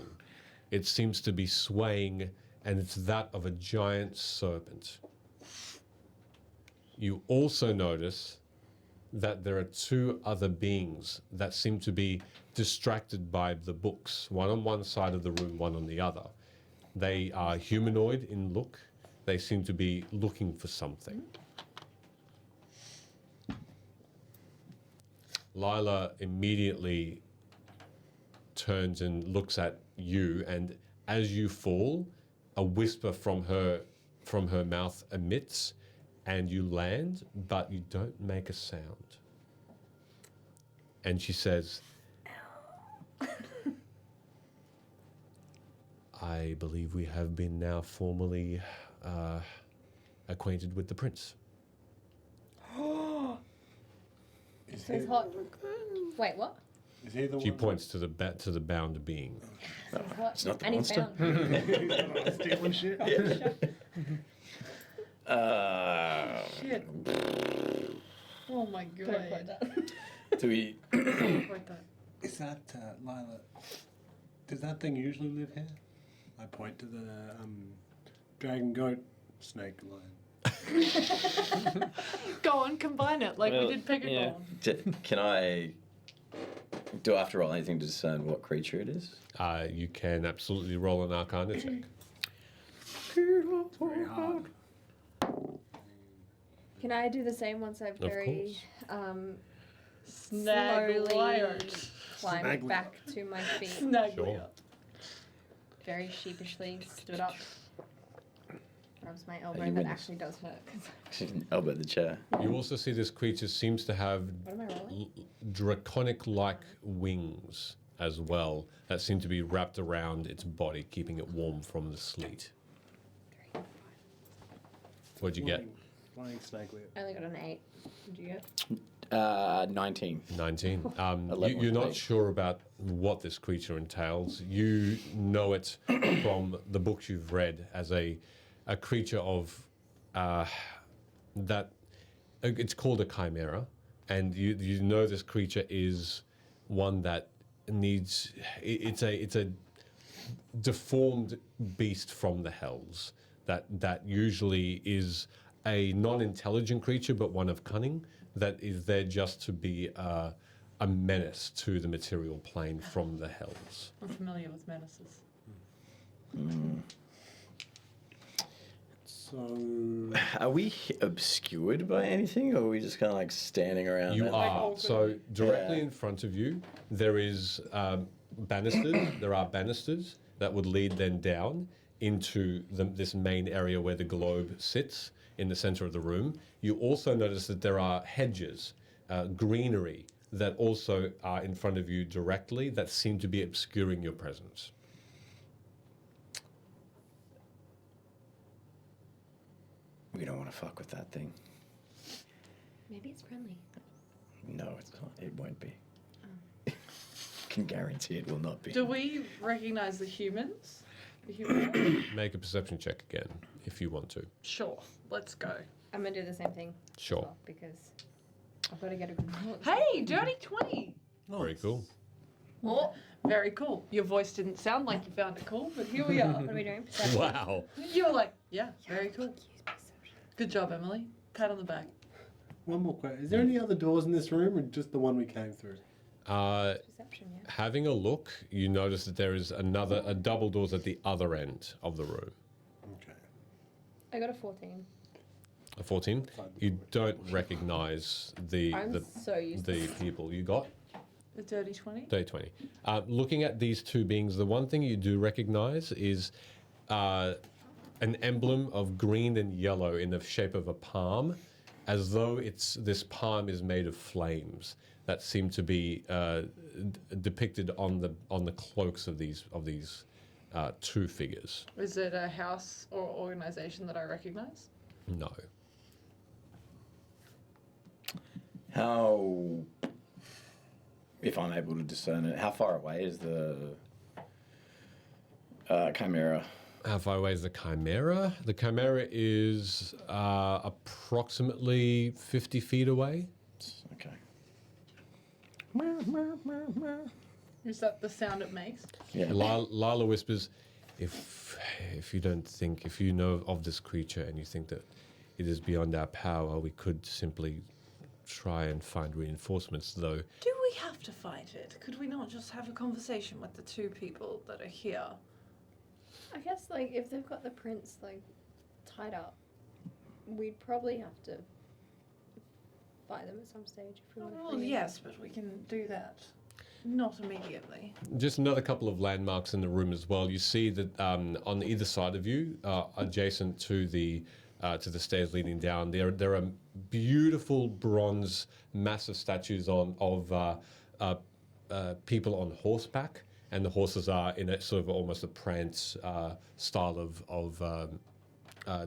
It seems to be swaying, and it's that of a giant serpent. You also notice that there are two other beings that seem to be distracted by the books, one on one side of the room, one on the other. They are humanoid in look. They seem to be looking for something. Lyla immediately turns and looks at you, and as you fall, a whisper from her mouth emits, and you land, but you don't make a sound. And she says, I believe we have been now formally acquainted with the prince. So it's hot. Wait, what? Is he the She one? points to the bound being. So it's hot. It's not the And he's monster. found. Stealing shit? Shit. Oh my Don't quote god. that. Do we? Don't quote that. Is that, Lyla, does that thing usually live here? I point to the dragon, goat, snake, lion. Go on, combine it like Well, we did Pegacorn. yeah. Can I? Do I have to roll anything to discern what creature it is? You can absolutely roll an Arcana check. It's very hard. Can I do the same once I've Of very Snag slowly liars. climbed Snag back to my feet? Snag Sure. liar. Very sheepishly stood up. Rubs my elbow. you That witness? actually does hurt. 'Cause She can elbow the chair. You also see this creature seems to have what am I rolling? draconic-like wings as well that seem to be wrapped around its body, keeping it warm from the sleet. What'd you get? Flying snake whip. I only got an 8. Did you get? 19. 19. 11 You're not with sure about what this creature entails. You know it from the books you've read as a creature of that. It's called a chimera, and you know this creature is one that needs. It's a deformed beast from the hells that usually is a non-intelligent creature, but one of cunning, that is there just to be a menace to the material plane from the hells. I'm familiar with menaces. So, Are we obscured by anything, or are we just kind of like standing around? You and- are. So directly Yeah. in front of you, there is banisters. There are banisters that would lead then down into this main area where the globe sits in the center of the room. You also notice that there are hedges, greenery that also are in front of you directly that seem to be obscuring your presence. We don't want to fuck with that thing. Maybe it's friendly. No, it's not. It won't be. Can guarantee it will not be. Do we recognize the humans? The human? Make a perception check again if you want to. Sure, let's go. I'm gonna do the same thing. Sure. Well, because I've got to get a good look. Hey, dirty 20! Very cool. Oh, very cool. Your voice didn't sound like you found it cool, but here we are. What are we doing? Perception? Wow. You were like, yeah, very cool. Good job, Emily. Pat on the back. One more question. Is there any other doors in this room or just the one we came through? Perception, yeah. Having a look, you notice that there is a double doors at the other end of the room. Okay. I got a 14. A 14. You don't recognize the I'm so used to the people you got. A dirty 20? Day 20. Looking at these two beings, the one thing you do recognize is an emblem of green and yellow in the shape of a palm, as though this palm is made of flames that seem to be depicted on the cloaks of these two figures. Is it a house or organization that I recognize? No. How, if I'm able to discern it, how far away is the chimera? How far away is the chimera? The chimera is approximately 50 feet away. Okay. Is that the sound it makes? Yeah. Lyla whispers, if you know of this creature and you think that it is beyond our power, we could simply try and find reinforcements, though. Do we have to fight it? Could we not just have a conversation with the two people that are here? I guess, like, if they've got the prince, like, tied up, we'd probably have to fight them at some stage if we want to. Well, yes, but we can do that. Not immediately. Just another couple of landmarks in the room as well. You see that on either side of you, adjacent to the stairs leading down, there are beautiful bronze, massive statues of people on horseback, and the horses are in a sort of almost a prance style of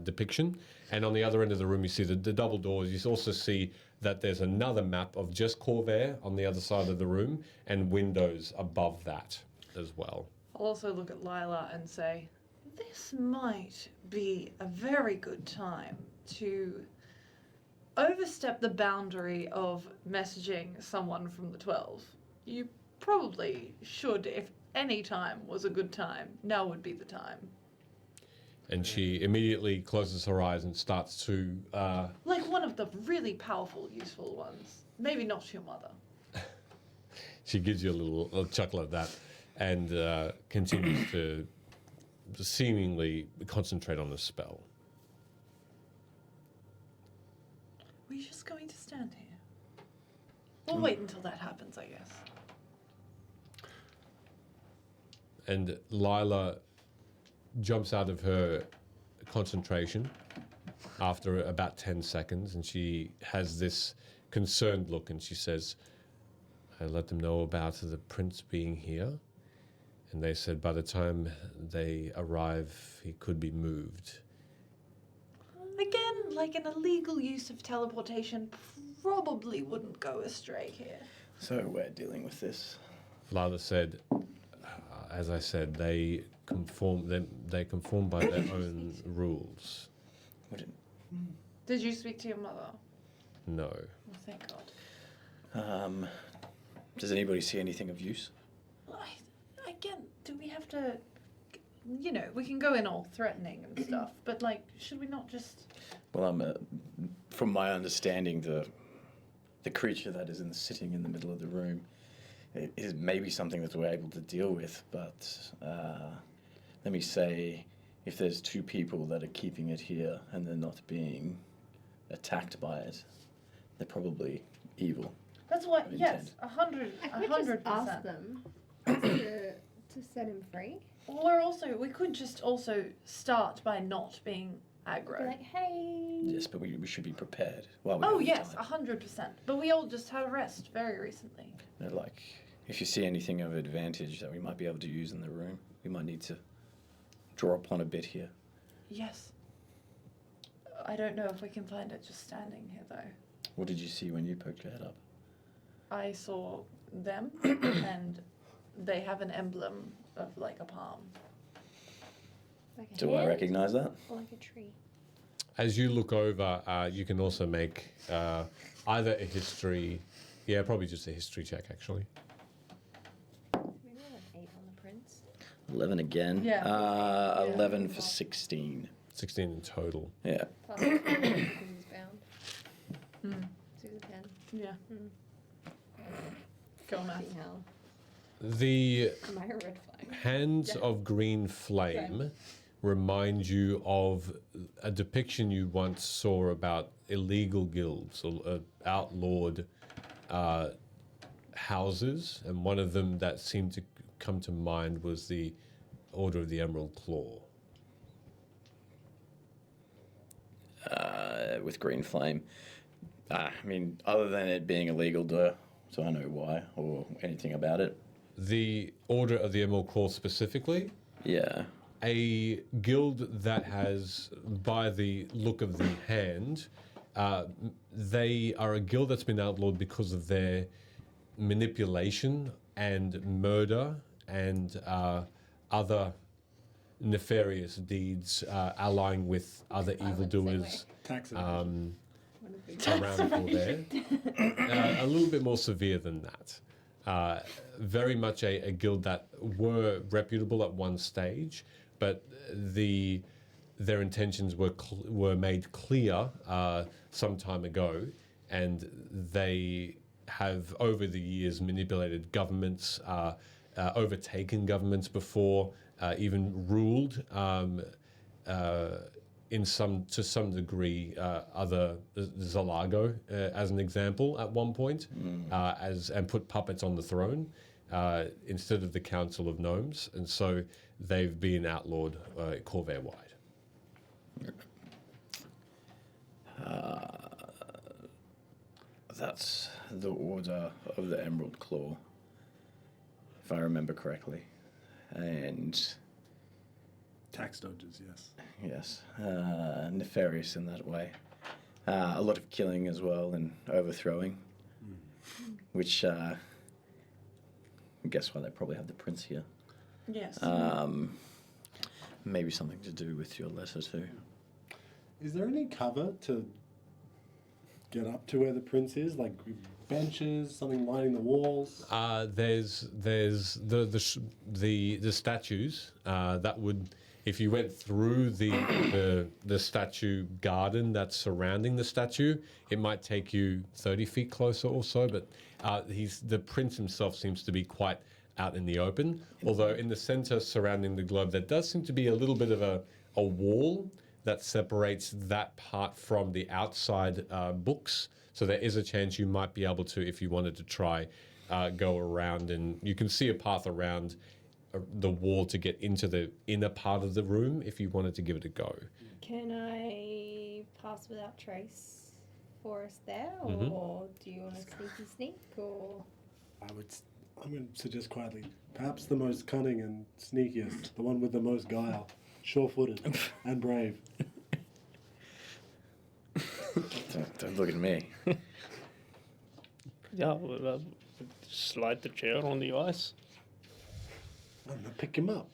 depiction. And on the other end of the room, you see the double doors. You also see that there's another map of just Corvair on the other side of the room, and windows above that as well. I'll also look at Lyla and say, this might be a very good time to overstep the boundary of messaging someone from the 12. You probably should, if any time was a good time, now would be the time. And she immediately closes her eyes and starts to... Like one of the really powerful, useful ones. Maybe not your mother. She gives you a little chuckle at that and continues to seemingly concentrate on the spell. We're just going to stand here. We'll wait until that happens, I guess. And Lyla jumps out of her concentration after about 10 seconds, and she has this concerned look, and she says, I let them know about the prince being here, and they said by the time they arrive, he could be moved. Again, like an illegal use of teleportation probably wouldn't go astray here. So we're dealing with this. Lyla said, as I said, they conform by their own rules. Did you speak to your mother? No. Well, thank God. Does anybody see anything of use? Again, do we have to... You know, we can go in all threatening and stuff, but, like, should we not just... Well, from my understanding, the creature that is sitting in the middle of the room is maybe something that we're able to deal with, but let me say, if there's two people that are keeping it here and they're not being attacked by it, they're probably evil. That's what, yes, I could just ask them to set him free. We could just also start by not being aggro. Be like, hey. Yes, but we should be prepared. While we Oh have the yes, time. 100%. But we all just had a rest very recently. Like, if you see anything of advantage that we might be able to use in the room, we might need to draw upon a bit here. Yes. I don't know if we can find it just standing here though. What did you see when you poked your head up? I saw them and they have an emblem of like a palm. Like a Do I hand? recognize that? Or like a tree. As you look over, you can also make either a history, probably just a history check actually. Maybe I have 8 on the prince. 11 again. Yeah. 11 for 16. 16 in total. Yeah. Plus, because he's bound. Hmm. 6 of 10. Yeah. Hmm. Go on, math. See how. The Am I a red flag? hands Yeah. of green flame remind you of a depiction you once saw about illegal guilds or outlawed houses, and one of them that seemed to come to mind was the Order of the Emerald Claw. With green flame. I mean, other than it being illegal, do I know why or anything about it? The Order of the Emerald Claw specifically, Yeah. a guild that has, by the look of the hand, they are a guild that's been outlawed because of their manipulation and murder and other nefarious deeds, allying with other evildoers Tax around for there. A little bit more severe than that. Very much a guild that were reputable at one stage, but their intentions were made clear some time ago, and they have over the years manipulated governments, overtaken governments before, even ruled to some degree other Zalago as an example at one point, and put puppets on the throne instead of the Council of Gnomes, and so they've been outlawed Corvair wide. That's the Order of the Emerald Claw, if I remember correctly. And tax dodgers, yes. yes, nefarious in that way. A lot of killing as well and overthrowing, which I guess why they probably have the prince here. Yes. Maybe something to do with your letter too. Is there any cover to get up to where the prince is? Like benches, something lining the walls? There's the statues that would, if you went through the statue garden that's surrounding the statue, it might take you 30 feet closer or so. But the prince himself seems to be quite out in the open. Although in the center surrounding the globe, there does seem to be a little bit of a wall that separates that part from the outside books. So there is a chance you might be able to, if you wanted to try, go around, and you can see a path around the wall to get into the inner part of the room if you wanted to give it a go. Can I pass without trace for us there, or do you want a sneak, or? I'm going to suggest quietly, perhaps the most cunning and sneakiest, the one with the most guile, sure-footed and brave. Don't look at me. Yeah, well, slide the chair on the ice. I'm going to pick him up.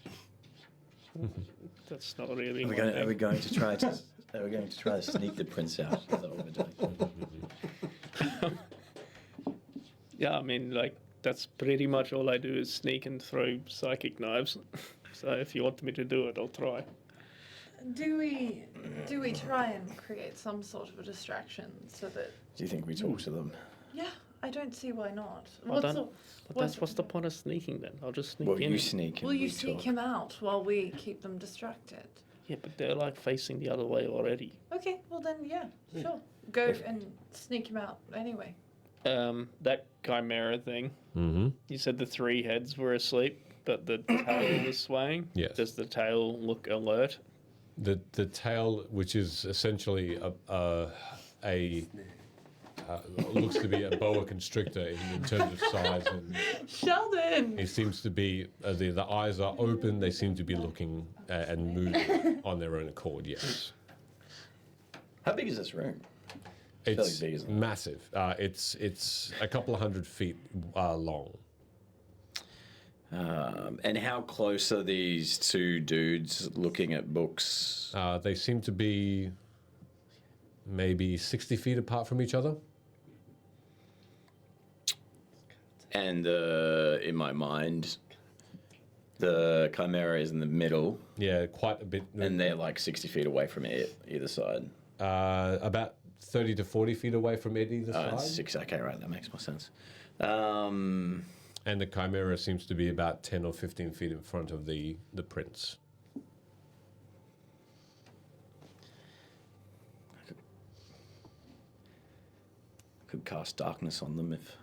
That's not really. Are we going to try to sneak the prince out? Is that what we're doing? Yeah, I mean, like, that's pretty much all I do is sneak and throw psychic knives. So if you want me to do it, I'll try. Do we try and create some sort of a distraction so that? Do you think we talk to them? Yeah, I don't see why not. What's the point of sneaking then? I'll just sneak Well, in. you sneak. And Will you we sneak talk. him out while we keep them distracted? Yeah, but they're like facing the other way already. Okay, well then, yeah, sure. Go and sneak him out anyway. That chimera thing. Mm-hmm. You said the 3 heads were asleep, but the tail was swaying. Yes. Does the tail look alert? the tail, which is essentially a looks to be a boa constrictor in terms of size, and Sheldon! it seems to be the eyes are open. They seem to be looking and moving on their own accord. Yes. How big is this room? It's fairly big, isn't it? massive. It's a couple of 100 feet long. And how close are these two dudes looking at books? They seem to be maybe 60 feet apart from each other. And in my mind, the Chimera is in the middle. Yeah, quite a bit. And they're like 60 feet away from it, either side. About 30 to 40 feet away from it either side. 6. Okay, right. That makes more sense. And the Chimera seems to be about 10 or 15 feet in front of the prince. Could cast darkness on them if.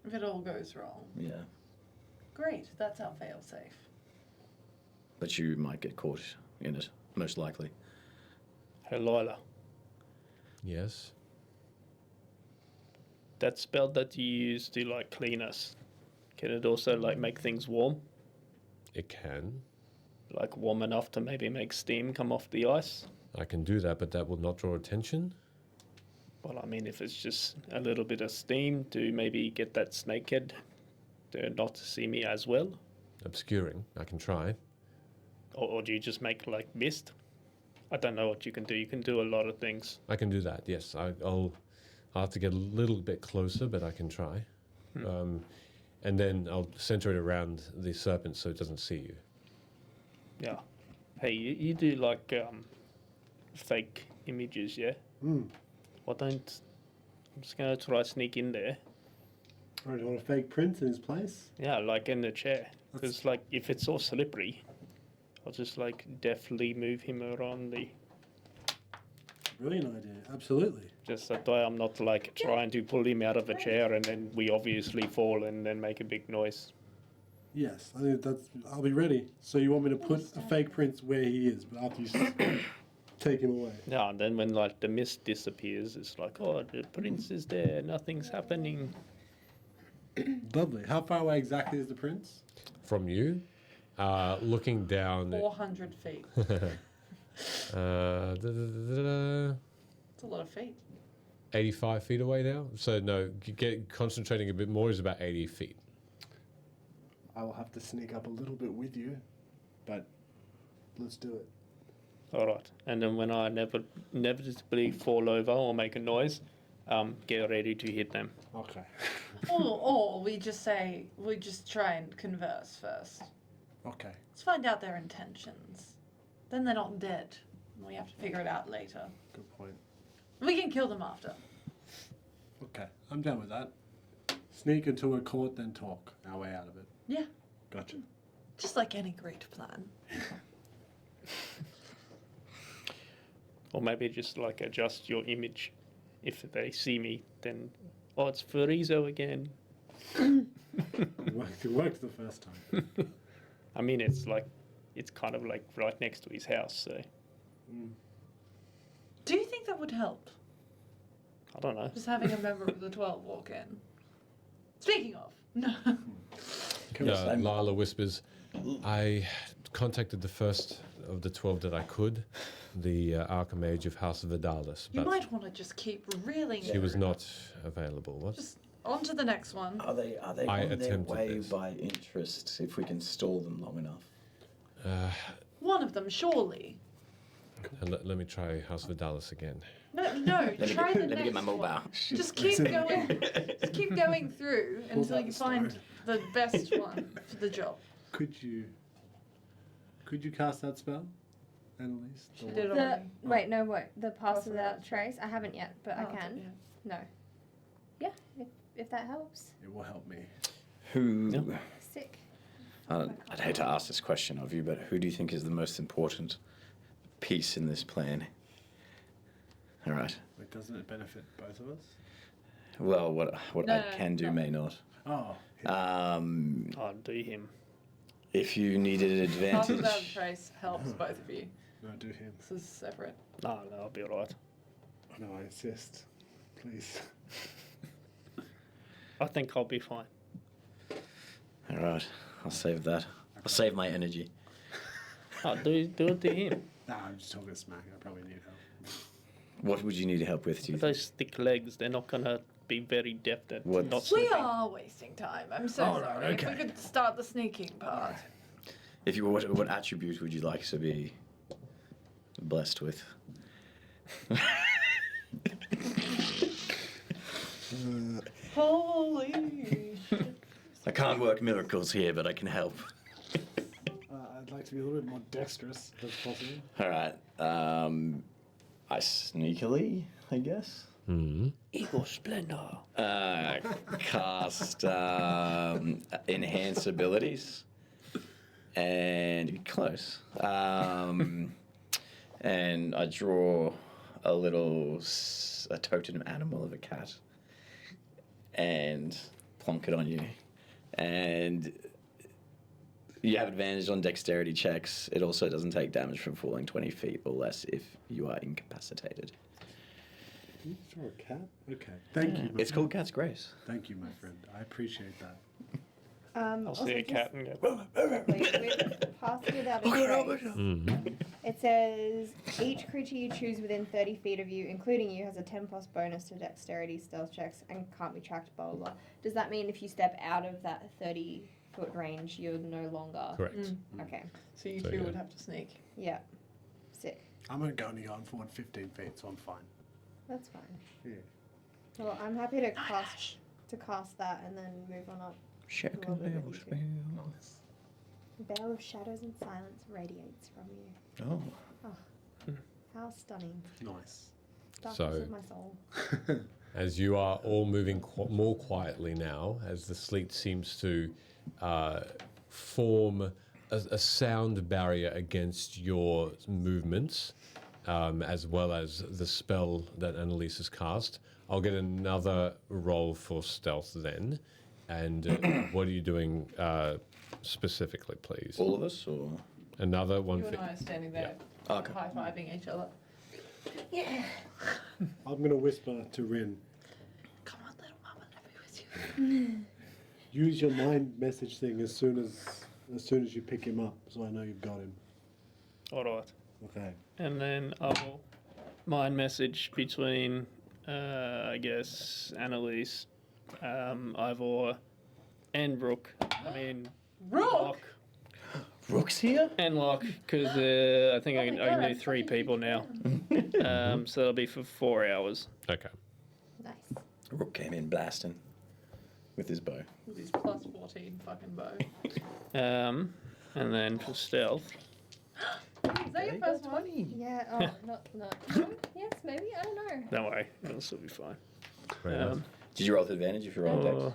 If it all goes wrong. Yeah. Great, that's our fail-safe. But you might get caught in it, most likely. Hey, Lyla. Yes. That spell that you use to like clean us, can it also like make things warm? It can. Like warm enough to maybe make steam come off the ice? I can do that, but that will not draw attention. Well, I mean, if it's just a little bit of steam to maybe get that snakehead to not see me as well. Obscuring. I can try. Or do you just make like mist? I don't know what you can do. You can do a lot of things. I can do that, yes. I'll have to get a little bit closer, but I can try. And then I'll center it around the serpent so it doesn't see you. Yeah. Hey, you do like fake images, yeah? Why don't... I'm just going to try sneak in there. Or do you want a fake prince in his place? Yeah, like in the chair. Because like if it's all slippery, I'll just like deftly move him around the... Brilliant idea, absolutely. Just that way I'm not like trying to pull him out of a chair and then we obviously fall and then make a big noise. Yes, I think that's. I'll be ready. So you want me to put a fake prince where he is, but after you take him away. Yeah, and then when like the mist disappears, it's like, oh, the prince is there, nothing's happening. Lovely. How far away exactly is the prince? From you, looking down... 400 feet. It's a lot of feet. 85 feet away now. So no, concentrating a bit more is about 80 feet. I will have to sneak up a little bit with you, but let's do it. All right, and then when I inevitably fall over or make a noise, get ready to hit them. Okay. or we just try and converse first. Okay. Let's find out their intentions. Then they're not dead. We have to figure it out later. Good point. We can kill them after. Okay, I'm done with that. Sneak into a court, then talk our way out of it. Yeah. Gotcha. Just like any great plan. Or maybe just like adjust your image. If they see me, then, oh, it's Furizo again. It worked the first time. I mean, it's kind of like right next to his house, so. Do you think that would help? I don't know. Just having a member of the 12 walk in. Speaking of, no. Lyla whispers, I contacted the first of the 12 that I could, the Archimage of House of Vidalis, You but might want to just keep reeling. she was not available. What? Just on to the next one. Are they I on their attempted way this. by interest if we can stall them long enough? One of them, surely. Let me try House of Vidalis again. No, Let try the me next get my mobile. one. Just keep going. Just keep going through until you find the best one for the job. Could you cast that spell, Annalise? She did The already. wait, no, what? The pass without trace? I haven't yet, but I Oh, can. yeah. No. Yeah, if that helps. It will help me. Who? Sick. I'd hate to ask this question of you, but who do you think is the most important piece in this plan? All right. Wait, doesn't it benefit both of us? Well, what No, I can do may not. Oh. I'll do him. If you needed an Pass advantage, without a trace helps both of you. No, do him. This is separate. No, I'll be alright. No, I insist. Please. I think I'll be fine. All right, I'll save that. I'll save my energy. Oh, do it to him. Nah, I'm just talking smack. I probably need help. What would you need help with, do you think? Those thick legs, they're not gonna be very deft at What? not We sniffing. are wasting time. I'm so All right, sorry. If we okay. could start the sneaking part. If you what attribute would you like to be blessed with? Holy shit. I can't work miracles here, but I can help. I'd like to be a little bit more dexterous, if that's possible. All right. I sneakily, I guess. Eagle Splendor. Cast enhance abilities, and you're close. And I draw a totem animal of a cat, and plonk it on you, and you have advantage on dexterity checks. It also doesn't take damage from falling 20 feet or less if you are incapacitated. You draw a cat? Okay. Thank you. It's called Cat's Grace. Thank you, my friend. I appreciate that. I'll Also see a just cat and go. with pass without a trace. It says each creature you choose within 30 feet of you, including you, has a 10 plus bonus to dexterity, stealth checks, and can't be tracked. Blah blah blah. Does that mean if you step out of that 30-foot range, you're no longer? Correct. Okay. So you So, two yeah. would have to sneak. Yeah. Sick. I'm only going forward 15 feet, so I'm fine. That's fine. Yeah. Well, I'm happy to cast that and then move on up. The veil of shadows and silence radiates from you. Oh. How stunning. Nice. Darkness So- of my soul. As you are all moving more quietly now, as the sleet seems to form a sound barrier against your movements, as well as the spell that Annalise has cast, I'll get another roll for stealth then. And what are you doing specifically, please? All of us, or Another You 150. and I are standing there, Okay. high-fiving each other. Yeah. I'm going to whisper to Rin. Come on, little mama, let me with you. Use your mind message thing as soon as you pick him up, so I know you've got him. Alright. Okay. And then I will mind message between, I guess, Annalise, Ivor, and Rook. I mean, Rook? Rook's here? And Locke, because I think I can do 3 people now. So that'll be for 4 hours. Okay. Nice. Rook came in blasting with his bow. With his plus 14 fucking bow. And then for stealth, Is that your first one? Yeah. Oh, not. Yes, maybe. I don't know. don't worry, it'll still be fine. Very nice. Did you roll with advantage if you're rolling dex?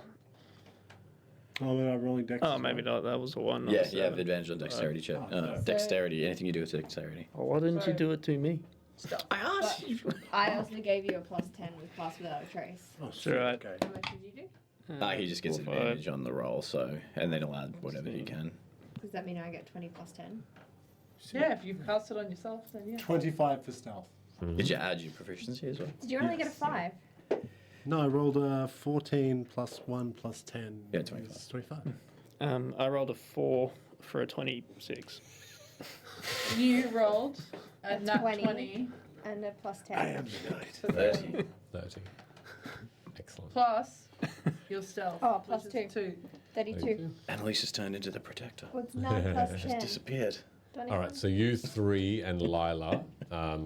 Oh, we're not rolling dex. Oh, maybe not. That was the one. Yeah, not you have seven. advantage on dexterity check. Oh, Dexterity, anything you do with dexterity. Oh, why didn't you do it to me? Stop. I asked you. I also gave you a plus 10 with pass without a trace. Oh, Sure, right. Okay. How much did you do? He just gets 4, 5. advantage on the roll, so, and then he'll add whatever he can. Does that mean I get 20 plus 10? Yeah, if you cast it on yourself, then yeah. 25 for stealth. Did you add your proficiency as well? Did you only get a 5? No, I rolled a 14 plus 1 plus 10. Yeah, 25. It's 25. I rolled a 4 for a 26. You rolled a nat 20. 20 And a plus 10. I am the knight. for 30 30. Excellent. plus your stealth. Oh, plus which is 2. 32. Annalise has turned into the protector. What's 9 plus 10? Just disappeared. 21. All right, so you 3 and Lyla. Lyla Oh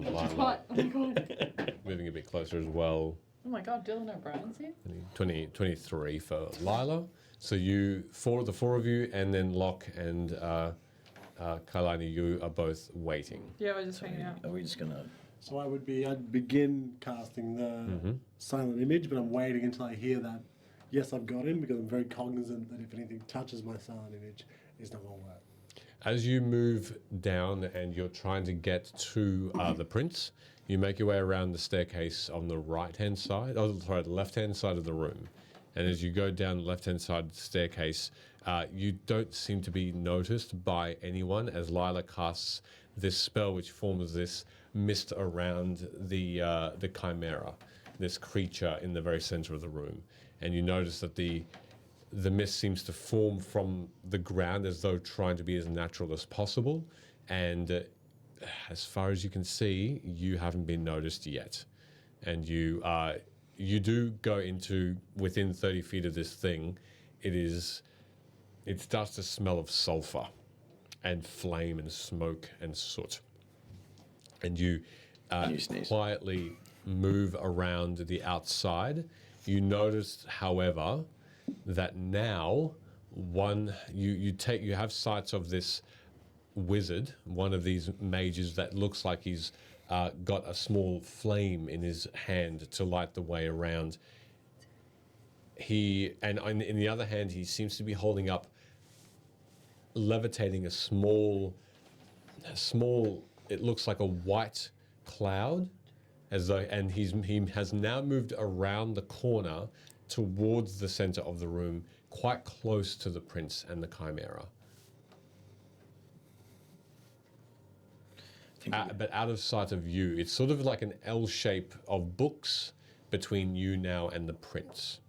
my god. moving a bit closer as well. Oh my god, Dylan O'Brien's here. 23 for Lyla. So you, the four of you, and then Locke and Kailani, you are both waiting. Yeah, we're just hanging out. Are we just gonna... So I'd begin casting the silent image, but I'm waiting until I hear that. Yes, I've got him, because I'm very cognizant that if anything touches my silent image, it's not going to work. As you move down and you're trying to get to the prince, you make your way around the staircase on the right-hand side, the left-hand side of the room. And as you go down the left-hand side of the staircase, you don't seem to be noticed by anyone as Lyla casts this spell which forms this mist around the chimera, this creature in the very center of the room. And you notice that the mist seems to form from the ground as though trying to be as natural as possible. And as far as you can see, you haven't been noticed yet. And you do go into within 30 feet of this thing. It starts to smell of sulfur and flame and smoke and soot. And you quietly move around the outside. You notice, however, that now you have sights of this wizard, one of these mages that looks like he's got a small flame in his hand to light the way around. In the other hand, he seems to be holding up, levitating a small. It looks like a white cloud, and he has now moved around the corner towards the center of the room, quite close to the prince and the chimera. But out of sight of you, it's sort of like an L shape of books between you now and the prince.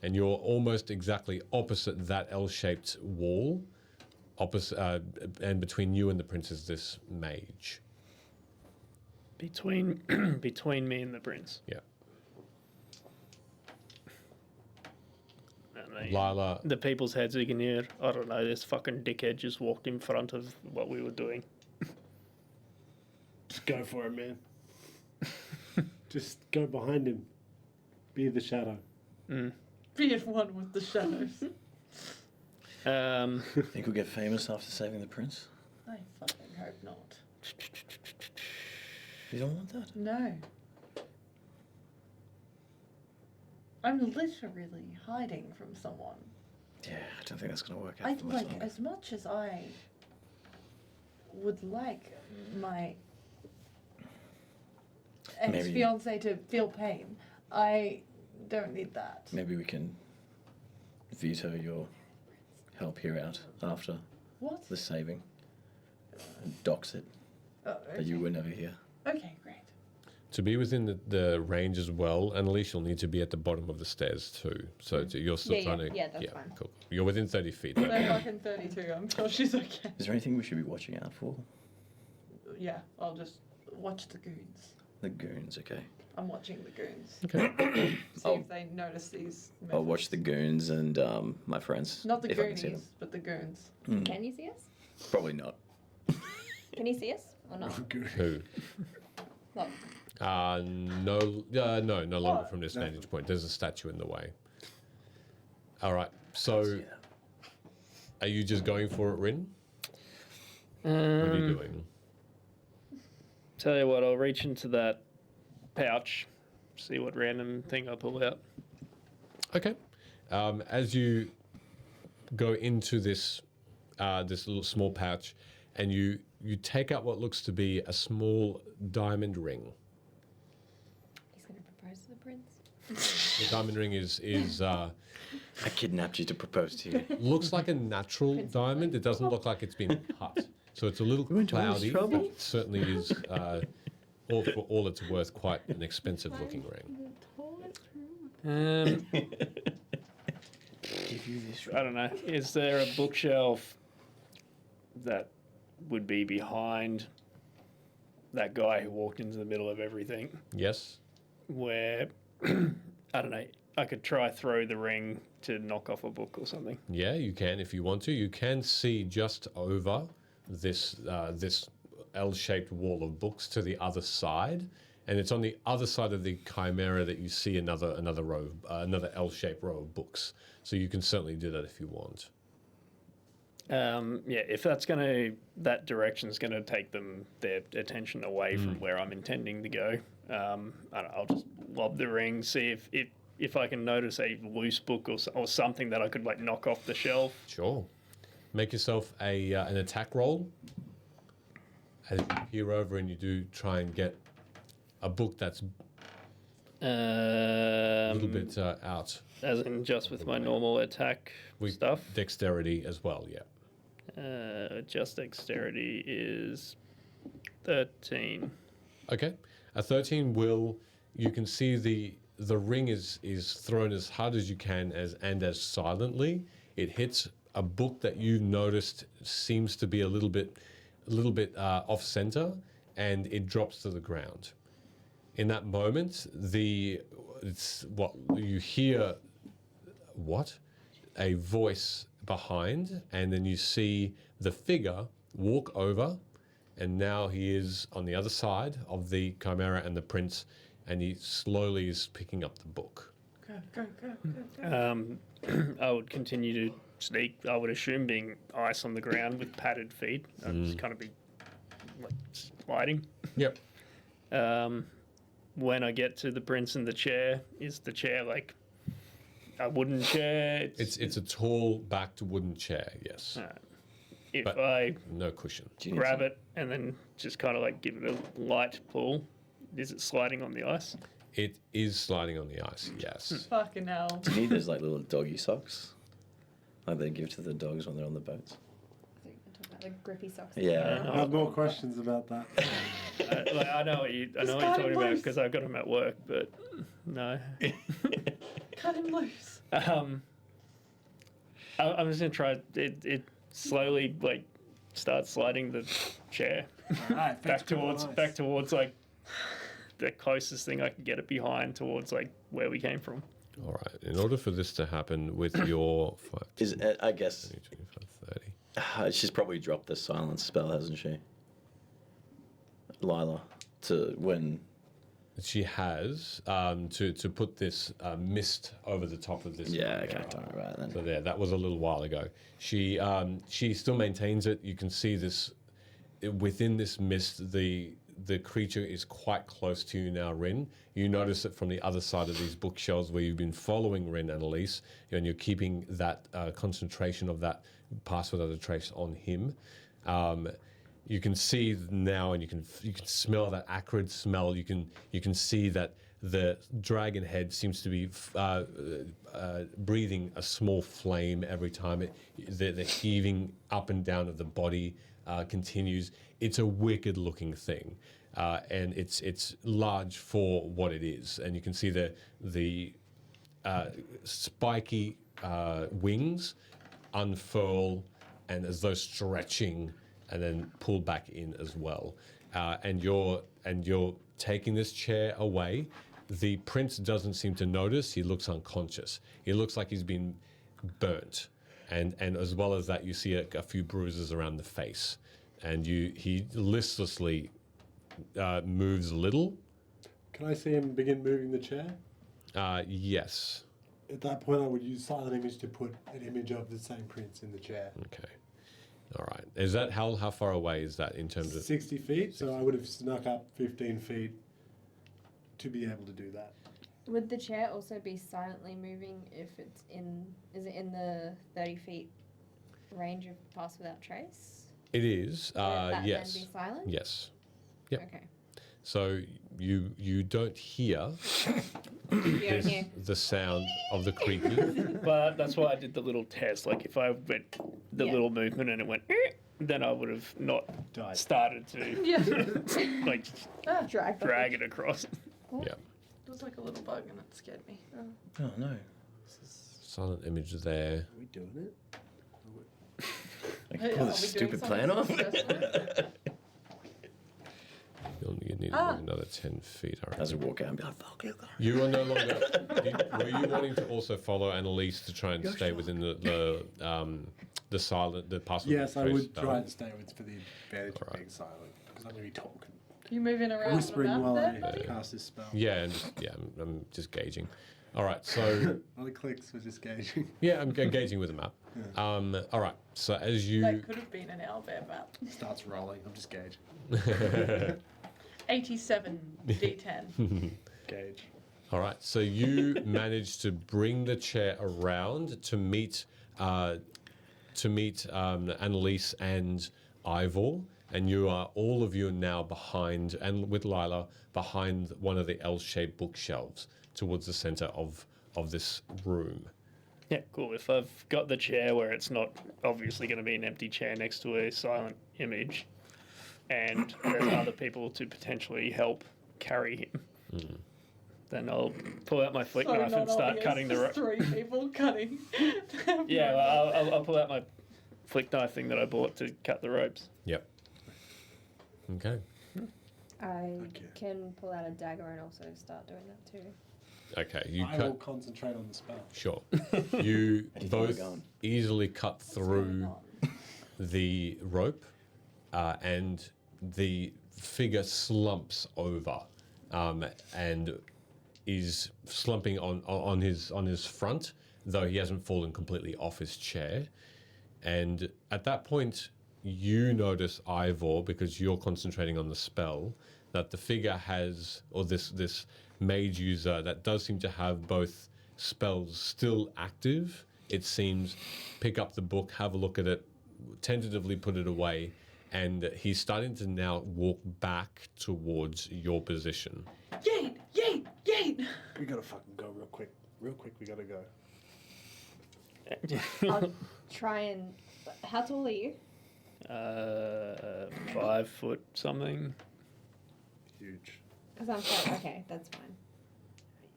And you're almost exactly opposite that L-shaped wall, and between you and the prince is this mage. Between me and the prince. Yeah. Lyla. The people's heads you can hear, I don't know, this fucking dickhead just walked in front of what we were doing. Just go for it, man. Just go behind him. Be the shadow. Be at one with the shadows. Think we'll get famous after saving the prince? I fucking hope not. You don't want that? No. I'm literally hiding from someone. Yeah, I don't think that's going to work out for much longer. As much as I would like my ex-fiance to feel pain, I don't need that. Maybe we can veto your help here out after the saving. Dox it. That you were never here. Okay, great. To be within the range as well, Annalise, you'll need to be at the bottom of the stairs too. So you're still trying to... Yeah, that's fine. Cool. You're within 30 feet. They're fucking 32. I'm sure she's okay. Is there anything we should be watching out for? Yeah, I'll just watch the goons. The goons, okay. I'm watching the goons. Okay. See if they notice these methods. I'll watch the goons and my friends. Not the if I can see them. goonies, but the goons. Can you see us? Probably not. Can you see us or not? Who? Well, no longer from this vantage point. There's a statue in the way. All right, so are you just going for it, Rin? What are you doing? Tell you what, I'll reach into that pouch, see what random thing I pull out. Okay. As you go into this little small pouch, and you take out what looks to be a small diamond ring. he's going to propose to the prince. The diamond ring is I kidnapped you to propose to you. looks like a natural diamond. It doesn't look like it's been cut. So it's a little cloudy. But it certainly is, for all it's worth, quite an expensive looking ring. I don't know. Is there a bookshelf that would be behind that guy who walked into the middle of everything? Yes. Where, I don't know, I could try throw the ring to knock off a book or something. Yeah, you can if you want to. You can see just over this L-shaped wall of books to the other side, and it's on the other side of the chimera that you see another row, another L-shaped row of books. So you can certainly do that if you want. Yeah, if that direction's gonna take their attention away from where I'm intending to go, I'll just lob the ring, see if I can notice a loose book or something that I could like knock off the shelf. Sure. Make yourself an attack roll. As you peer over and you do try and get a book that's A little bit out. As in just with my normal attack stuff? Dexterity as well, yeah. Just dexterity is 13. Okay. A 13 will... You can see the ring is thrown as hard as you can and as silently. It hits a book that you noticed seems to be a little bit off center, and it drops to the ground. In that moment, what you hear, a voice behind, and then you see the figure walk over, and now he is on the other side of the Chimera and the prince, and he slowly is picking up the book. Go. I would continue to sneak, I would assume, being ice on the ground with padded feet. I'd just kind of be like sliding. Yep. When I get to the prince in the chair, is the chair like a wooden chair? It's a tall backed wooden chair, yes. If but I no cushion. Grab it and then just kind of like give it a light pull, is it sliding on the ice? It is sliding on the ice, yes. Fucking hell. Do you need those like little doggy socks? Like they give to the dogs when they're on the boats? The grippy socks. Yeah. I have more questions about that. I know what you're talking about because I've got them at work, but no. Cut him loose. I'm just gonna try it slowly, like start sliding the chair Alright, back towards like the closest thing I can get it behind, towards like where we came from. All right. In order for this to happen with your 5, I guess 20, 25, 30. She's probably dropped the silence spell, hasn't she? Lyla, to when She has to put this mist over the top of this. Yeah, okay, don't worry about it then. So there, that was a little while ago. She still maintains it. You can see this within this mist. The creature is quite close to you now, Rin. You notice it from the other side of these bookshelves where you've been following Rin and Elise, and you're keeping that concentration of that pass without a trace on him. You can see now, and you can smell that acrid smell. You can see that the dragon head seems to be breathing a small flame every time. The heaving up and down of the body continues. It's a wicked looking thing, and it's large for what it is. And you can see the spiky wings unfurl, and as though stretching, and then pull back in as well. And you're taking this chair away. The prince doesn't seem to notice. He looks unconscious. He looks like he's been burnt, and as well as that, you see a few bruises around the face. And he listlessly moves a little. Can I see him begin moving the chair? Yes. At that point, I would use silent image to put an image of the same prince in the chair. Okay. All right. Is that how far away is that in terms of 60 feet? So I would have snuck up 15 feet to be able to do that. Would the chair also be silently moving if it's is it in the 30 feet range of pass without trace? It is. Would that Yes. then be silent? Yes. Yep. Okay. So you don't hear the sound of the creaking. But that's why I did the little test. Like if I went the little movement and it went, then I would have not started to like drag it across. Yeah. It was like a little bug and it scared me. Oh no. Silent image there. Are we doing it? Like, pull this stupid plan off. You need another 10 feet, I reckon. As we walk out and be like, fuck you. You are no longer... were you wanting to also follow Annalise to try and stay within the password? Yes, I would try and stay with for the advantage of being silent, because I'm going to be talking. You moving around Whispering on the while map I there? cast this spell. Yeah, I'm just gauging. All right, so... All the clicks were just gauging. Yeah, I'm gauging with a map. All right, so as you... That could have been an owlbear map. Starts rolling, I'm just gauging. 87 D10. Gauge. All right, so you managed to bring the chair around to meet Annalise and Ivor, and all of you are now behind, and with Lyla, behind one of the L-shaped bookshelves towards the center of this room. Yeah, cool. If I've got the chair where it's not obviously going to be an empty chair next to a silent image, and there's other people to potentially help carry him, then I'll pull out my flick knife and start cutting the rope. 3 people cutting. Yeah, well, I'll pull out my flick knife thing that I bought to cut the ropes. Yep. Okay. I can pull out a dagger and also start doing that too. Okay, you I will concentrate on the spell. Sure. You both easily cut through the rope, and the figure slumps over, and is slumping on his front, though he hasn't fallen completely off his chair. And at that point, you notice, Ivor, because you're concentrating on the spell, that the figure has, or this mage user that does seem to have both spells still active, it seems, pick up the book, have a look at it, tentatively put it away, and he's starting to now walk back towards your position. Yeet! Yeet! Yeet! We gotta fucking go real quick. Real quick, we gotta go. I'll try and... How tall are you? 5 foot something. Huge. Because I'm fine. Okay, that's fine.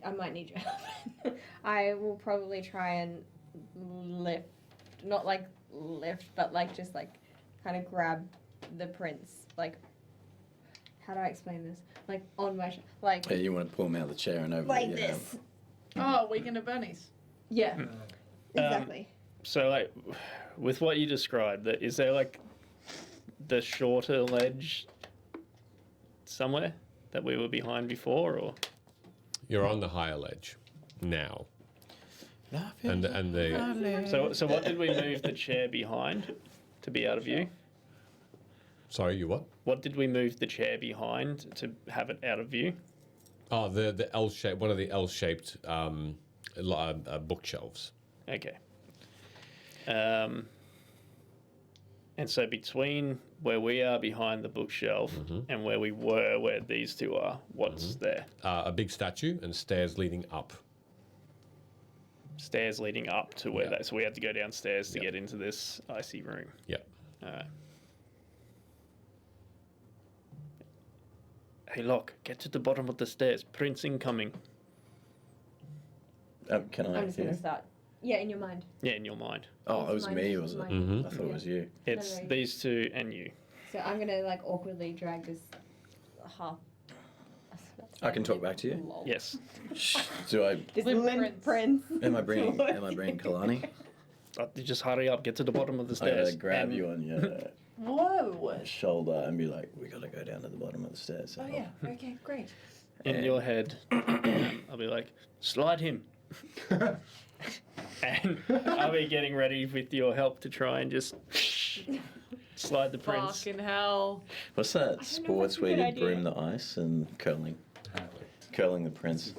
I might need your help. I will probably try and lift, not like lift, but like just like kind of grab the prince. Like, how do I explain this? Like on my like. Hey, you want to pull him out of the chair and over like the, this. Oh, Weekend at Bernie's. Yeah. Exactly. So, like, with what you described, is there like the shorter ledge somewhere that we were behind before, or? You're on the higher ledge now. And the So what did we move the chair behind to be out of view? Sorry, you what? What did we move the chair behind to have it out of view? Oh, the L-shaped, one of the L-shaped bookshelves. Okay. And so between where we are behind the bookshelf and where we were, where these two are, what's there? A big statue and stairs leading up. Stairs leading up to where that. So we had to go downstairs to get into this icy room. Yep. All right. Hey, Locke, get to the bottom of the stairs. Prince incoming. Can I? I'm just gonna start. Yeah, in your mind. Yeah, in your mind. Oh, it was Mine me, was was it? mine. I thought it was you. It's No. these two and you. So I'm gonna like awkwardly drag this half. I can talk back to you. Lol. Yes. Do I? This limp prince. Am I bringing Kalani? Just hurry up, get to the bottom of the I stairs. gotta grab you on your Whoa! shoulder and be like, "We gotta go down to the bottom of the stairs." Oh yeah. Okay, great. In your head, I'll be like, slide him. And I'll be getting ready with your help to try and just slide the prince. Fucking hell. What's that sports where you broom the ice and curling the prince?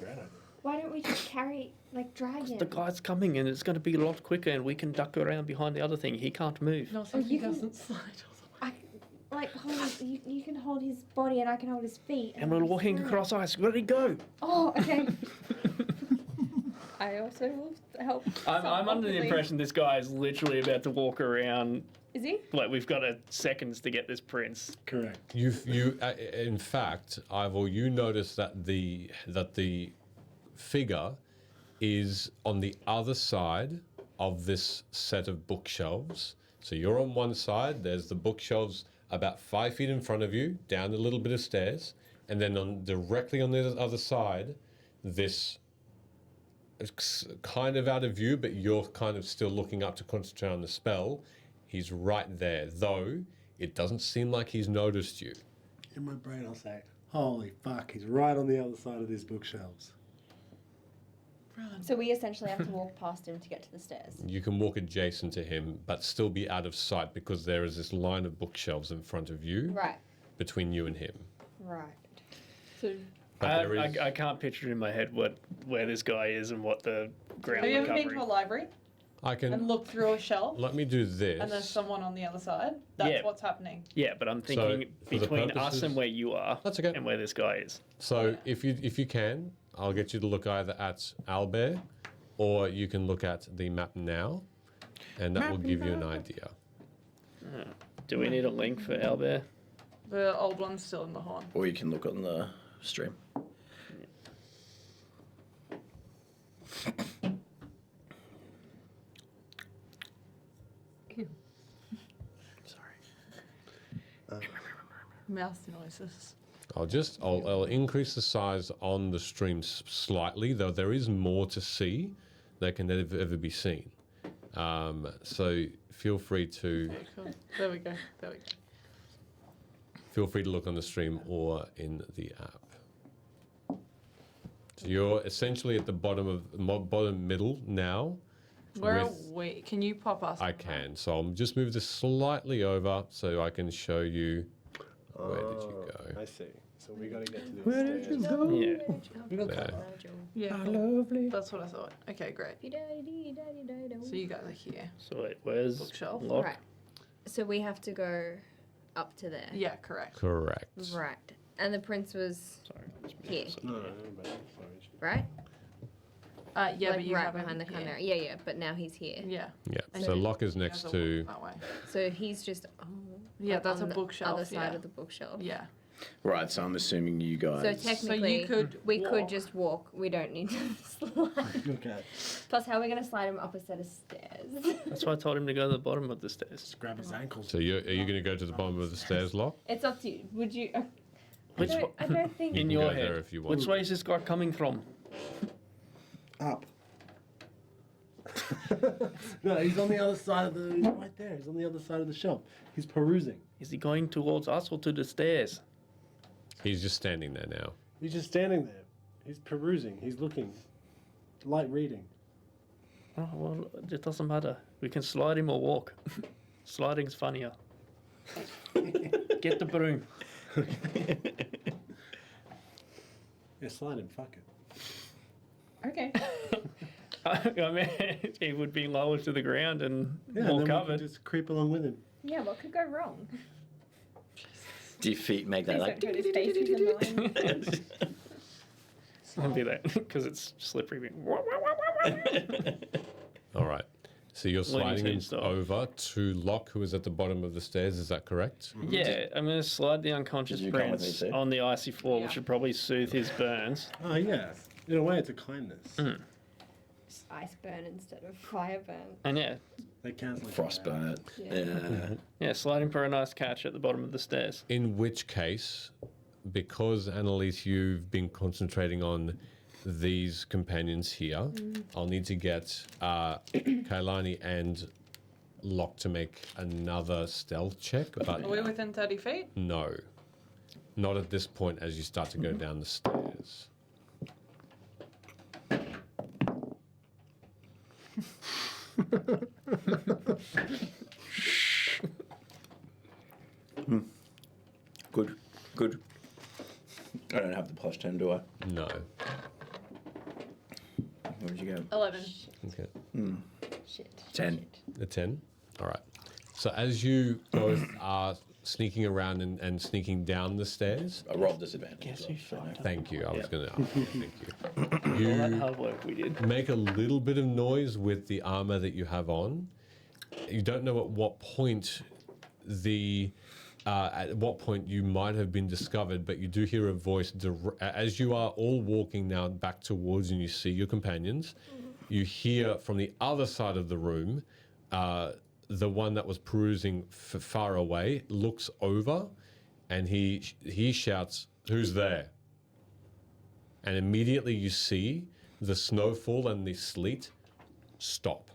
Why don't we just drag him? The guy's coming and it's going to be a lot quicker and we can duck around behind the other thing. He can't move. No, so he doesn't slide all the way. You can hold his body and I can hold his feet. And we're walking across ice. Ready, go. Oh, okay. I also will help. I'm under the impression this guy is literally about to walk around. Is he? Like we've got seconds to get this prince. Correct. You in fact, Ivor, you notice that the figure is on the other side of this set of bookshelves. So you're on one side. There's the bookshelves about 5 feet in front of you, down a little bit of stairs, and then directly on the other side, this. It's kind of out of view, but you're kind of still looking up to concentrate on the spell. He's right there, though it doesn't seem like he's noticed you. In my brain, I'll say, "Holy fuck, he's right on the other side of these bookshelves." So we essentially have to walk past him to get to the stairs. You can walk adjacent to him, but still be out of sight because there is this line of bookshelves in front of you, Right. between you and him. Right. So. I can't picture in my head where this guy is and what the ground Have you ever recovery. been to a library? I can and look through a shelf, let me do this. and there's someone on the other side. That's Yeah. what's happening. Yeah, but I'm thinking for the between us purposes- and where you are, That's okay. and where this guy is. So if you can, I'll get you to look either at Albert, or you can look at the map now, and that will give you an idea. Do we need a link for Albert? The old one's still in the horn. Or you can look on the stream. Mouth noises. I'll increase the size on the stream slightly, though there is more to see that can never ever be seen. So feel free to Okay, cool. There we go. There we go. feel free to look on the stream or in the app. So you're essentially at the bottom middle now. Where are with- we? Can you pop us? I can. So I'll just move this slightly over so I can show you. Where did you go? I see. So we got to get to the Where did stairs. you go? Yeah. We got There. Yeah. Lovely. That's what I thought. Okay, great. So you guys are here. So wait, where's Bookshelf. Locke? Right. So we have to go up to there. Yeah, correct. Correct. Right. And the prince was here, No, but right? Yeah, like but you right haven't- behind the yeah. chimera. Yeah, yeah. But now he's here. Yeah. Yeah. And So then Locke is you next guys are to. that way. So he's just Yeah, like that's on a the bookshelf. other side yeah. of the bookshelf. Yeah. Right, so I'm assuming you guys. So technically, could we could walk. just walk. We don't need to slide. okay. Plus, how are we going to slide him up a set of stairs? That's why I told him to go to the bottom of the stairs. Just grab his ankles. So are you going to go to the bottom of the stairs, Locke? It's up to you. Would you? Which I don't think. You in can your go there head, if you want. which way is this guy coming from? Up. No, he's on the other side of the. Right there. He's on the other side of the shelf. He's perusing. Is he going towards us or to the stairs? He's just standing there now. He's just standing there. He's perusing. He's looking. Light reading. Oh, well, it doesn't matter. We can slide him or walk. Sliding's funnier. Get the broom. Yeah, slide him. Fuck it. Okay. I mean, he would be lower to the ground and Yeah, more and then we covered. can just creep along with him. Yeah. What could go wrong? Do your feet make that Please like. don't hurt his face. He's annoying. I'll do that because it's slippery. All right. So you're sliding him Tunes style. over to Locke, who is at the bottom of the stairs. Is that correct? Yeah, I'm going to slide the unconscious Did you come with prince me too? on the icy floor, Yeah. which would probably soothe his burns. Oh, yeah. In a way, it's a kindness. Just ice burn instead of fire burn. And yeah, They cancel each other out. Frostbite. Yeah. Yeah. slide him for a nice catch at the bottom of the stairs. In which case, because Annalise, you've been concentrating on these companions here, I'll need to get Kailani and Locke to make another stealth check. But Are we within 30 feet? no, not at this point as you start to go down the stairs. Good. Good. I don't have the plus 10, do I? No. Where'd you go? 11. Okay. Shit. 10. A 10? All right. So as you both are sneaking around and sneaking down the stairs. I rolled disadvantage. Guess who fucked up? Thank you. I was going to thank you. All that You hard work we did. make a little bit of noise with the armor that you have on. You don't know at what point you might have been discovered, but you do hear a voice as you are all walking now back towards and you see your companions. You hear from the other side of the room, the one that was perusing far away looks over, and he shouts, "Who's there?" And immediately you see the snowfall and the sleet stop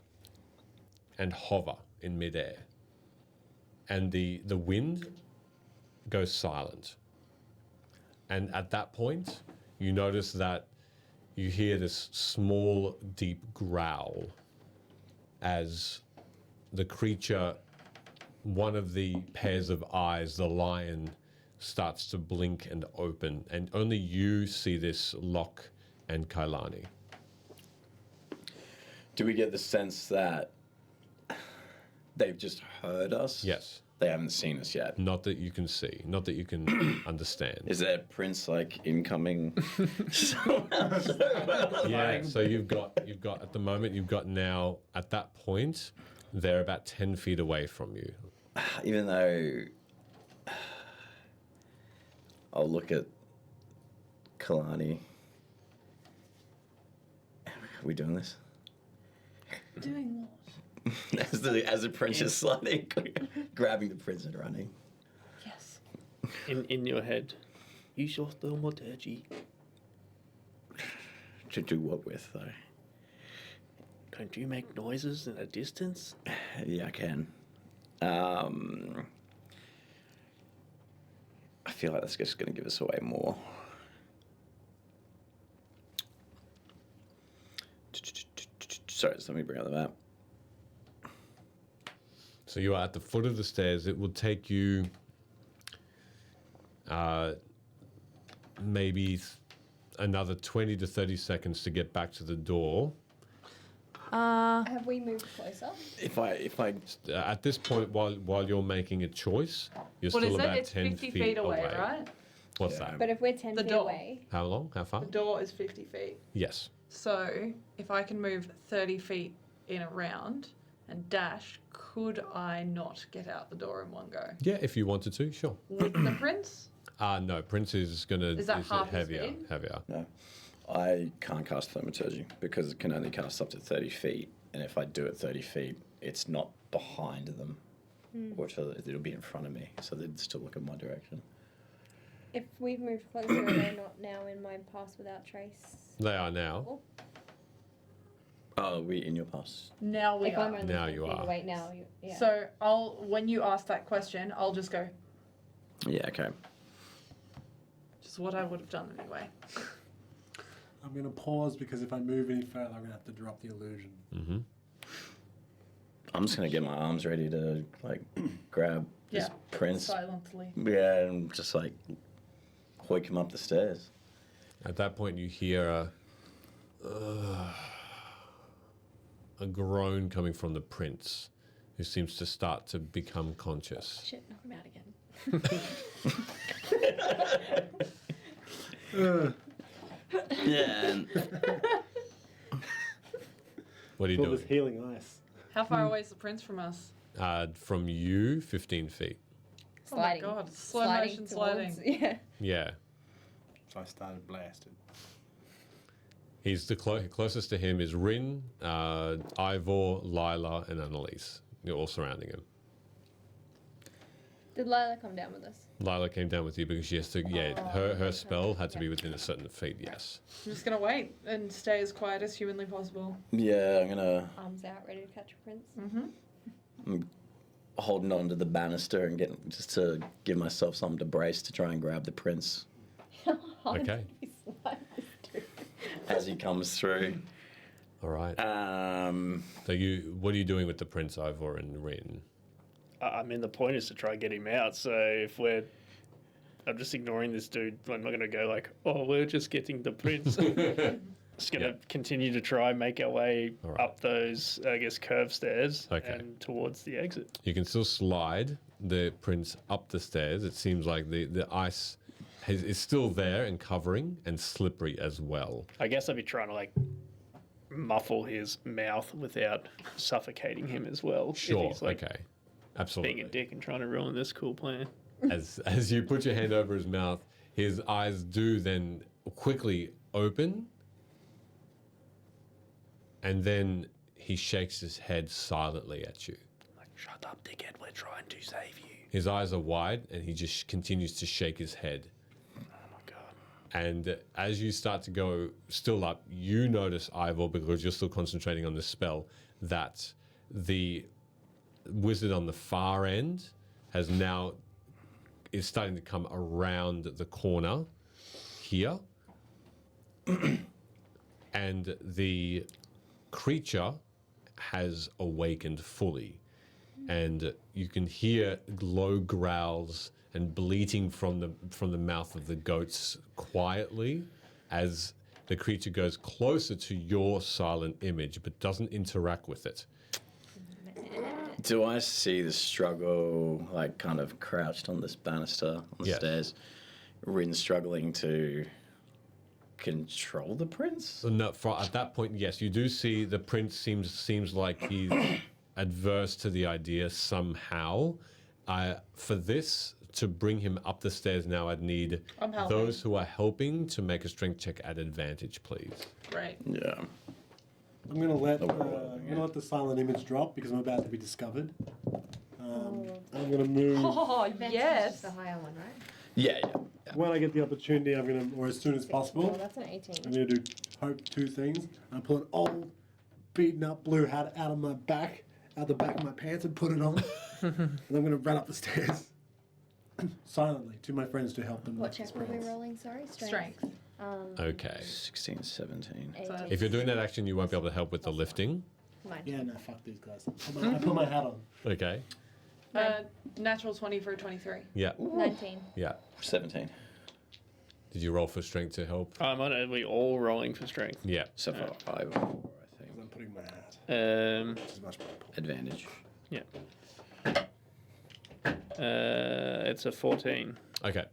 and hover in midair. And the wind goes silent. And at that point, you notice that you hear this small, deep growl as the creature, one of the pairs of eyes, the lion, starts to blink and open. And only you see this, Locke and Kailani. Do we get the sense that they've just heard us? Yes. They haven't seen us yet. Not that you can see. Not that you can understand. Is there Prince like incoming? Yeah. So you've got at the moment you've got now at that point they're about 10 feet away from you. Even though I'll look at Kalani. Are we doing this? Doing what? as the prince is sliding, grabbing the prince and running. Yes. In your head, use your thaumaturgy. To do what with, though? Don't you make noises in a distance? Yeah, I can. I feel like that's just going to give us away more. Sorry, just let me bring out the map. So you are at the foot of the stairs. It will take you maybe another 20 to 30 seconds to get back to the door. Have we moved closer? If I at this point, while you're making a choice, you're What still is it? about It's 10 50 feet away, right? What's that? But if we're 10 The feet door. away, How long? How far? The door is 50 feet. Yes. So if I can move 30 feet in a round and dash, could I not get out the door in one go? Yeah, if you wanted to, sure. With the prince? No, Prince is gonna Is that half his heavier. speed? Heavier. No, I can't cast thaumaturgy because it can only cast up to 30 feet, and if I do it 30 feet, it's not behind them, or it'll be in front of me, so they'd still look in my direction. if we've moved closer, are they not now in my pass without trace? They are now. Oh, are we in your pass? Now we If are. I'm only Now 10 you feet are. away now, yeah. So when you ask that question, I'll just go, Yeah, okay. just what I would have done anyway. I'm going to pause because if I move any further, I'm going to have to drop the illusion. Mm-hmm. I'm just gonna get my arms ready to like grab this prince. Silently. Yeah, and just like hoik him up the stairs. At that point, you hear a groan coming from the prince, who seems to start to become conscious. Shit, knock him out again. Yeah. And What are you All doing? this healing ice. How far away is the prince from us? From you, 15 feet. Sliding. Oh my god, slow Sliding motion towards- sliding. Yeah. Yeah. So I started blasting. He's the closest to him is Rin, Ivor, Lyla, and Annalise. You're all surrounding him. Did Lyla come down with us? Lyla came down with you because she has to. Yeah, her spell had to be within a certain feet. Yes. I'm just gonna wait and stay as quiet as humanly possible. yeah, I'm gonna Arms out, ready to catch a prince. Mm-hmm. holding on to the banister and getting just to give myself something to brace to try and grab the prince Okay. as he comes through. All right. Um, So what are you doing with the prince, Ivor and Rin? I mean, the point is to try and get him out. So if I'm just ignoring this dude. I'm not going to go like, oh, we're just getting the prince. Just going to continue to try and make our way up those, I guess, curved stairs and towards the exit. You can still slide the prince up the stairs. It seems like the ice is still there and covering and slippery as well. I guess I'd be trying to like muffle his mouth without suffocating him as well. Sure. If he's, like, Okay. Absolutely. being a dick and trying to ruin this cool plan. As you put your hand over his mouth, his eyes do then quickly open, and then he shakes his head silently at you. Like, shut up, dickhead. We're trying to save you. His eyes are wide, and he just continues to shake his head. Oh my god. And as you start to go still up, you notice, Ivor, because you're still concentrating on the spell, that the wizard on the far end is starting to come around the corner here. And the creature has awakened fully. And you can hear low growls and bleating from the mouth of the goats quietly as the creature goes closer to your silent image but doesn't interact with it. Do I see the struggle, like kind of crouched on this banister on the Yes. stairs? Rin struggling to control the prince? So no, at that point, yes, you do see the prince seems like he's adverse to the idea somehow. For this to bring him up the stairs now, I'd need I'm helping. those who are helping to make a strength check at advantage, please. Right. Yeah. I'm gonna let the silent image drop because I'm about to be discovered. I'm gonna move. Oh, Advantage yes. is the higher one, right? Yeah. When I get the opportunity, I'm gonna, or as soon as Oh, possible, that's an 18. I'm gonna do hope two things. I pull an old, beaten up blue hat out of the back of my pants and put it on, and I'm gonna run up the stairs silently to my friends to help them. What lift check this were we prince. rolling? Sorry, Strength. Okay. 16, 17. 18. If you're doing that action, you won't be able to help with the lifting. Mine. Yeah, no, fuck these guys. I put my hat on. Okay. Natural 20 for a 23. Yeah. 19. Yeah. 17. Did you roll for strength to help? Are we all rolling for strength? Yeah. So far, 5 or 4, I think. I'm putting my hat. Um, It's much more important. Advantage. yeah. It's a 14. Okay.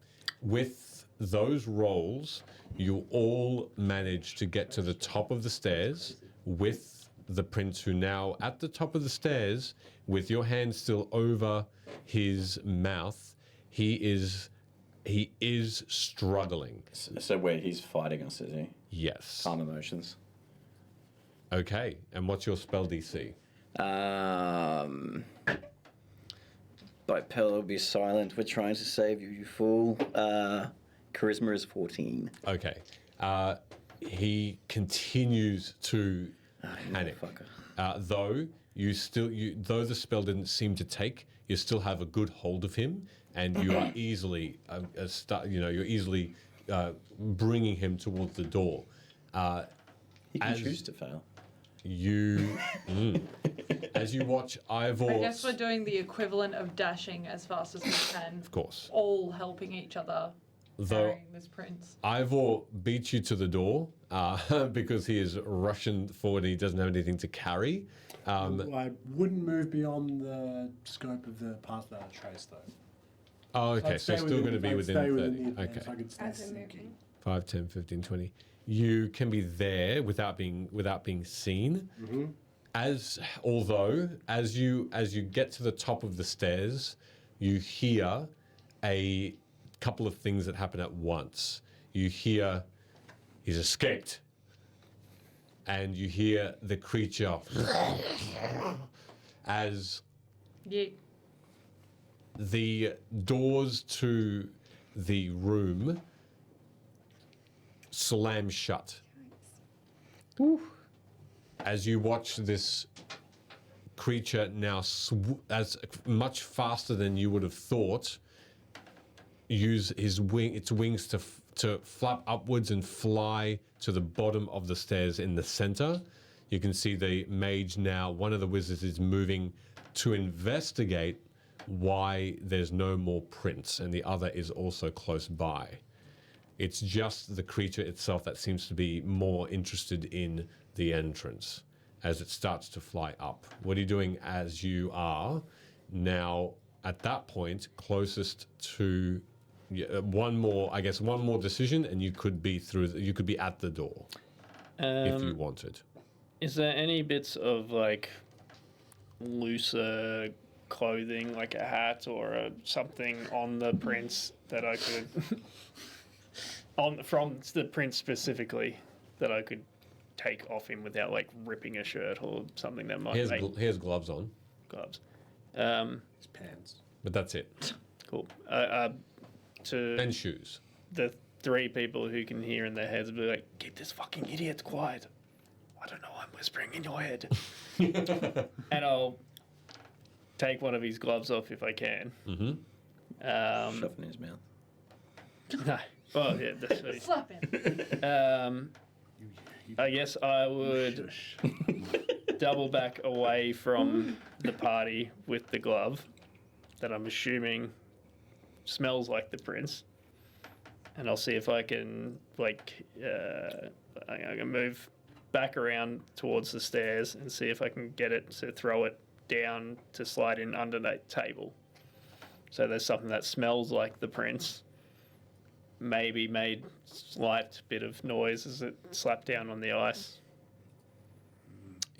With those rolls, you all manage to get to the top of the stairs with the prince, who now at the top of the stairs, with your hand still over his mouth, he is struggling. So where he's fighting us, is he? Yes. Calm emotions. Okay. And what's your spell DC? By Pello, be silent. We're trying to save you, you fool. Charisma is 14. Okay. He continues to panic. Though though the spell didn't seem to take, you still have a good hold of him, and you are easily, you're easily bringing him towards the door. He can choose to fail. As you watch Ivor. I guess we're doing the equivalent of dashing as fast as we can. Of course. All helping each other. Though Carrying this prince. Ivor beats you to the door because he is rushing forward and he doesn't have anything to carry. I wouldn't move beyond the scope of the path that I traced, though. Oh, okay. I'd So stay still going to be I'd within stay 30. within the Okay. so I could stay As we're sneaky. moving. 5, 10, 15, 20. You can be there without being seen. Mm-hmm. As you get to the top of the stairs, you hear a couple of things that happen at once. You hear he's escaped, and you hear the creature as Yeah. the doors to the room slam shut. As you watch this creature now as much faster than you would have thought, use its wings to flap upwards and fly to the bottom of the stairs in the center. You can see the mage now, one of the wizards is moving to investigate why there's no more prints, and the other is also close by. It's just the creature itself that seems to be more interested in the entrance as it starts to fly up. What are you doing as you are now at that point closest to one more decision, and you could be at the door if you wanted. Is there any bits of like looser clothing, like a hat or something on the prince that I could from the prince specifically that I could take off him without like ripping a shirt or something that might He has gloves on. Gloves. His pants. But that's it. Cool. And shoes. The 3 people who can hear in their heads will be like, keep this fucking idiot quiet. I don't know, I'm whispering in your head. And I'll take one of his gloves off if I can. Mm-hmm. Shove in his mouth. No. Well, yeah, that's right. Slap him. I guess I would double back away from the party with the glove that I'm assuming smells like the prince. and I'll see if I can I'm gonna move back around towards the stairs and see if I can get it to throw it down to slide in under that table. So there's something that smells like the prince. Maybe made slight bit of noise as it slapped down on the ice.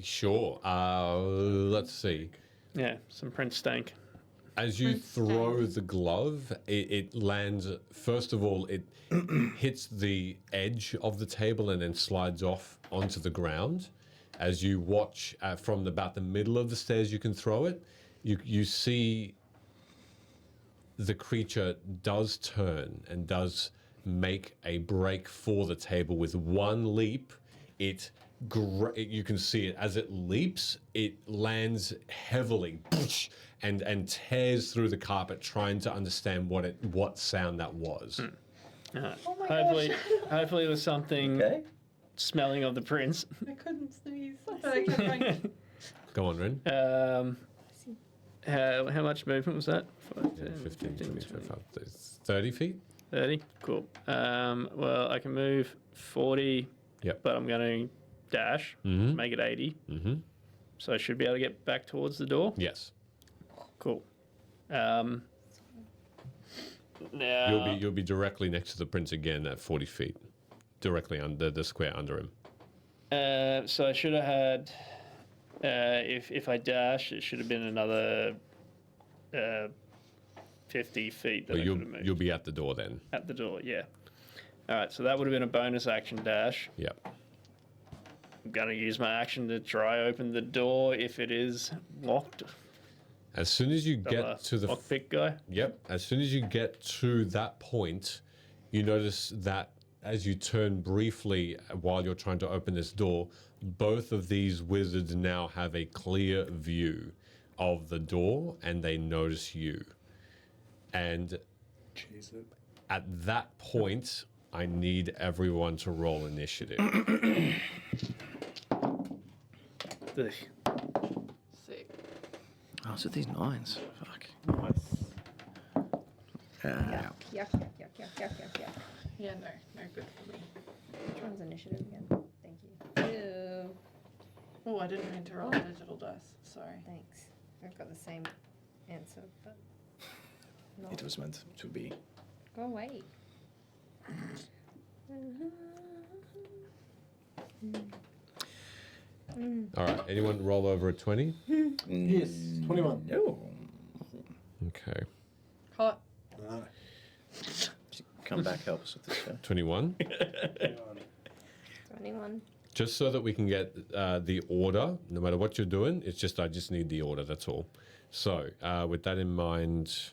Sure. Let's see. Yeah, some prince stank. As you throw the glove, it lands. First of all, it hits the edge of the table and then slides off onto the ground. As you watch from about the middle of the stairs, you can throw it. You see the creature does turn and does make a break for the table with one leap. You can see it as it leaps. It lands heavily and tears through the carpet, trying to understand what sound that was. Hopefully it was something smelling of the prince. I couldn't sneeze, but I kept going. Go on, Ren. How much movement was that? 15, 25, 30 feet. 30? Cool. Well, I can move 40, but I'm going to dash, make it 80. So I should be able to get back towards the door? Yes. Cool. Now You'll be directly next to the prince again at 40 feet, directly under the square under him. So I should have had, if I dash, it should have been another 50 feet that I could have moved. You'll be at the door then. At the door, yeah. All right, so that would have been a bonus action dash. Yep. I'm going to use my action to try open the door if it is locked. As soon as you get to the lockpick guy. Yep. As soon as you get to that point, you notice that as you turn briefly while you're trying to open this door, both of these wizards now have a clear view of the door, and they notice you. And at that point, I need everyone to roll initiative. Sick. Oh, so these 9s. Fuck. Yuck, yuck, yuck, yuck, yuck, yuck, yuck. Yeah, no good for me. Which one's initiative again? Thank you. Ew. Oh, I didn't mean to roll a digital dice. Sorry. Thanks. I've got the same answer, but not. It was meant to be. Go away. All right. Anyone roll over a 20? Yes. 21. No. Okay. Hot. No. Come back, help us with this show. 21. 21. Just so that we can get the order, no matter what you're doing, I just need the order, that's all. So, with that in mind,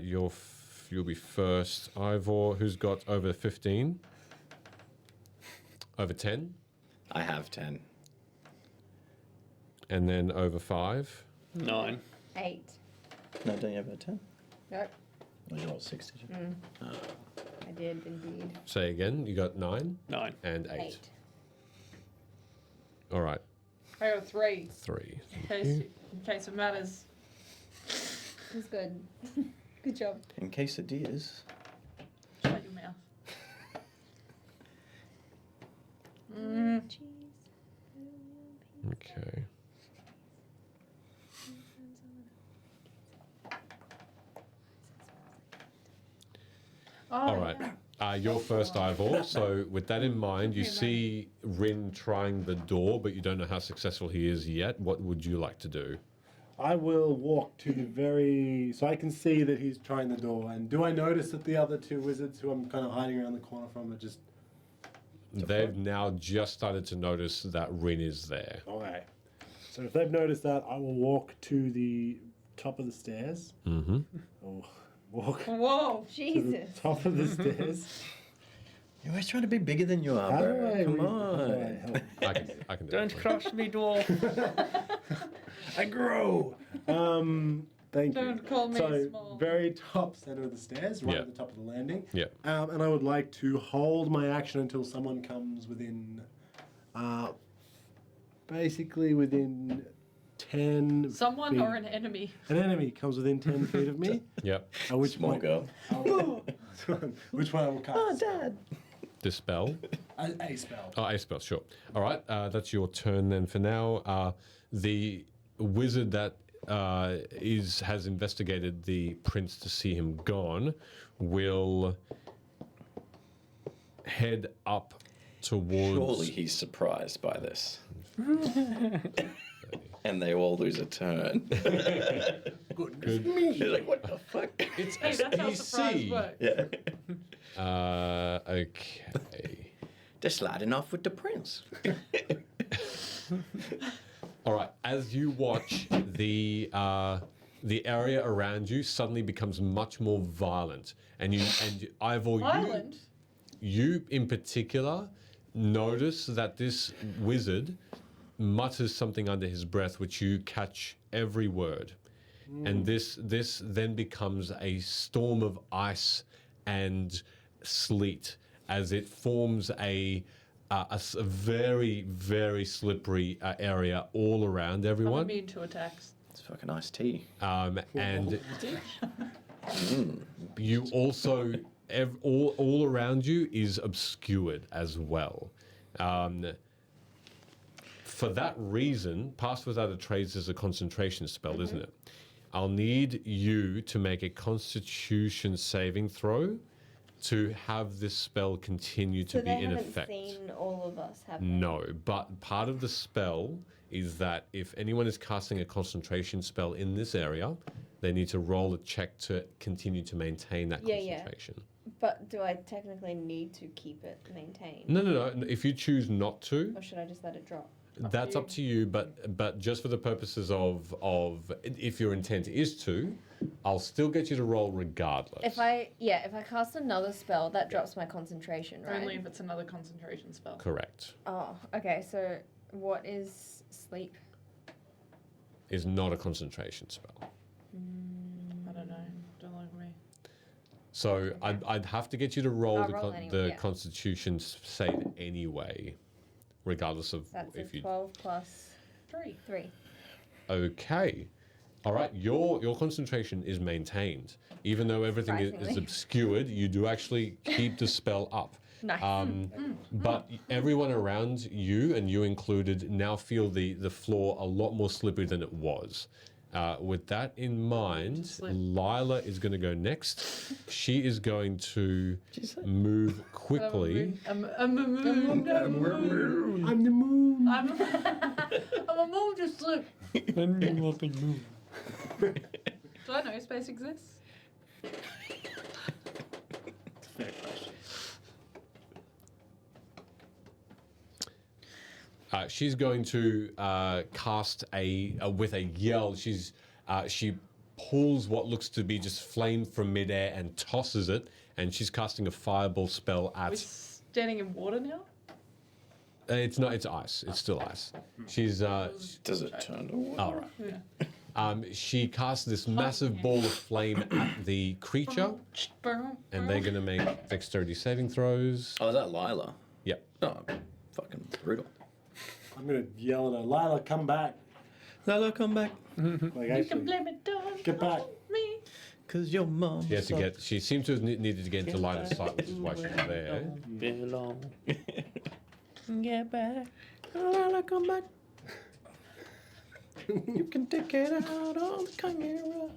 you'll be first. Ivor, who's got over 15? Over 10? I have 10. And then over 5? 9. 8. No, don't you have a 10? Nope. Oh, you rolled 6, did you? I did indeed. Say again, you got 9? 9. And 8. 8. All right. I got a 3. 3. In case it matters. It was good. Good job. In quesadillas. Shut your mouth. Okay. All right. You're first, Ivor. So with that in mind, you see Rin trying the door, but you don't know how successful he is yet. What would you like to do? I will walk to the very... So I can see that he's trying the door. And do I notice that the other two wizards who I'm kind of hiding around the corner from are just... They've now just started to notice that Rin is there. Okay. So if they've noticed that, I will walk to the top of the stairs. Mm-hmm. Oh, walk Whoa, to Jesus. the top of the stairs. You're always trying to be bigger than you are, How do bro. I Come re- on. how do I help? I can do Don't it. crush me, dwarf. I grow. Thank you. Don't call me so small. very top center of the stairs, right Yeah. at the top of the landing. Yeah. And I would like to hold my action until someone comes within, basically within 10 Someone feet. or an enemy? An enemy comes within 10 feet of me. Yep. At which Small point, girl. which one I will cast? Oh, Dad. Dispel. A spell. Oh, a spell, sure. All right, that's your turn then for now. The wizard that has investigated the prince to see him gone will head up towards... Surely he's surprised by this. And they all lose a turn. Goodness me. You're like, what the fuck? It's Hey, that's how surprise works. Yeah. Okay. They're sliding off with the prince. All right. As you watch, the area around you suddenly becomes much more violent, and Ivor, Violent? you in particular notice that this wizard mutters something under his breath, which you catch every word, and this then becomes a storm of ice and sleet as it forms a very, very slippery area all around I'm everyone. immune to attacks. It's fucking iced tea. And you also, all around you is obscured as well. For that reason, Pass Without a Trace is a concentration spell, isn't it? I'll need you to make a Constitution saving throw to have this spell continue to So be they in haven't effect. seen all of us, have they? No, but part of the spell is that if anyone is casting a concentration spell in this area, they need to roll a check to continue to maintain that concentration. But do I technically need to keep it maintained? No. If you choose not to, Or should I just let it drop? that's up to you. But just for the purposes of if your intent is to, I'll still get you to roll regardless. If I cast another spell, that drops my concentration, right? Only if it's another concentration spell. Correct. Oh, okay. So what is sleep? Is not a concentration spell. I don't know. Don't look at me. So I'd have to get you to roll I'll the, roll anyway, the yeah. Constitution save anyway, regardless of That's if a you. 12 plus 3. Okay. All right. Your concentration is maintained, even though everything is Surprisingly. obscured. You do actually keep the spell up. Nice. But everyone around you, and you included, now feel the floor a lot more slippery than it was. With that in mind, Lyla is going to go next. She is going to move quickly. I'm a moon. I'm the moon. I'm a moon just slip. Do I know space exists? Fair question. She's going to cast with a yell. She pulls what looks to be just flame from midair and tosses it, and she's casting a fireball spell We're at. standing in water now? It's not. It's ice. It's still ice. She's. Does it turn to water? All right. Yeah. She casts this massive ball of flame at the creature, and they're going to make dexterity saving throws. Oh, is that Lyla? Yep. Oh, fucking brutal. I'm gonna yell at her, Lyla, come back. Lyla, come back. Like, You can actually, blame it on get back. me. Cause your mom. She had to get. She seemed to have needed to get into line of sight, which is why she was there. Belong. Get back. Lyla, come back. You can take it out on the camera.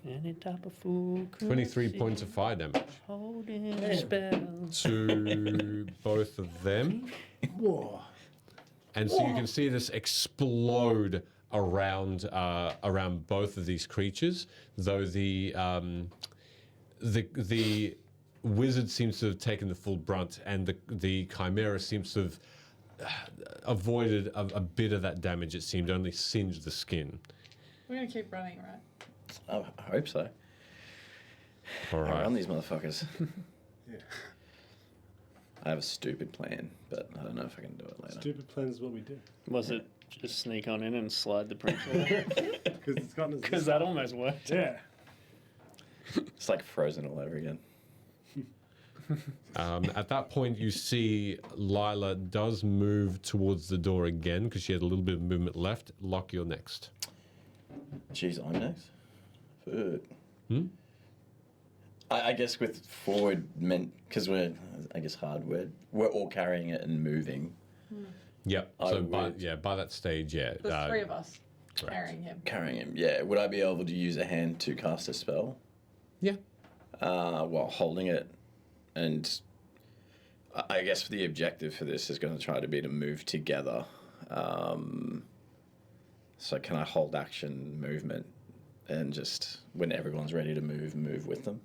Any type of fool. 23 points of fire damage Holding a spell. to both of them. Whoa. And so you can see this explode around both of these creatures, though the wizard seems to have taken the full brunt, and the chimera seems to have avoided a bit of that damage. It seemed, only singed the skin. We're gonna keep running, right? Oh, I hope so. All I right. run these motherfuckers. Yeah. I have a stupid plan, but I don't know if I can do it later. Stupid plan is what we do. Was it just sneak on in and slide the prince away? Because it's gotten us. Because that almost worked. Yeah. It's like Frozen all over again. At that point, you see Lyla does move towards the door again because she had a little bit of movement left. Lock, you're next. Jeez, I'm next. Hmm? I guess with forward meant because we're we're all carrying it and moving. Yep. So by that stage, There's 3 of us carrying him. Carrying him, yeah. Would I be able to use a hand to cast a spell? Yeah. While holding it, and I guess the objective for this is going to try to be to move together. So can I hold action movement and just when everyone's ready to move with them?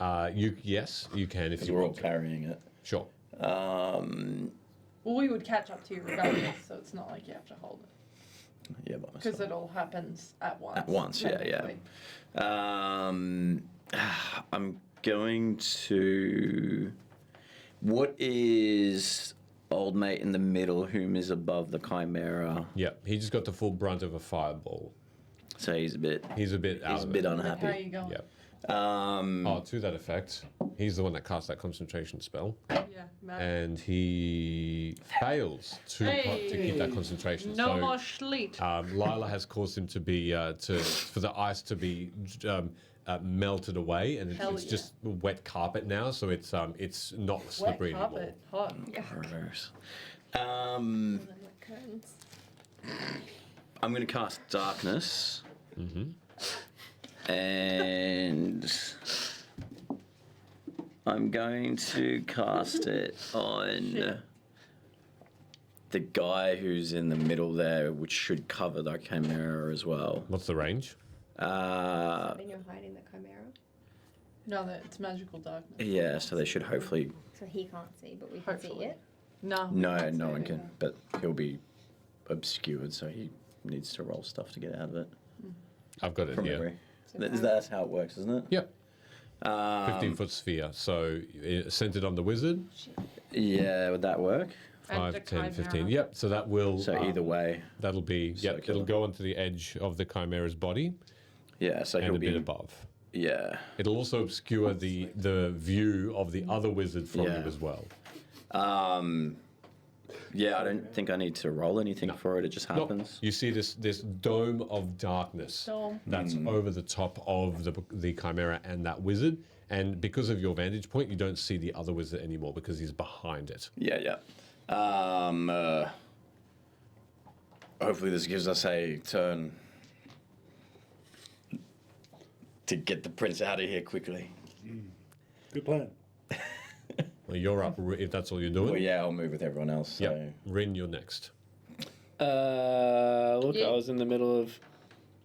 Yes, you can if you we're all want to. carrying it. Sure. Well, we would catch up to you regardless, so it's not like you have to hold it. Yeah, by myself. Because it all happens at once. At once, yeah. technically. I'm going to. What is old mate in the middle, whom is above the chimera? Yeah, he just got the full brunt of a fireball. So he's a bit. He's a bit unhappy. How are you going? Yep. To that effect, he's the one that cast that concentration spell. Yeah, Matt. And he fails to keep that concentration. No more sleet. Lyla has caused him to be for the ice to be melted away, and it's just wet carpet now, so it's not slippery Wet carpet, hot. Gross. I'm going to cast darkness. Mm-hmm. And I'm going to cast it on the guy who's in the middle there, which should cover the chimera as well. What's the range? Then you're hiding the chimera. No, it's magical darkness. Yeah, so they should hopefully. So he can't see, but we can see it. No. No one can, but he'll be obscured, so he needs to roll stuff to get out of it. I've got it From here. memory. That's how it works, isn't it? Yep. 15-foot sphere. So centered on the wizard. Yeah, would that work? 5, 10, 15. Yep. So that will. So either way, that'll be. Yep. circular. It'll go onto the edge of the chimera's body. Yeah. So and he'll a be bit above. Yeah. It'll also obscure the view of the other wizard from you as well. Yeah, I don't think I need to roll anything for it. It just happens. You see this dome of darkness that's over the top of the chimera and that wizard, and because of your vantage point, you don't see the other wizard anymore because he's behind it. Yeah. Hopefully this gives us a turn to get the prince out of here quickly. Good plan. Well, you're up if that's all you're doing. Well, yeah, I'll move with everyone else. So. Yep. Rin, you're next. Look, I was in the middle of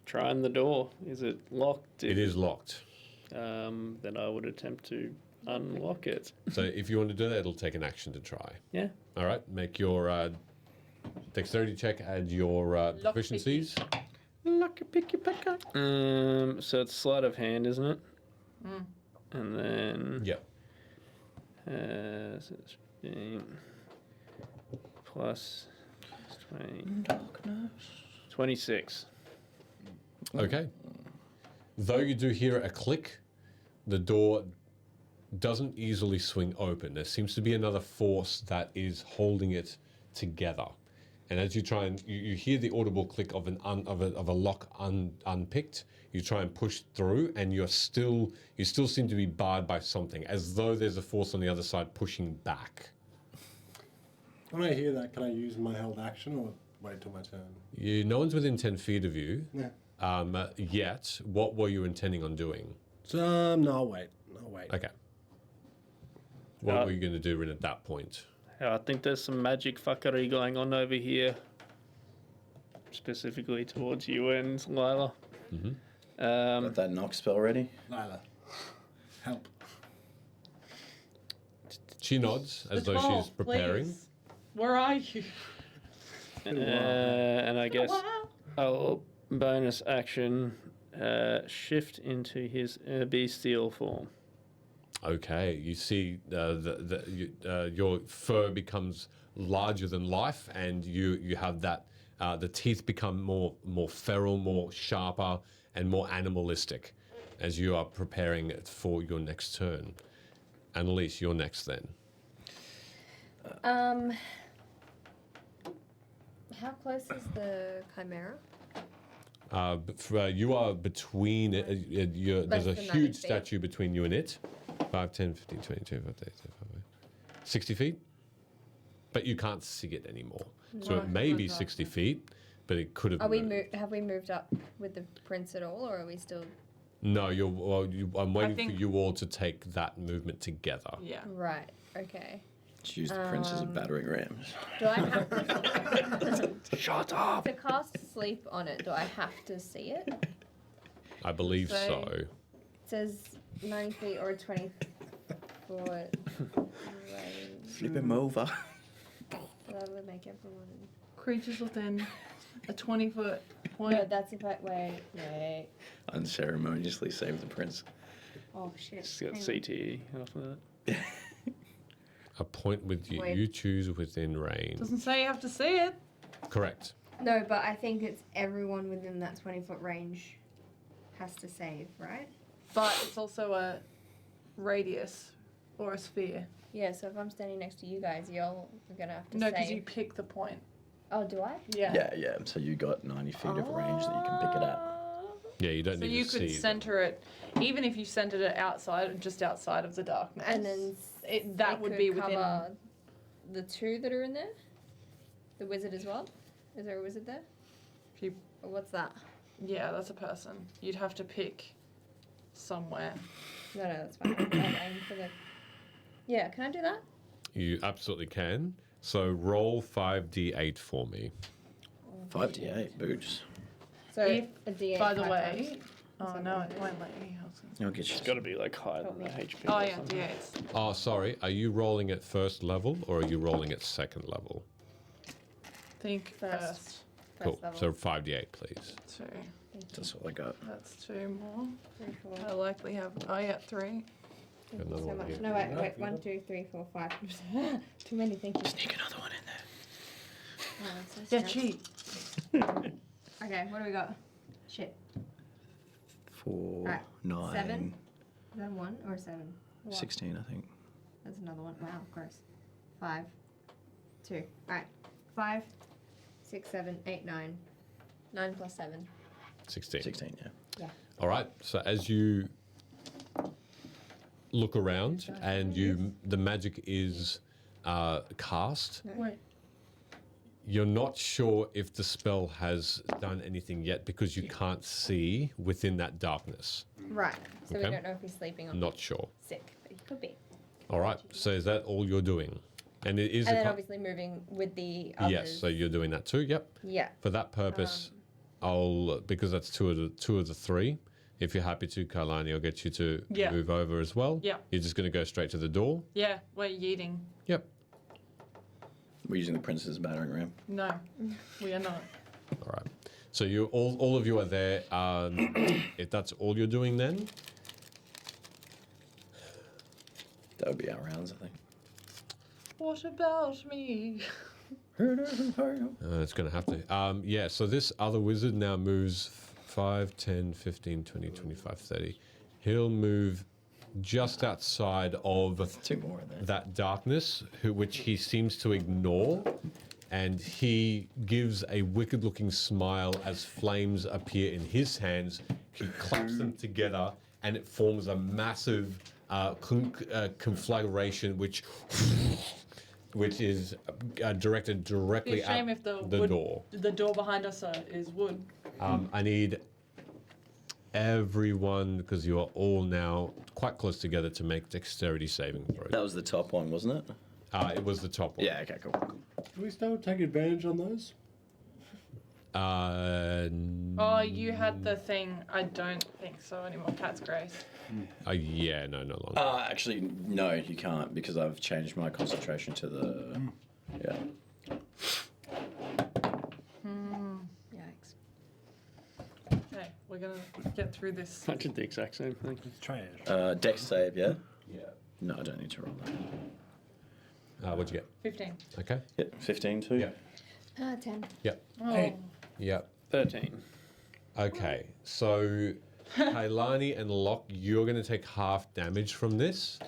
trying the door. Is it locked? It is locked. Then I would attempt to unlock it. So if you want to do that, it'll take an action to try. Yeah. All right. Make your dexterity check. Add your proficiencies. Lucky picky picker. So it's sleight of hand, isn't it? And then. Yep. So it's 15 plus 20. 26. Okay. Though you do hear a click, the door doesn't easily swing open. There seems to be another force that is holding it together. And as you try and you hear the audible click of a lock unpicked, you try and push through, and you still seem to be barred by something, as though there's a force on the other side pushing back. When I hear that, can I use my held action or wait till my turn? No one's within 10 feet of you. Yeah. Yet. What were you intending on doing? So, no, I'll wait. Okay. What were you going to do at that point? I think there's some magic fuckery going on over here, specifically towards you and Lyla. Mm-hmm. Got that knock spell ready? Lyla, help. She nods as though she's preparing. Please. Where are you? And I guess I'll bonus action shift into his bestial form. Okay, you see your fur becomes larger than life, and you have that the teeth become more feral, more sharper, and more animalistic as you are preparing for your next turn. Annalise, you're next then. How close is the chimera? You are between, there's a than 90 huge feet. statue between you and it. 5, 10, 15, 20, 25, 30, 35, 60 feet. But you can't see it anymore. So it may be 60 feet, but it could have Are we moved. have we moved up with the prince at all, or are we still? No, I'm waiting think- for you all to take that movement together. Yeah. Right. Okay. Just use the prince as a battering ram. Do I have to? Shut up! To cast sleep on it, do I have to see it? It I believe So- so. says 90 feet or 20 foot range. Flip him over. That would make everyone. Creatures within a 20-foot point. No, that's if I wait. Unceremoniously save the prince. Oh shit. Just got Hang on. CTE after that. A point with you. Wait. You choose within range. Doesn't say you have to see it. Correct. No, but I think it's everyone within that 20-foot range has to save, right? But it's also a radius or a sphere. Yeah, so if I'm standing next to you guys, y'all are gonna have to No, because save. you pick the point. Oh, do I? Yeah. Yeah. So you got 90 feet of range that you can pick it at. Yeah, you don't So need you to could see. center it, even if you centered it outside, just outside of the darkness. And then that it would could be within. cover the two that are in there. The wizard as well. Is there a wizard there? You- Or what's that? Yeah, that's a person. You'd have to pick somewhere. No, that's fine. I'll aim for the. Yeah, can I do that? You absolutely can. So roll 5d8 for me. 5d8, boots. So If, a D8. by the 5 way, times. oh that no, what it it won't let you. I'll get you. It's got to be like higher than the HP. Oh or yeah, something. D8s. Oh, sorry. Are you rolling at first level or are you rolling at second level? Think first. Cool. level. So 5d8, please. 2. That's all I got. That's 2 more. 3, 4. I likely have. Oh yeah, 3. Thank you Another so one much. here. No, wait. 1, 2, 3, 4, 5. Too many, thank you. Sneak another one in there. Oh, that's so Yeah, stressed. cheat. Okay, what do we got? Shit. 4, Right, 9, 7? Is that 1 or 7? What? 16, I think. That's another one. Wow, gross. 5, 2. Alright. 5, 6, 7, 8, 9. 9 plus 7. 16. 16, yeah. Yeah. All right. So as you look around and the magic is cast, Wait. you're not sure if the spell has done anything yet because you can't see within that darkness. Right. So Okay. we don't know if he's sleeping or Not sure. sick, but he could be. All right. So is that all you're doing? And it is And a then co- obviously moving with the others. yes. So you're doing that too. Yep. Yeah. For that purpose, I'll because that's two of the three. If you're happy to, Kailani, I'll get you to Yeah. move over as well. Yeah. You're just going to go straight to the door. Yeah, we're yeeting. Yep. We're using the prince's battering ram. No, we are not. All right. So you all of you are there. If that's all you're doing, then That would be our rounds, I think. What about me? it's going to have to. Yeah. So this other wizard now moves 5, 10, 15, 20, 25, 30. He'll move just outside of 2 more in there. that darkness, which he seems to ignore, and he gives a wicked-looking smile as flames appear in his hands. He claps them together, and it forms a massive conflagration, which is directed Be directly a shame at if the the wood, door. the door behind us is wood. I need everyone, because you are all now quite close together, to make dexterity saving throws. That was the top one, wasn't it? It was the top one. Yeah, okay, cool. Do we still take advantage on those? Oh, you had the thing. I don't think so anymore. Cat's grace. Yeah, no longer. Actually, no, you can't because I've changed my concentration to the. Yeah. Yikes. Okay, we're gonna get through this. I did the exact same thing. Trash. Dex save, yeah? Yeah. No, I don't need to roll that. What'd you get? 15. Okay. Yeah, 15 too? Yeah. 10. Yep. Oh. Yep. 13. Okay, so Kailani and Locke, you're going to take half damage from this.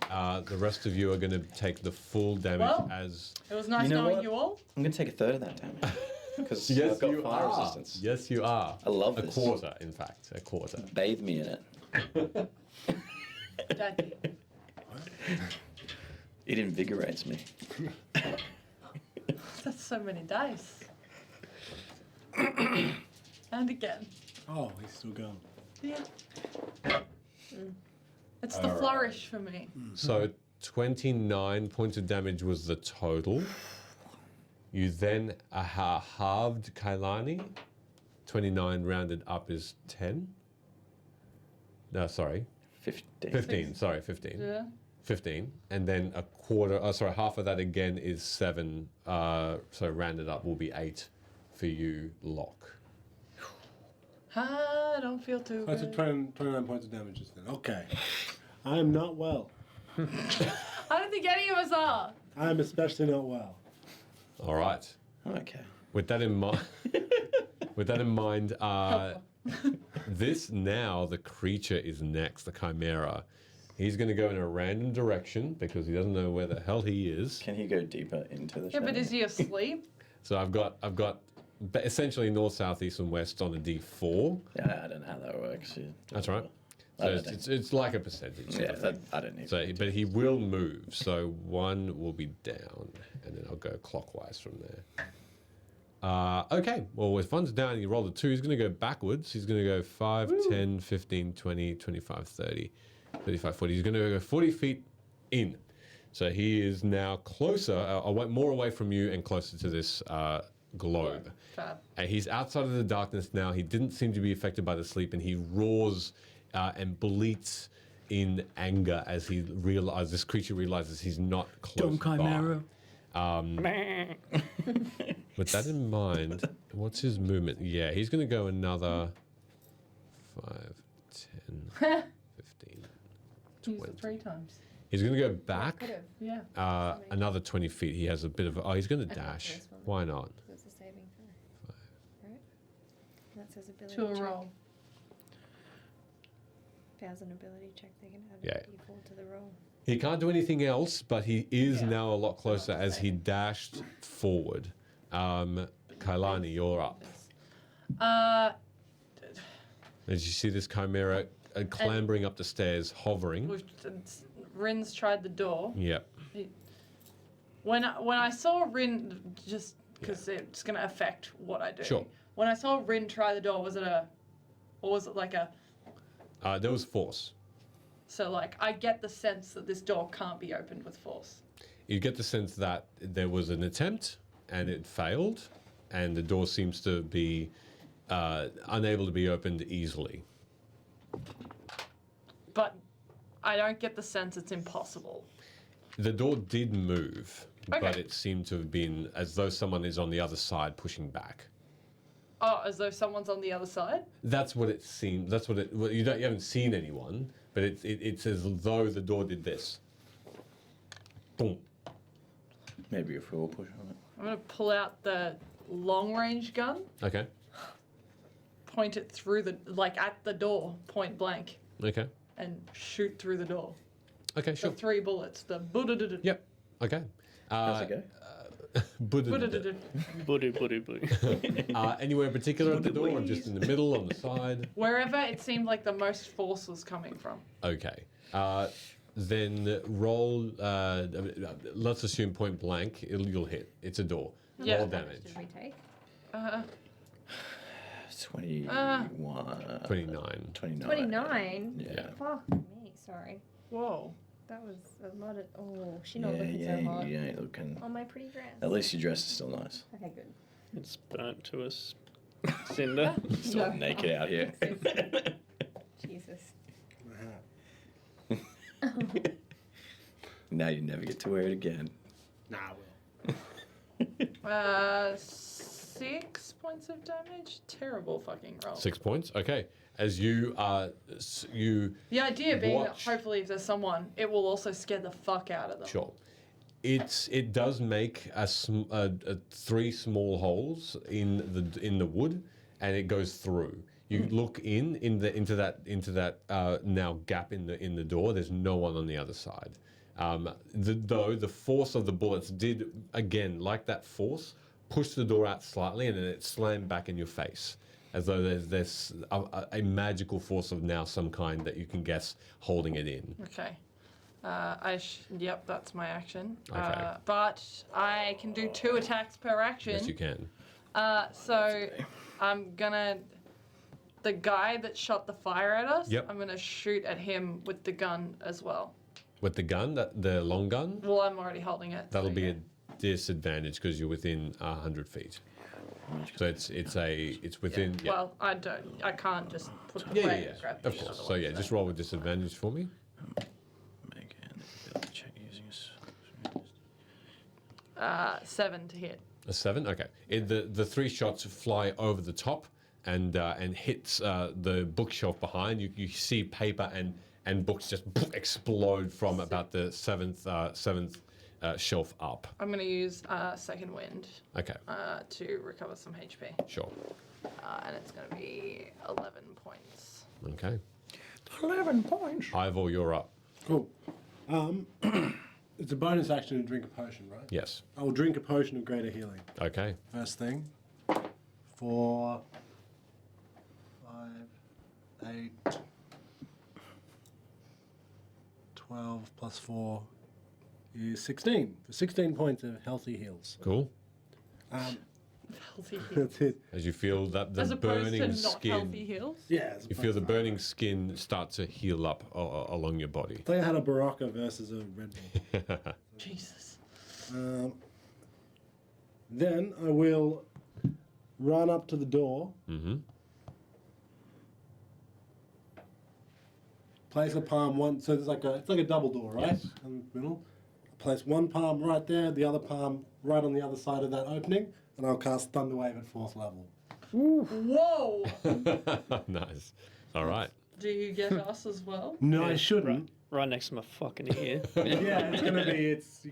The rest of you are going to take the full damage Well, as. It was nice You know knowing what? you all. I'm going to take a third of that damage. Because Yes, I've got you fire are. resistance. Yes, you are. I love a this. quarter, in fact, a quarter. Bathe me in it. Daddy. It invigorates me. That's so many dice. And again. Oh, he's still going. Yeah. It's the flourish for me. So 29 points of damage was the total. You then halved Kailani. 29 rounded up is 10. No, sorry. 15. Sorry, 15. Yeah. 15. And then a quarter, half of that again is 7. So rounded up will be 8 for you, Locke. I don't feel too That's good. 29 points of damage just then. Okay. I am not well. I don't think any of us are. I am especially not well. All right. Okay. With that in mind, this now the creature is next, the chimera. He's going to go in a random direction because he doesn't know where the hell he is. Can he go deeper into the Yeah, but is he asleep? So I've got essentially north, south, east, and west on a D4. Yeah, I don't know how that works. Yeah. That's right. So it's like a percentage. Yeah, I don't need. So, but he will move. So 1 will be down, and then I'll go clockwise from there. Okay, well, if 1's down and you roll a 2, he's going to go backwards. He's going to go 5, 10, 15, 20, 25, 30, 35, 40. He's going to go 40 feet in. So he is now closer, more away from you and closer to this globe. Fab. And he's outside of the darkness now. He didn't seem to be affected by the sleep, and he roars and bleats in anger as this creature realizes he's not close by. With that in mind, what's his movement? Yeah, he's going to go another 5, 10, 15, Use it 3 times. He's going to go back Yeah. another 20 feet. He has a bit of... he's going to dash. Why not? It's a saving throw. Right? That says ability To a check. roll. If it has an ability check, they can add Yeah. a d4 to the roll. He can't do anything else, but he is now a lot closer as he dashed forward. Kailani, you're up. As you see this chimera clambering up the stairs, hovering. Rin's tried the door. Yep. When I saw Rin, just because it's going to affect what I do. Sure. When I saw Rin try the door, was it like a... There was force. So, like, I get the sense that this door can't be opened with force. You get the sense that there was an attempt and it failed, and the door seems to be unable to be opened easily. But I don't get the sense it's impossible. The door did move, Okay. but it seemed to have been as though someone is on the other side pushing back. Oh, as though someone's on the other side? That's what it seemed. That's what it. Well, you haven't seen anyone, but it's as though the door did this. Boom. Maybe if we all push on it. I'm going to pull out the long-range gun, Okay. point it through at the door, point blank, Okay. and shoot through the door. Okay. Sure. The 3 bullets. The Yep. Okay. How's it go? Buddha. Buddy. Anywhere in particular at the door, or just in the middle, on the side? Wherever it seemed like the most force was coming from. Okay. Then roll. Let's assume point blank. You'll hit. It's a door. Yeah. Roll damage. Did we take? 21. 29. 29. 29? Yeah. Fuck me, sorry. Whoa. That was a lot of... Oh, she's not Yeah, looking yeah, so hot. you ain't looking. On my pretty dress. At least your dress is still nice. Okay, good. It's burnt to us. Cinder. Still naked out here. Jesus. Now you never get to wear it again. Nah, I will. 6 points of damage? Terrible fucking roll. 6 points. Okay. As you The idea being watch- that hopefully if there's someone, it will also scare the fuck out of them. Sure. It does make 3 small holes in the wood, and it goes through. You look into that now gap in the door. There's no one on the other side. Though the force of the bullets did, again, like that force, push the door out slightly, and then it slammed back in your face, as though there's a magical force of now some kind that you can guess holding it in. Okay. Yep, that's my action. Okay. But I can do 2 attacks per action. Yes, you can. So I'm gonna. The guy that shot the fire at us, Yep. I'm gonna shoot at him with the gun as well. With the gun, the long gun, Well, I'm already holding it. that'll so be yeah. a disadvantage because you're within 100 feet. So it's within. Yeah. Well, I can't just put the Yeah, away yeah, and grab of these course. So otherwise, yeah, just roll with disadvantage for me. Check using 7 to hit. A 7. Okay. The 3 shots fly over the top and hits the bookshelf behind. You see paper and books just explode from about the seventh shelf up. I'm going to use second wind. Okay. To recover some HP. Sure. And it's going to be 11 points. Okay. 11 points. Ivor, you're up. Cool. It's a bonus action to drink a potion, right? Yes. I will drink a potion of greater healing. Okay. First thing. 4, 5, 8, 12 plus 4 is 16. For 16 points of healthy heals. Cool. Healthy heals. That's it. As you feel that the As opposed to burning not skin. healthy heals? Yeah. You feel the burning skin start to heal up along your body. I think I had a Baraka versus a Red Bull. Jesus. Then I will run up to the door. Mm-hmm. Place a palm one, so it's like a double door, right? Yes. In the middle. Place one palm right there, the other palm right on the other side of that opening, and I'll cast Thunderwave at 4th level. Whoa! Nice. All right. Do you get us as well? No, I shouldn't. Right next to my fucking ear. Yeah, you're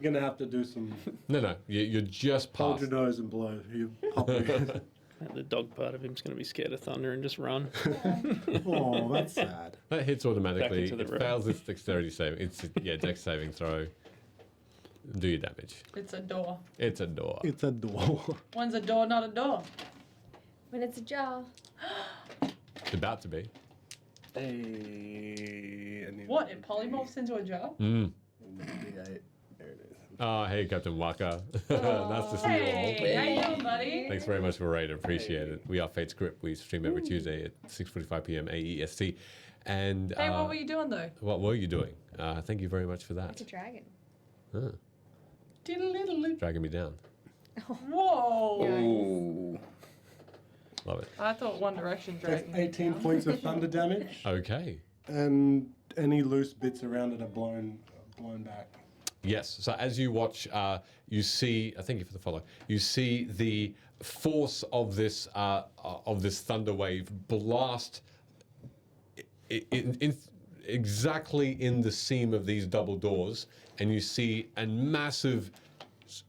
gonna have to do some. No, you're just Hold past. your nose and blow. You pop it. The dog part of him's going to be scared of thunder and just run. Oh, that's sad. That hits automatically. Back into the It room. fails its dexterity save. It's dex saving throw. Do your damage. It's a door. It's a door. It's a door. When's a door not a door? When it's a jar. It's about to be. What? It polymorphs into a jar? Mm. There it is. Oh, hey, Captain Waka. Nice to see you all. Hey, how you doing, buddy? Thanks very much for raid. Appreciate it. We are Fate's Grip. We stream every Tuesday at 6:45 p.m. AEST. And Hey, what were you doing though? what were you doing? Thank you very much for It's that. a dragon. Huh. Diddle-diddle-doo. Dragging me down. Whoa! Ooh. Love it. I thought One Direction That's dragged 18 points of thunder damage, Okay. and any loose bits around it are blown back. Yes. So as you watch, you see. Thank you for the follow. You see the force of this thunder wave blast exactly in the seam of these double doors, and you see a massive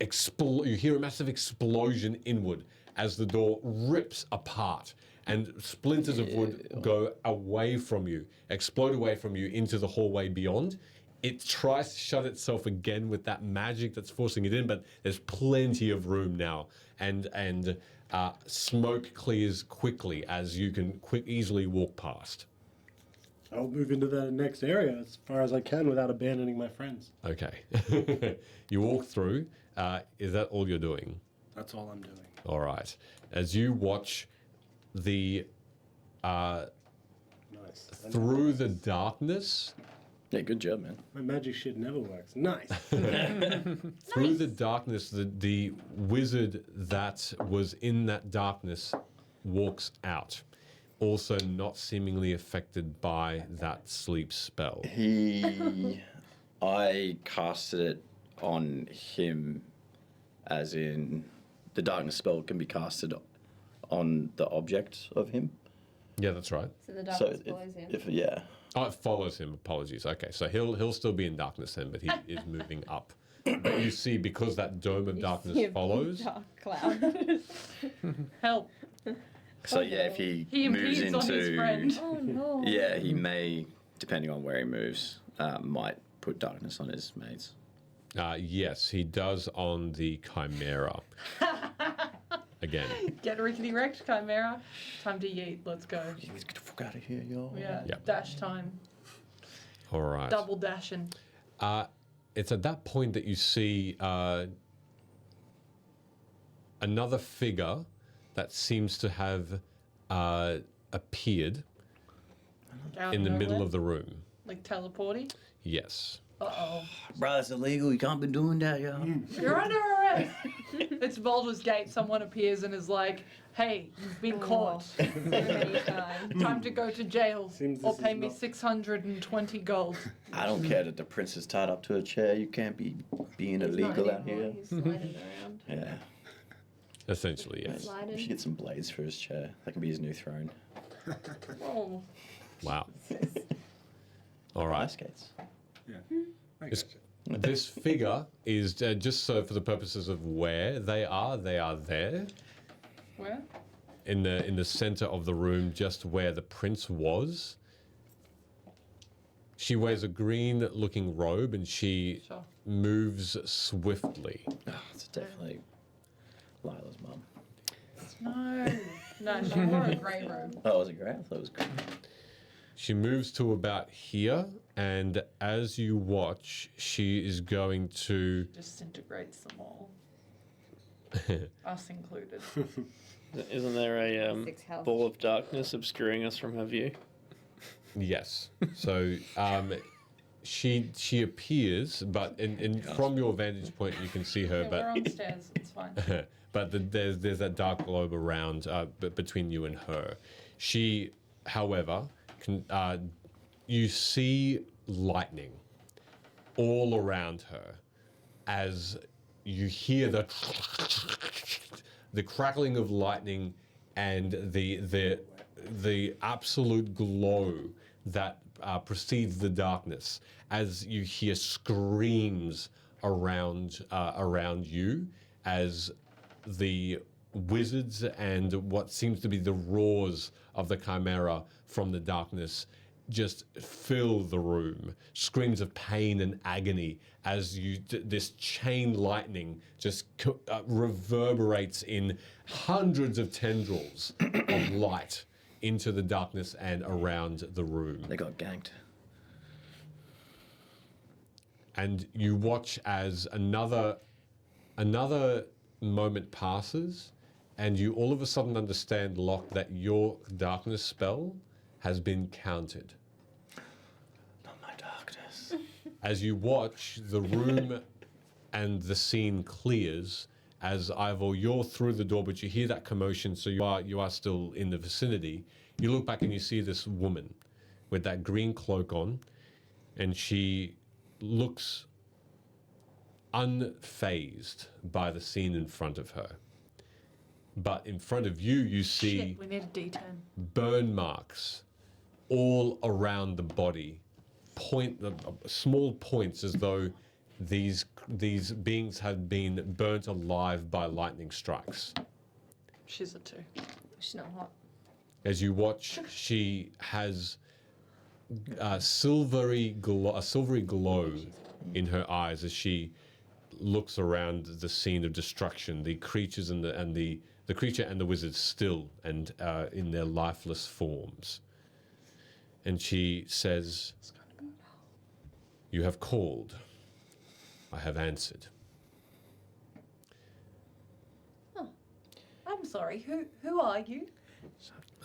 you hear a massive explosion inward as the door rips apart and splinters of wood go away from you, explode away from you into the hallway beyond. It tries to shut itself again with that magic that's forcing it in, but there's plenty of room now, and smoke clears quickly as you can easily walk past. I'll move into the next area as far as I can without abandoning my friends. Okay. You walk through. Is that all you're doing? That's all I'm doing. All right. As you watch the Nice. through the darkness, Yeah, good job, man. My magic shit never works. Nice. through the darkness, the wizard that was in that darkness walks out, also not seemingly affected by that sleep spell. I casted it on him, as in the darkness spell can be casted on the object of him. Yeah, that's right. So the darkness follows him. Yeah. Oh, it follows him. Apologies. Okay, so he'll still be in darkness then, but he is moving up. But you see, because that dome of darkness See a big follows, dark cloud. Help. So yeah, if he moves impedes on his into friend. Oh no. yeah, he may, depending on where he moves, might put darkness on his mates. Yes, he does on the Chimera. Again. Get rickety wrecked, Chimera. Time to yeet. Let's go. Get the fuck out of here, yo. Yeah. Yep. Dash time. All right. Double dashing. It's at that point that you see another figure that seems to have appeared Out in the middle nowhere? of the room. Like teleporting. Yes. Uh-oh. Bro, it's illegal. You can't be doing that, yo. You're under arrest. It's Baldur's Gate. Someone appears and is like, hey, you've been caught. Time to go to jail Seems or this pay is me not- 620 gold. I don't care that the prince is tied up to a chair. You can't be being illegal out here. He's sliding around. Yeah. Essentially, yes. We Sliding. should get some blades for his chair. That can be his new throne. Oh. Wow. All right. Ice skates. Yeah. This, this figure is just so for the purposes of where they are there Where? in the center of the room, just where the prince was. She wears a green-looking robe and she Sure. moves swiftly. Oh, it's definitely Lila's mum. No. No, she wore a grey robe. Oh, was it great? I thought it was great. She moves to about here, and as you watch, she is going to. Disintegrates them all. Us included. Isn't there a 6 health. ball of darkness obscuring us from her view? Yes. So she appears, but in from your vantage point, you can see her. Yeah, we're on stairs. It's fine. But there's that dark globe around between you and her. She, however, you see lightning all around her as you hear the crackling of lightning and the absolute glow that precedes the darkness as you hear screams around you as the wizards and what seems to be the roars of the chimera from the darkness just fill the room. Screams of pain and agony as this chain lightning just reverberates in hundreds of tendrils of light into the darkness and around the room. They got ganked. And you watch as another moment passes, and you all of a sudden understand, Locke, that your darkness spell has been counted. Not my darkness. As you watch, the room and the scene clears as Ivor, you're through the door, but you hear that commotion, so you are still in the vicinity. You look back and you see this woman with that green cloak on, and she looks unfazed by the scene in front of her. But in front of you, you see Shit, we need a D10. burn marks all around the body, small points as though these beings had been burnt alive by lightning strikes. She's a 2. She's not hot. As you watch, she has a silvery glow in her eyes as she looks around the scene of destruction. The creatures and the creature and the wizard still and in their lifeless forms. And she says, "You have called. I have answered." Oh, I'm sorry. Who are you?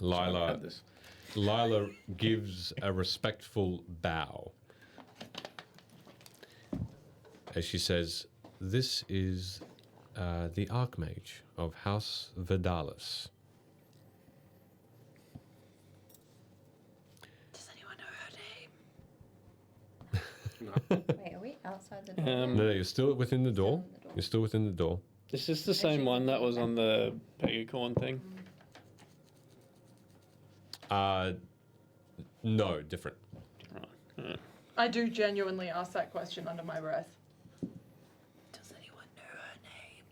Lyla gives a respectful bow as she says, "This is the Archmage of House Vidalis." Does anyone know her name? Wait, are we outside the door? No, you're still within the door. You're still within the door. Is this the same one that was on the Pegacorn thing? No, different. I do genuinely ask that question under my breath. Does anyone know her name?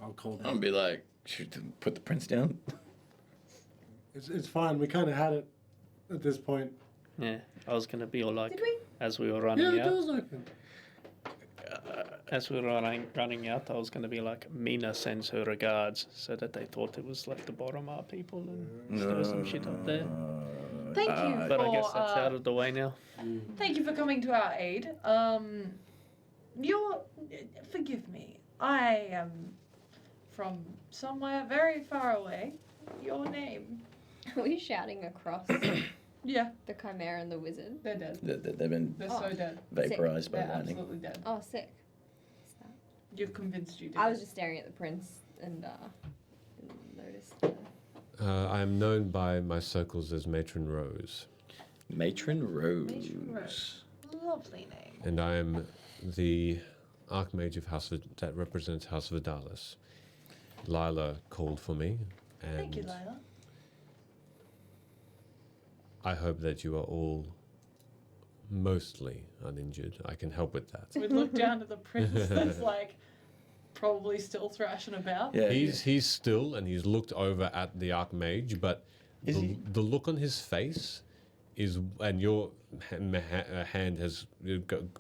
I'll call I'm gonna be like, Should put the prince down. It's fine. We kind of had it at this point. Yeah, I was going to be all like, Did we? as we were running Yeah, the out. door's open. As we were running out, I was going to be like, Mina sends her regards, so that they thought it was like the Boromar people and stir some shit up there. Thank you But for, I guess that's out of the way now. Thank you for coming to our aid. Forgive me. I am from somewhere very far away. Your name? Are we shouting across Yeah, the Chimera and the Wizard? they're dead. They've been They're so dead. vaporized by They're lightning. absolutely dead. Oh, sick. You've convinced you. I was just staring at the prince and didn't notice. I am known by my circles as Matron Rose, Matron Rose. Matron Rose. Lovely name. and I am the Archmage of that represents House Vidalis. Lyla called for me, and Thank you, Lyla. I hope that you are all mostly uninjured. I can help with that. We look down at the prince that's like probably still thrashing about. Yeah, He's still, and he's looked over at the Archmage, but the look on his face is, and your hand has,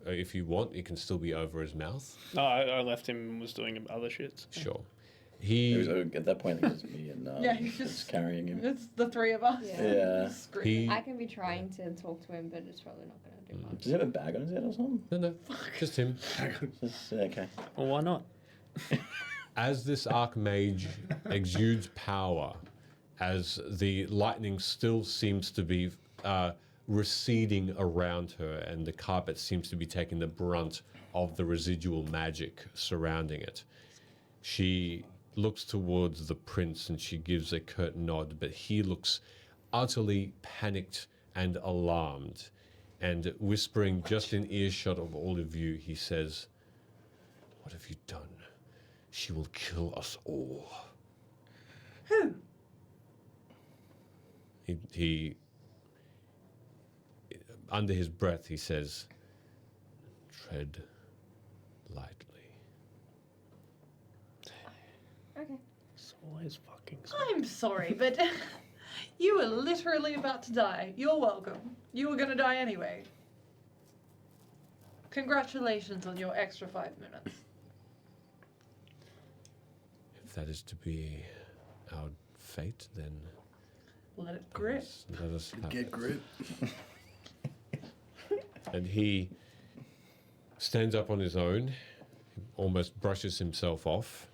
if you want, it can still be over his mouth. No, I left him and was doing other shit. Sure. It was, at that point, it was me and Yeah, he's just carrying him. It's the three of us. Yeah. Screaming. I can be trying to talk to him, but it's probably not going to do much. Does he have a bag on his head or something? No, just him. Okay. Well, why not? As this Archmage exudes power, as the lightning still seems to be receding around her, and the carpet seems to be taking the brunt of the residual magic surrounding it, she looks towards the prince and she gives a curt nod, but he looks utterly panicked and alarmed. And whispering just in earshot of all of you, he says, "What have you done? She will kill us all." Who? He under his breath, he says, "Tread lightly." Okay. It's always fucking. I'm sorry, but you were literally about to die. You're welcome. You were gonna die anyway. Congratulations on your extra 5 minutes. If that is to be our fate, then Let it grip. let us have Get it. grip. And he stands up on his own, almost brushes himself off,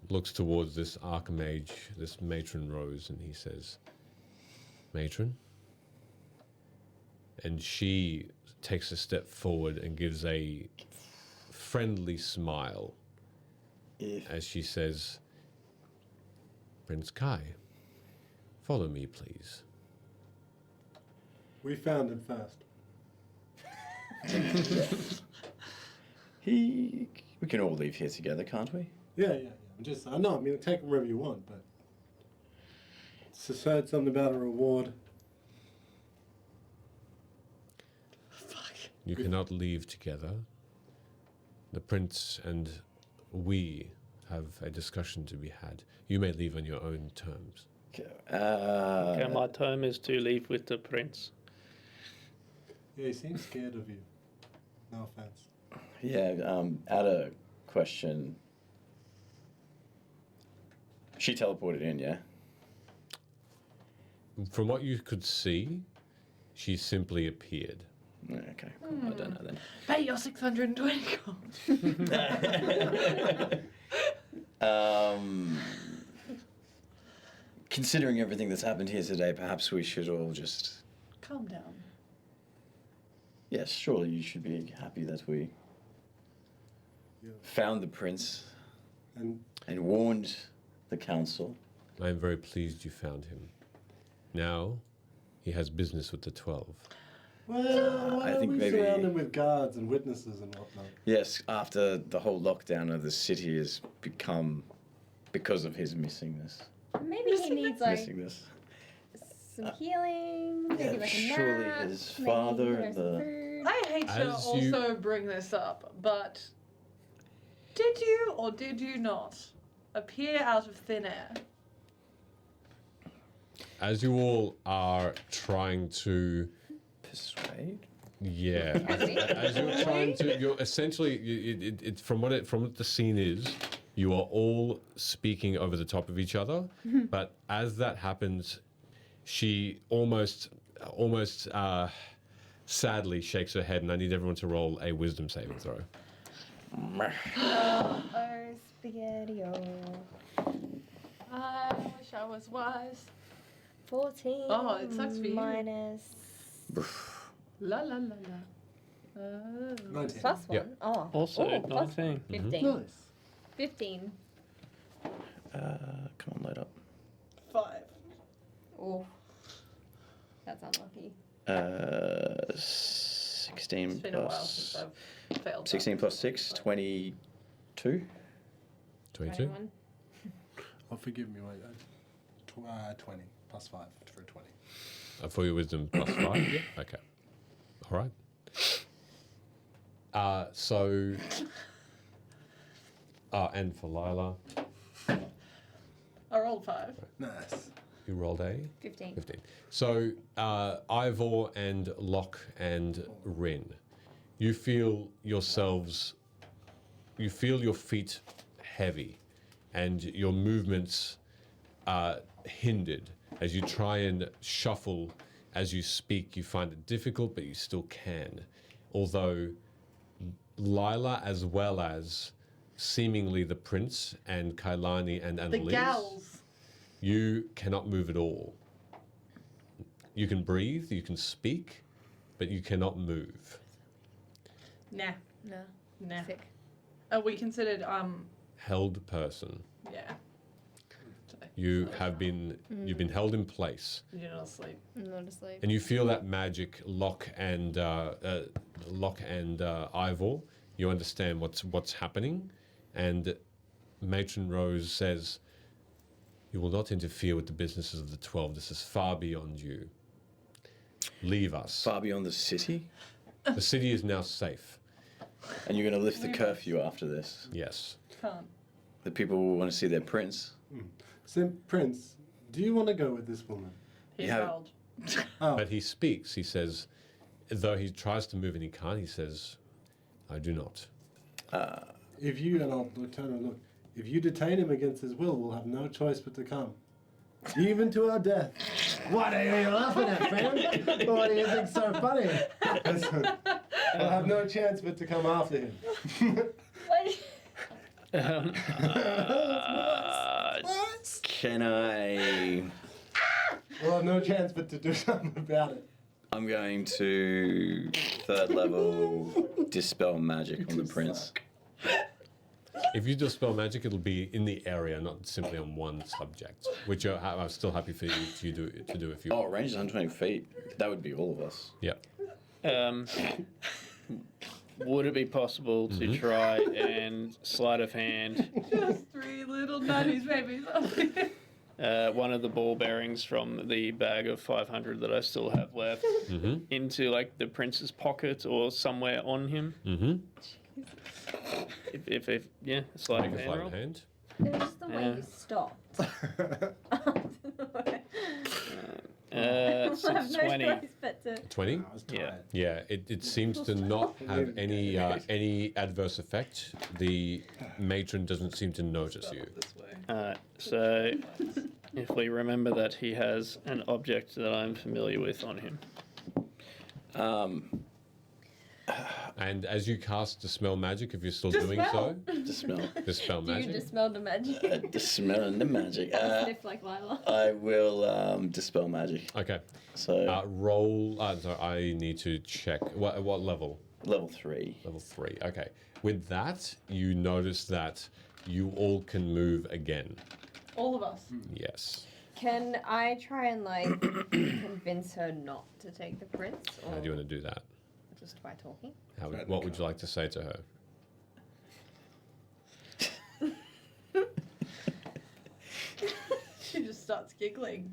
looks towards this Archmage, this Matron Rose, and he says, "Matron?" And she takes a step forward and gives a friendly smile as she says, "Prince Kai, follow me, please." We found him first. We can all leave here together, can't we? Yeah. I know. I mean, take him wherever you want, but said something about a reward. You cannot leave together. The prince and we have a discussion to be had. You may leave on your own terms. Okay, my term is to leave with the prince. Yeah, he seems scared of you. No offense. Yeah, add a question. She teleported in, yeah? From what you could see, she simply appeared. Okay, cool. I don't know then. Pay your 620 gold. Considering everything that's happened here today, perhaps we should all just... Calm down. Yes, surely you should be happy that we found the prince and warned the council. I am very pleased you found him. Now, he has business with the 12. Well, why I don't think we maybe- surround him with guards and witnesses and whatnot? Yes, after the whole lockdown of the city has become because of his missingness. Maybe he needs like Missingness. some healing, maybe like a surely nap, his maybe father there's and some the- food. I hate to As you- also bring this up, but did you or did you not appear out of thin air. As you all are trying to persuade, yeah, as you're trying to, you're essentially from what the scene is, you are all speaking over the top of each other. But as that happens, she almost sadly shakes her head, and I need everyone to roll a wisdom saving throw. Oh, spaghetti-o. I wish I was wise. 14. Oh, it sucks for you. Minus. La la la la. 19. Plus 1. Yep. Oh. Also, oh, plus 19. 15. Nice. 15. come on, load up. 5. Oh. That's unlucky. 16 It's been a while plus since I've failed. 16 plus 6, 22. 22. Oh, forgive me. Wait, 20 plus 5 for 20. For your wisdom plus 5. Yeah. Okay. All right. So. And for Lyla, I rolled 5. Nice. you rolled a 15. 15. So Ivor and Locke and Rin, you feel yourselves. You feel your feet heavy, and your movements are hindered as you try and shuffle. As you speak, you find it difficult, but you still can. Although Lyla, as well as seemingly the prince and Kailani and The Annalise, gals. you cannot move at all. You can breathe, you can speak, but you cannot move. Nah. No. Nah. Sick. Are we considered, Held person. yeah. You have been you've been held in place, You're not asleep. I'm not asleep. and you feel that magic. Locke and Ivor, you understand what's happening, and Matron Rose says, "You will not interfere with the businesses of the 12. This is far beyond you. Leave us." Far beyond the city? The city is now safe. And you're going to lift the curfew after this? Yes. Can't. The people will want to see their prince? So, Prince, do you want to go with this woman? He's have- old. But he speaks. He says, though he tries to move and he can't, he says, "I do not." If you, and I'll turn and look, if you detain him against his will, we'll have no choice but to come. Even to our death. What are you laughing at, man? What do you think's so funny? We'll have no chance but to come after him. Can I... We'll have no chance but to do something about it. I'm going to third level dispel magic on the prince. If you dispel magic, it'll be in the area, not simply on one subject, which I'm still happy for you to do if you. Oh, range is 120 feet. That would be all of us. Yep. Would it be possible to try and sleight of hand Just 3 little nutties babies. one of the ball bearings from the bag of 500 that I still have left into like the prince's pocket or somewhere on him? If yeah, sleight of hand roll. It was just the way you stopped. It's I have no 20. choice but to... 20? Yeah. Yeah, it seems to not have any adverse effect. The matron doesn't seem to notice you. So if we remember that he has an object that I'm familiar with on him. And as you cast Dispel Magic, if you're still Dispel? doing so, Dispel Do you Magic. dispel the magic? Dispel the magic. Sniff like Lyla. I will dispel magic. Okay. So roll. Sorry, I need to check. What level? Level 3. Level 3. Okay. With that, you notice that you all can move again. All of us. Yes. Can I try and like convince her not to take the prince? Or How do you want to do that? just by talking? What would you like to say to her? She just starts giggling.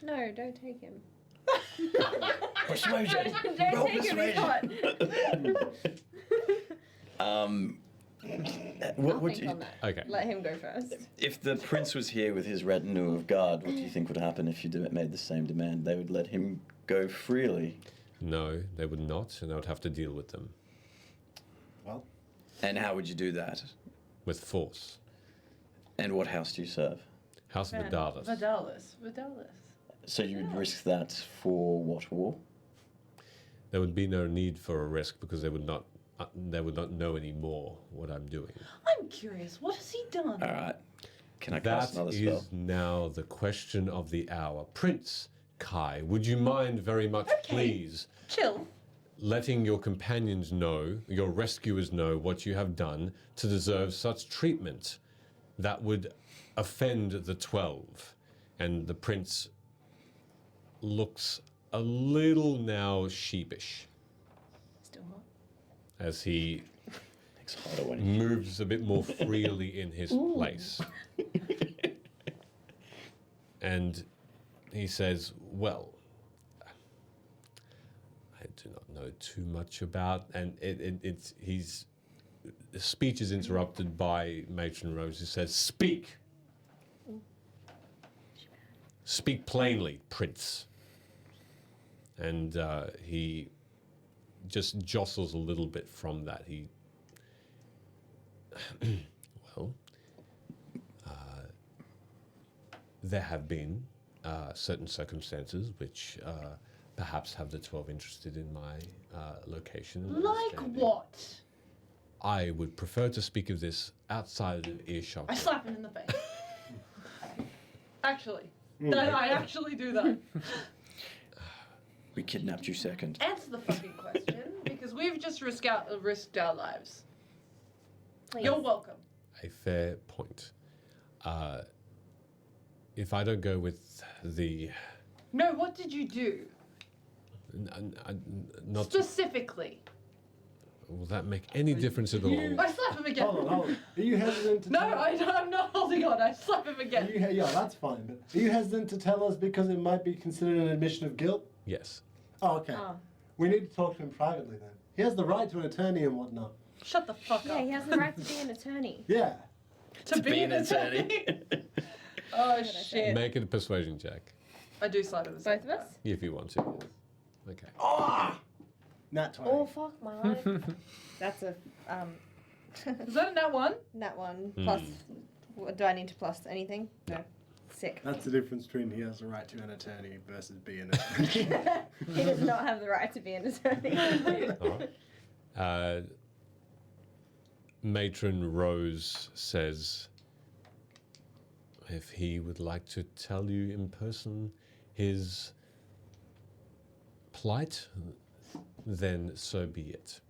No, don't take him. Persuasion. Don't Roll take him, he's persuasion. hot. What I'll would think you? on that. Okay. Let him go first. If the prince was here with his retinue of guard, what do you think would happen if you made the same demand? They would let him go freely. No, they would not, and I would have to deal with them. Well. And how would you do that? With force. And what house do you serve? House of Vidalis. Vidalis. So you would risk that for what war? There would be no need for a risk because they would not know anymore what I'm doing. I'm curious. What has he done? All right. Can I cast another spell? That is now the question of the hour. Prince Kai, would you mind very much, please, Chill. letting your companions know, your rescuers know what you have done to deserve such treatment that would offend the 12? And the prince looks a little now sheepish Still hot. as he It's harder when moves a bit more freely in his place. And he says, well, I do not know too much about, and his speech is interrupted by Matron Rose, who says, speak! Speak plainly, Prince. And he just jostles a little bit from that. He, well, there have been certain circumstances which perhaps have the 12 interested in my location. and Like understanding. what? I would prefer to speak of this outside of earshot. I slap him in the face. Actually. I actually do that. we kidnapped you second. Answer the fucking question, because we've just risked our lives. Please. You're welcome. A fair point. If I don't go with the... No, what did you do? Not Specifically. Will that make any difference at all? I slap him again. Hold on. Are you hesitant to No, tell I'm not holding on. I slap him again. Yeah, that's fine. But are you hesitant to tell us because it might be considered an admission of guilt? Yes. Oh, okay. Oh. We need to talk to him privately then. He has the right to an attorney and whatnot. Shut the fuck Yeah, up. he has the right to be an attorney. Yeah. To be an attorney. Oh, shit. Make it a persuasion check. I do slap him. Both of us? If you want to. Okay. Nat 20. Oh, fuck my life. That's a, Is that a nat one? Nat one plus, do I need to plus anything? No. Sick. That's the difference between he has the right to an attorney versus being an attorney. He does not have the right to be an attorney. All right. Matron Rose says, if he would like to tell you in person his plight, then so be it.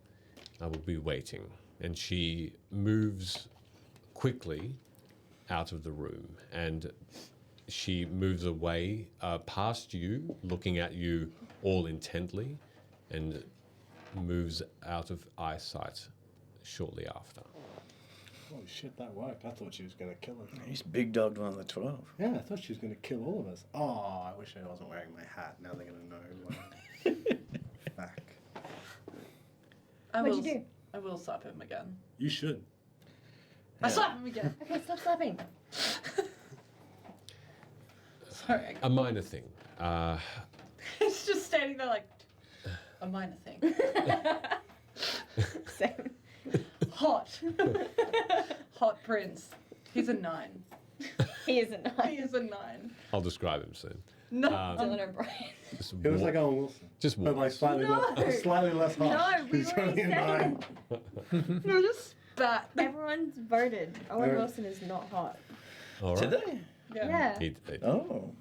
I will be waiting. And she moves quickly out of the room, and she moves away past you, looking at you all intently, and moves out of eyesight shortly after. Holy shit, that worked. I thought she was going to kill us. He's big dogged one of the 12. Yeah, I thought she was going to kill all of us. Oh, I wish I wasn't wearing my hat. Now they're going to know. Fuck. I What'd will, you do? I will slap him again. You should. I slap him again. Okay, stop slapping. Sorry. A minor thing. He's just standing there like, a minor thing. Same. Hot. Hot prince. He's a 9. He is a 9. He is a 9. I'll describe him soon. No. Dylan O'Brien. Just It was wa- like Owen Wilson. Just But walk. like slightly, No. slightly less hot. No, we He's already only a said 9. No, just spat. Everyone's voted. Owen Yeah. Wilson is not hot. All Did right. they? Yeah. He- Oh.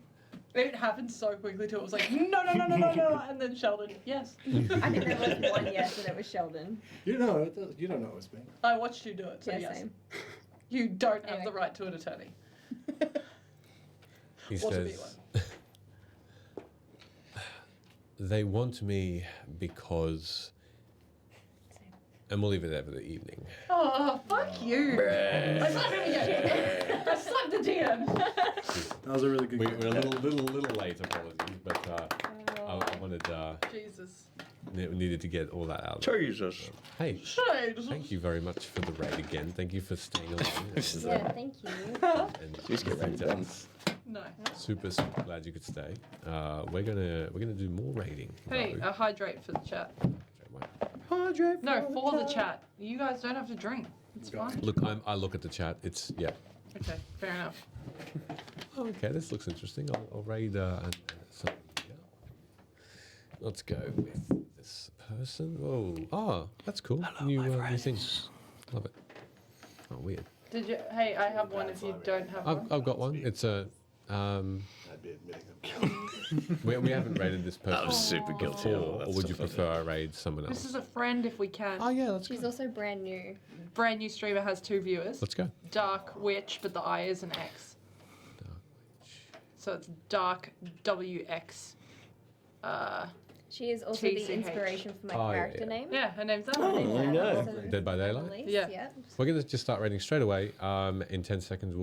It happened so quickly too. It was like, no. And then Sheldon, yes. I think there was one yes, and it was Sheldon. You know, you don't know it was me. I watched you do it, so Yeah, yes. same. You don't have Anyway. the right to an attorney. He Or to be says, one. they want me because, and we'll leave it there for the evening. Oh, fuck you. I slapped him again. I slapped the DM. That was a really good We're game. a little late, apologies, but I wanted Jesus. needed to get all that out. Jesus. Hey, Shade. thank you very much for the raid again. Thank you for staying along. Yeah, thank you. And Just get raided down. No. Super glad you could stay. We're gonna do more raiding. Hey, though. hydrate for the chat. Hydrate. No, for the chat. You guys don't have to drink. It's fine. Look, I look at the chat. It's yeah. Okay, fair enough. Okay, this looks interesting. I'll raid. Yeah. Let's go with this person. Oh, that's cool. New thing. Love it. Oh, weird. Did you? Hey, I have one. If you don't have one. I've got one. It's a. we haven't raided this person. I was super guilty of all that Or would you stuff, prefer I raid someone else? This is a friend, if we can. Oh yeah, let's She's also brand new. Brand new streamer has 2 viewers. Let's go. Dark Witch, but the I is an X. So it's Dark WX. She is also the TCH. inspiration for my Oh, yeah, character yeah. name. Yeah, her name's Oh, Anna. there you go. So- Dead by Daylight. Elise, Yeah. Yep. We're gonna just start raiding straight away. In 10 seconds,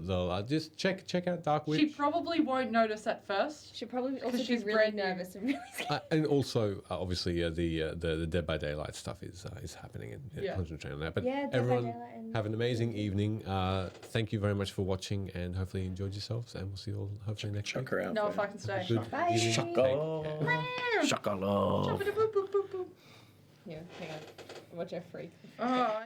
they'll just check out Dark Witch. She probably won't notice at first. She'll probably also be she's really brand new. nervous and really scared. And also, obviously, the Dead by Daylight stuff is happening and Yeah. concentrating on that. But Yeah, Dead by everyone, Daylight and- have an amazing evening. Thank you very much for watching, and hopefully you enjoyed yourselves. And we'll see you all hopefully next Chuck week. her out. No, for if I can stay. Good Bye. evening. Chocolate. Chocolate. Boop, boop, boop, boop. Here, hang on. Watch her freak. Oh.